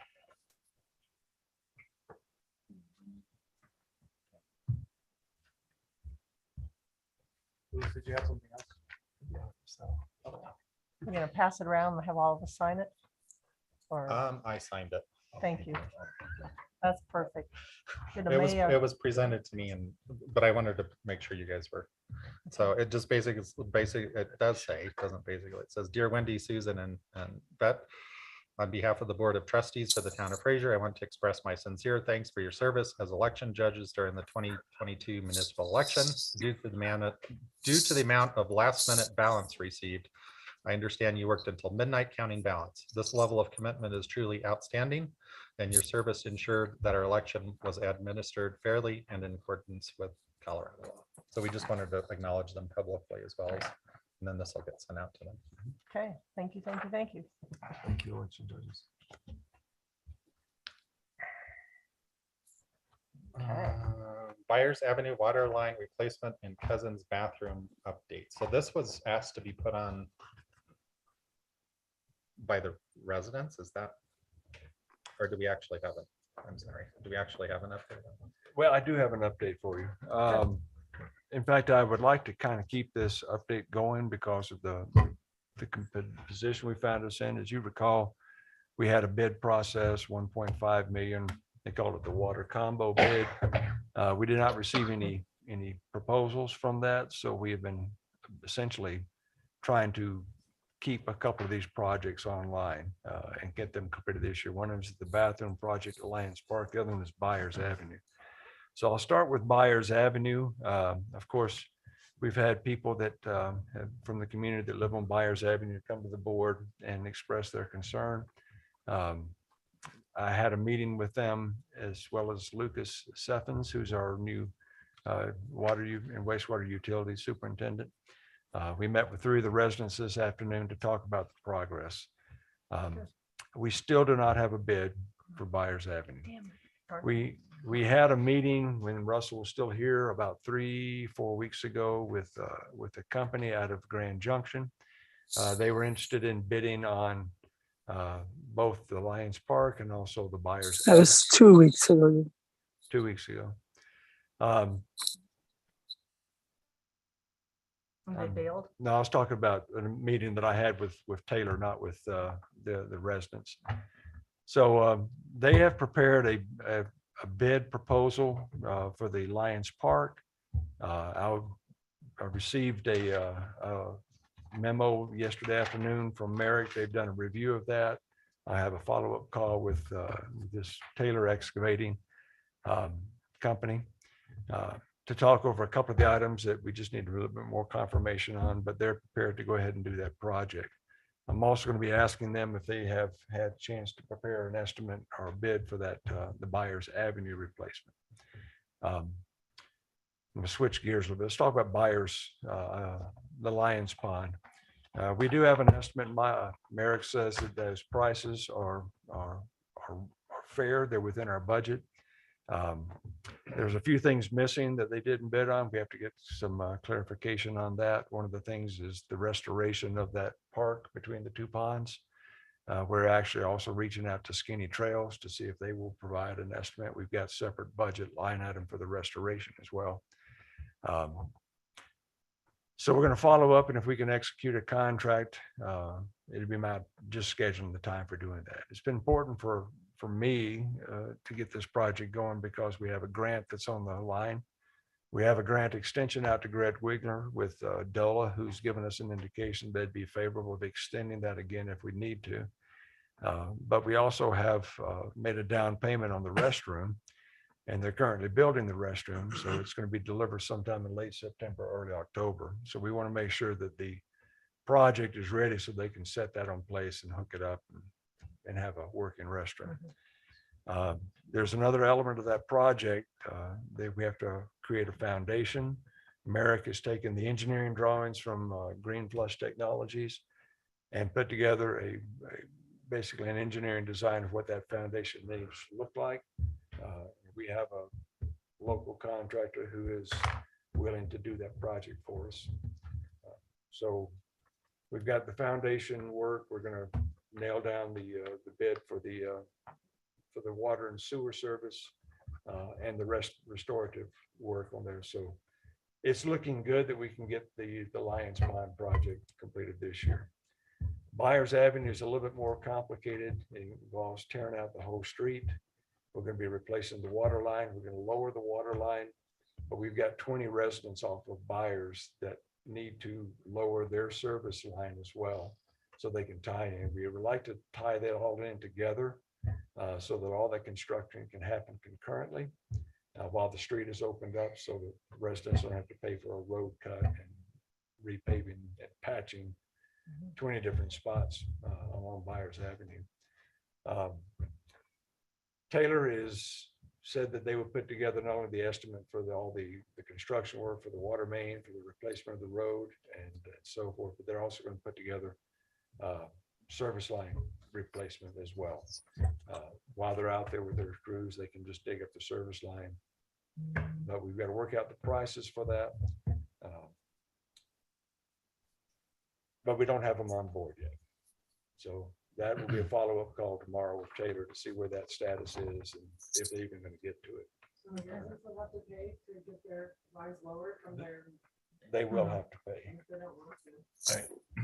Did you have something else? We're gonna pass it around and have all of us sign it? Or, I signed it. thank you. That's perfect. Good It was, mayor. it was presented to me but I wanted to make sure you guys were. So it just basically, it does say, it doesn't basically, it says, Dear Wendy, Susan, and Bet, on behalf of the Board of Trustees for the town of Fraser, I want to express my sincere thanks for your service as election judges during the 2022 municipal election. Due to the amount of last minute ballots received, I understand you worked until midnight counting ballots. This level of commitment is truly outstanding, and your service ensured that our election was administered fairly and in accordance with Colorado law. So we just wanted to acknowledge them publicly as well as, and then this will get sent out to them. Okay, thank you, thank you, thank you. Thank you, election judges. Byers Avenue water line replacement and Cousins bathroom update. So this was asked to be put on by the residents, is that? Or do we actually have it? I'm sorry, do we actually have an update? Well, I do have an update for you. In fact, I would like to kind of keep this update going because of the position we found us in. As you recall, we had a bid process, 1.5 million They called it the water combo bid. We did not receive any proposals from that, so we have been essentially trying to keep a couple of these projects online and get them completed this year. One of them is the bathroom project at Lions Park. The other one is Byers Avenue. So I'll start with Byers Avenue. Of course, we've had people that from the community that live on Byers Avenue come to the board and express their concern. I had a meeting with them as well as Lucas Seffens, who's our new water and wastewater utility superintendent. We met with 3 of the residents this afternoon to talk about the progress. We still do not have a bid for Byers Avenue. We had a meeting when Russell was still here about 3-4 weeks ago with a company out of Grand Junction. They were interested in bidding on both the Lions Park and also the Byers. That was 2 weeks ago. 2 weeks ago. They bailed. No, I was talking about a meeting that I had with Taylor, not with the residents. So they have prepared a bid proposal for the Lions Park. I received a memo yesterday afternoon from Merrick. They've done a review of that. I have a follow-up call with this Taylor Excavating company to talk over a couple of the items that we just need a little bit more confirmation on, but they're prepared to go ahead and do that project. I'm also going to be asking them if they have had a chance to prepare an estimate or a bid for that, the Byers Avenue replacement. I'm going to switch gears a little bit. Let's talk about Byers, the Lions Pond. We do have an estimate. Merrick says that those prices are fair. They're within our budget. There's a few things missing that they didn't bid on. We have to get some clarification on that. One of the things is the restoration of that park between the 2 ponds. We're actually also reaching out to Skinny Trails to see if they will provide an estimate. We've got separate budget line item for the restoration as well. So we're going to follow up, and if we can execute a contract, it'd be about just scheduling the time for doing that. It's been important for me to get this project going because we have a grant that's on the line. We have a grant extension out to Greg Wigner with DOLA, who's given us an indication they'd be favorable of extending that again if we need to. But we also have made a down payment on the restroom, and they're currently building the restroom. So it's going to be delivered sometime in late September, early October. So we want to make sure that the project is ready so they can set that on place and hook it up and have a working restroom. There's another element of that project that we have to create a foundation. Merrick has taken the engineering drawings from Green Flush Technologies and put together basically an engineering design of what that foundation needs to look like. We have a local contractor who is willing to do that project for us. So we've got the foundation work. We're going to nail down the bid for the water and sewer service and the restorative work on there. So it's looking good that we can get the Lions Pond project completed this year. Byers Avenue is a little bit more complicated. It involves tearing out the whole street. We're going to be replacing the water line. We're going to lower the water line, but we've got 20 residents off of Byers that need to lower their service line as well, so they can tie in. We would like to tie that all in together so that all that construction can happen concurrently while the street is opened up, so that residents don't have to pay for a road cut and repaving and patching 20 different spots along Byers Avenue. Taylor said that they would put together not only the estimate for all the construction work for the water main, for the replacement of the road and so forth, but they're also going to put together service line replacement as well. While they're out there with their crews, they can just dig up the service line. But we've got to work out the prices for that. But we don't have them on board yet. So that will be a follow-up call tomorrow with Taylor to see where that status is and if they're even going to get to it. So the residents will have to pay to get their lines lowered from their they will have to pay.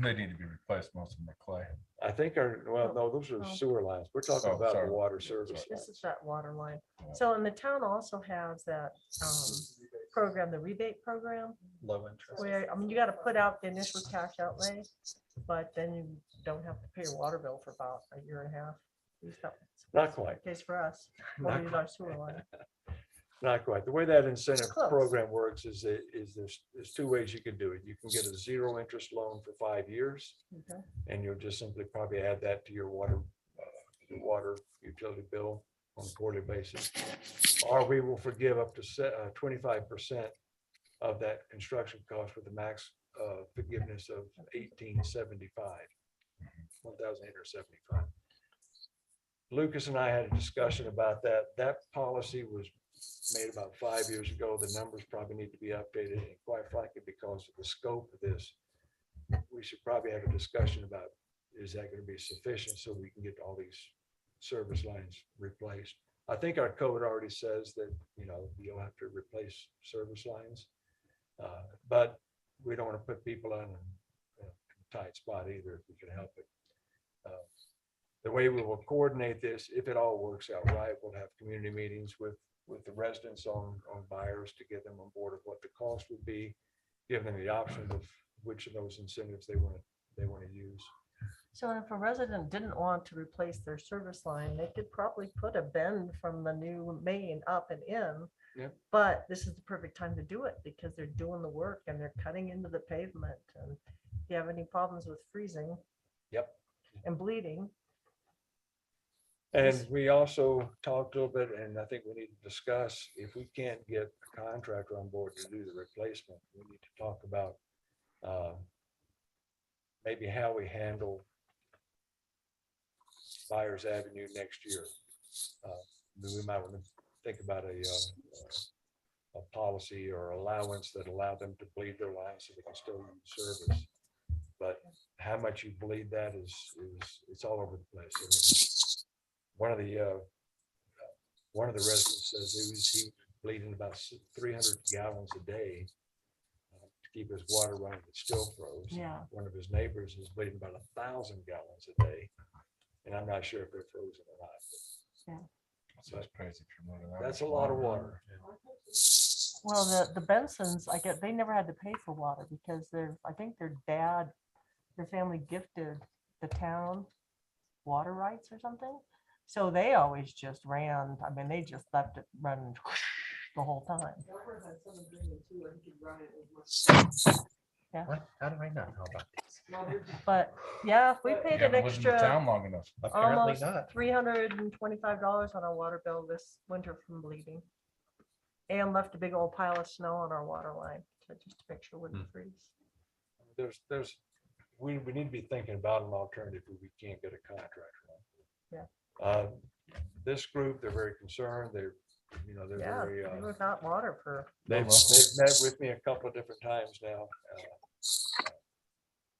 They need to be replaced, most of them are clay. I think well, no, those are Oh. sewer lines. We're talking Oh, about the sorry. water service. This is lines. that water line. So, and the town also has that program, the rebate program, Low interest. where, I mean, you gotta put out the initial cash outlay, but then you don't have to pay your water bill for about a year and a half. At least that's Not quite. the case for us. Not We'll use our sewer line. Not quite. The way that incentive Close. program works is there's two ways you can do it. You can get a zero interest loan for 5 years, Okay. and you'll just simply probably add that to your water utility bill on a quarterly basis. Or we will forgive up to 25% of that construction cost with a max forgiveness of 1,875. Lucas and I had a discussion about that. That policy was made about 5 years ago. The numbers probably need to be updated, and quite frankly, because of the scope of this, we should probably have a discussion about, is that going to be sufficient so we can get all these service lines replaced? I think our code already says that, you'll have to replace service lines. But we don't want to put people on a tight spot either, if we can help it. The way we will coordinate this, if it all works out right, we'll have community meetings with the residents on buyers to get them on board of what the cost would be, give them the option of which of those incentives they want to use. So if a resident didn't want to replace their service line, they could probably put a bend from the new main up and in. Yep. But this is the perfect time to do it because they're doing the work and they're cutting into the pavement. And if you have any problems with freezing. Yep. And bleeding. And we also talked a little bit, and I think we need to discuss, if we can't get a contractor on board to do the replacement, we need to talk about maybe how we handle Buyers Avenue next year. We might want to think about a policy or allowance that allow them to bleed their lines so they can still use service. But how much you bleed that is it's all over the place. I mean, one of the residents says he was bleeding about 300 gallons a day to keep his water running. It still froze. Yeah. One of his neighbors is bleeding about 1,000 gallons a day, and I'm not sure if they're frozen or not. Yeah. So that's crazy. That's a lot of water. Well, the Bensons, they never had to pay for water because I think their family gifted the town water rights or something. So they always just ran, they just left it run the whole time. Yeah. What? How do I not know about these? But yeah, we paid an extra Town long enough. Apparently almost not. $325 on our water bill this winter from bleeding. And left a big old pile of snow on our water line just to make sure it wouldn't freeze. We need to be thinking about an alternative if we can't get a contractor. Yeah. This group, they're very concerned. They're Yeah, very. we were without water for, They've met with me a couple of different times now.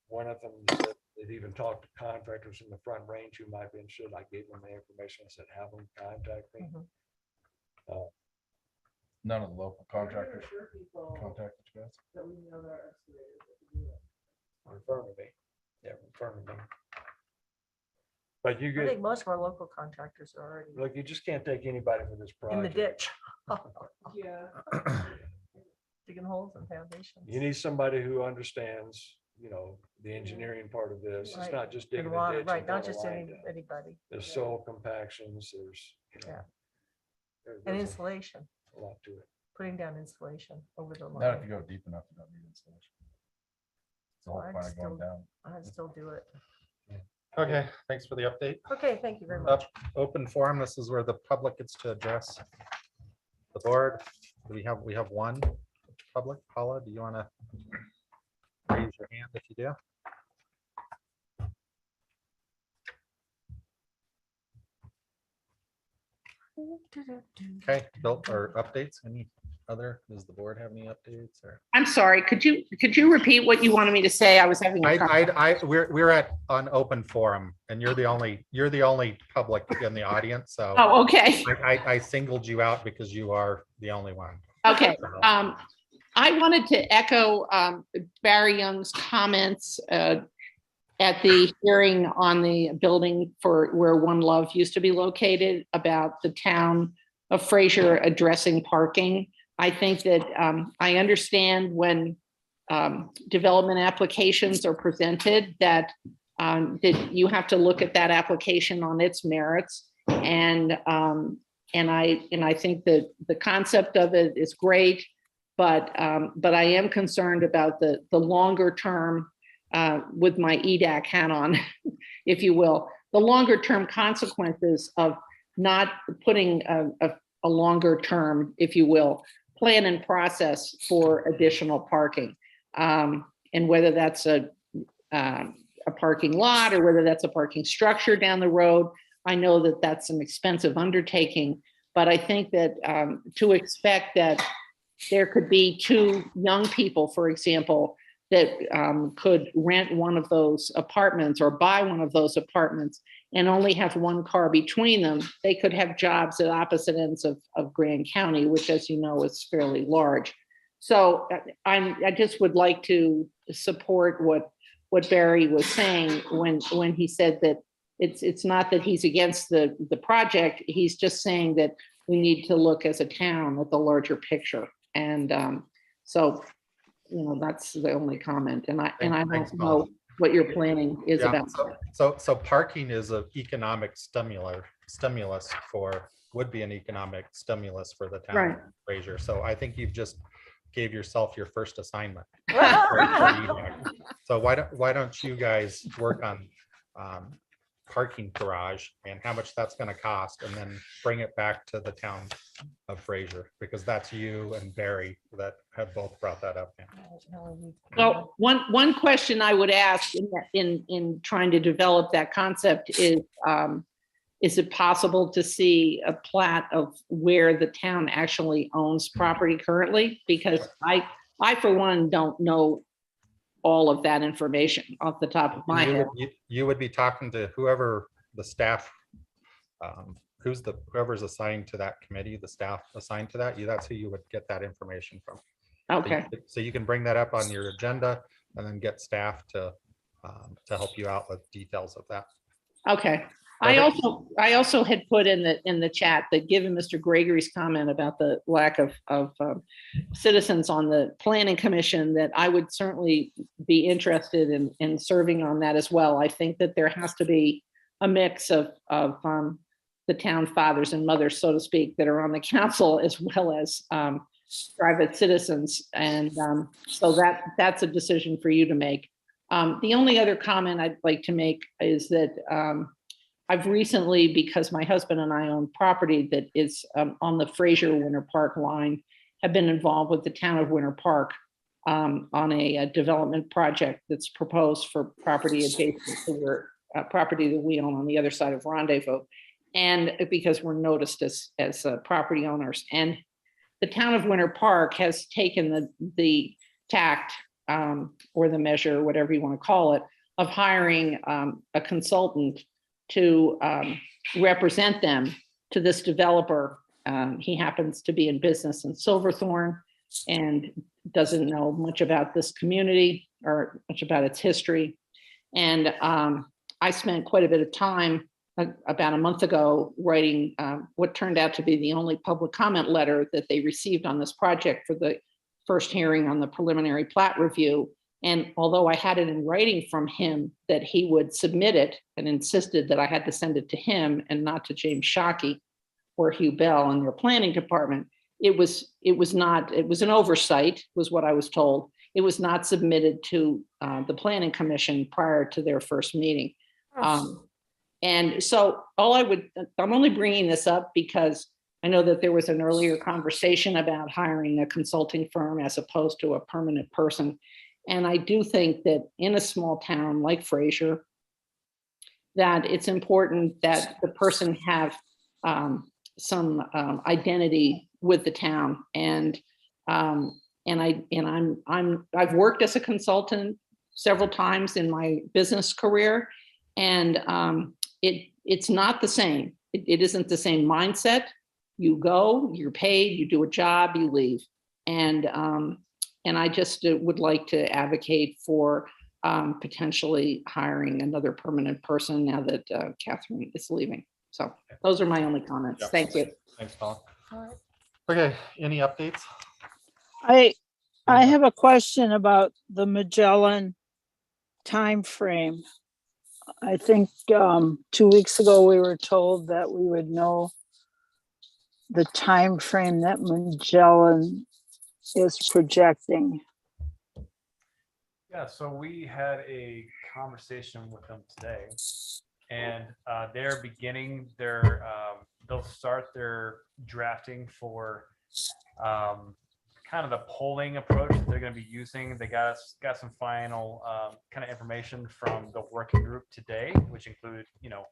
One of them said they've even talked to contractors in the Front Range who might be interested. I gave them the information. I said, have them contact me. Mhm. None of the local contractors contacted you guys. Refer to me. Yeah, refer to me. But you I get, think most of our local contractors are already look, you just can't take anybody for this in the project. ditch. Digging holes in foundations. You need somebody who understands, the engineering part of this. It's Right. not just digging And a water, ditch. right, and not putting a just line down. anybody. There's soil compactions, there's, Yeah. there's And insulation, a lot to it. putting down insulation over the Not if line. you go deep enough, you don't need installation. It's the Well, whole I'd point of going still- down. I'd still do it. Okay, thanks for the update. Okay, thank you very much. Open forum, this is where the public gets to address the board. We have one public. Paula, do you want to raise your hand if you do? Okay, Bill, or updates, any other, does the board have any updates or? I'm sorry, could you repeat what you wanted me to say? I was having. a We're on open forum and you're the only public in the audience, so. Oh, okay, I singled you out because you are the only one. okay. I wanted to echo Barry Young's comments at the hearing on the building for where One Love used to be located about the town of Fraser addressing parking. I think that I understand when development applications are presented that you have to look at that application on its merits. And I think that the concept of it is great, but I am concerned about the longer term, with my EDAC hat on, if you will, the longer term consequences of not putting a longer term, if you will, plan and process for additional parking. And whether that's a parking lot or whether that's a parking structure down the road. I know that that's an expensive undertaking, but I think that to expect that there could be two young people, for example, that could rent one of those apartments or buy one of those apartments and only have one car between them, they could have jobs at opposite ends of Grand County, which, as you know, is fairly large. So I just would like to support what Barry was saying when he said that it's not that he's against the project. He's just saying that we need to look as a town at the larger picture. And so, you know, that's the only comment. And I don't know what your planning is about. So parking is an economic stimulus would be an economic stimulus for the town Right. of Fraser. So I think you've just gave yourself your first assignment. So why don't you guys work on parking garage and how much that's going to cost, and then bring it back to the town of Fraser, because that's you and Barry that have both brought that up. Well, one question I would ask in trying to develop that concept is it possible to see a plat of where the town actually owns property currently? Because I for one don't know all of that information off the top of my head. You would be talking to whoever the staff, whoever's assigned to that committee, the staff assigned to that, that's who you would get that information from. Okay. So you can bring that up on your agenda and then get staff to help you out with details of that. Okay. I also had put in the chat that, given Mr. Gregory's comment about the lack of citizens on the planning commission, that I would certainly be interested in serving on that as well. I think that there has to be a mix of the town fathers and mothers, so to speak, that are on the council, as well as private citizens. And so that's a decision for you to make. The only other comment I'd like to make is that I've recently, because my husband and I own property that is on the Fraser Winter Park line, have been involved with the town of Winter Park on a development project that's proposed for property adjacent to where property that we own on the other side of Rendezvous. And because we're noticed as property owners, and the town of Winter Park has taken the tact or the measure, whatever you want to call it, of hiring a consultant to represent them to this developer. He happens to be in business in Silverthorne and doesn't know much about this community or much about its history. And I spent quite a bit of time about a month ago writing what turned out to be the only public comment letter that they received on this project for the first hearing on the preliminary plat review. And although I had it in writing from him that he would submit it, and insisted that I had to send it to him and not to James Shockey or Hugh Bell in their planning department, it was an oversight, was what I was told. It was not submitted to the planning commission prior to their first meeting. And so I'm only bringing this up because I know that there was an earlier conversation about hiring a consulting firm as opposed to a permanent person. And I do think that in a small town like Fraser, that it's important that the person have some identity with the town. And I've worked as a consultant several times in my business career, and it's not the same. It isn't the same mindset. You go, you're paid, you do a job, you leave. And And I just would like to advocate for potentially hiring another permanent person now that Catherine is leaving. So those are my only comments. Yeah. Thank you. Thanks, Don. Okay, any updates? I have a question about the Magellan time frame. I think 2 weeks ago we were told that we would know the time frame that Magellan is projecting. Yeah, so we had a conversation with them today, and they're beginning their, they'll start their drafting for kind of the polling approach that they're going to be using. They got some final kind of information from the working group today, which include, you know,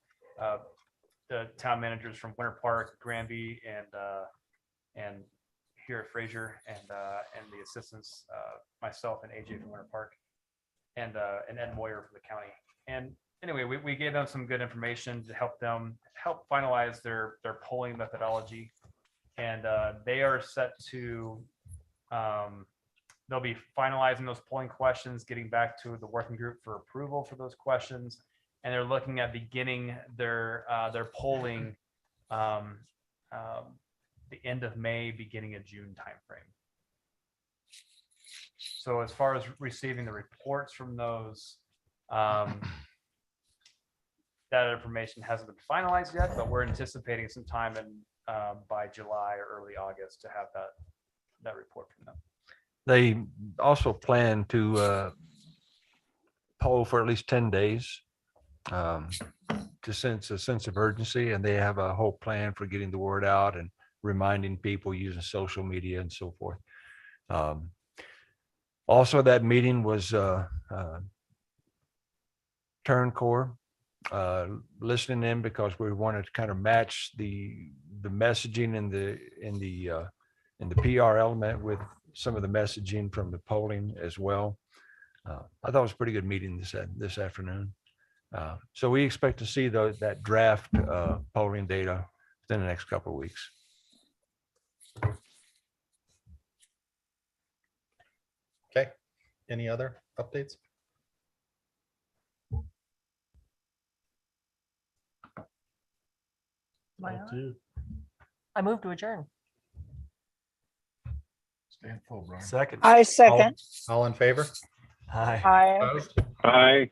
the town managers from Winter Park, Granby, and here at Fraser, and the assistants, myself and AJ from Winter Park, and Ed Moyer from the county. And anyway, we gave them some good information to help finalize their polling methodology. And they are set to, they'll be finalizing those polling questions, getting back to the working group for approval for those questions. And they're looking at beginning their polling the end of May, beginning of June timeframe. So as far as receiving the reports from those, that information hasn't been finalized yet, but we're anticipating some time in by July or early August to have that report from them. They also plan to poll for at least 10 days to sense a sense of urgency, and they have a whole plan for getting the word out and reminding people using social media and so forth. Also, that meeting was Turn Core listening in, because we wanted to kind of match the messaging in the PR element with some of the messaging from the polling as well. I thought it was a pretty good meeting this afternoon. So we expect to see that draft polling data within the next couple of weeks. Okay, any other updates? I move to adjourn. Stand full, Brian. Second. I second. All in favor? Hi. I Opposed? Aye.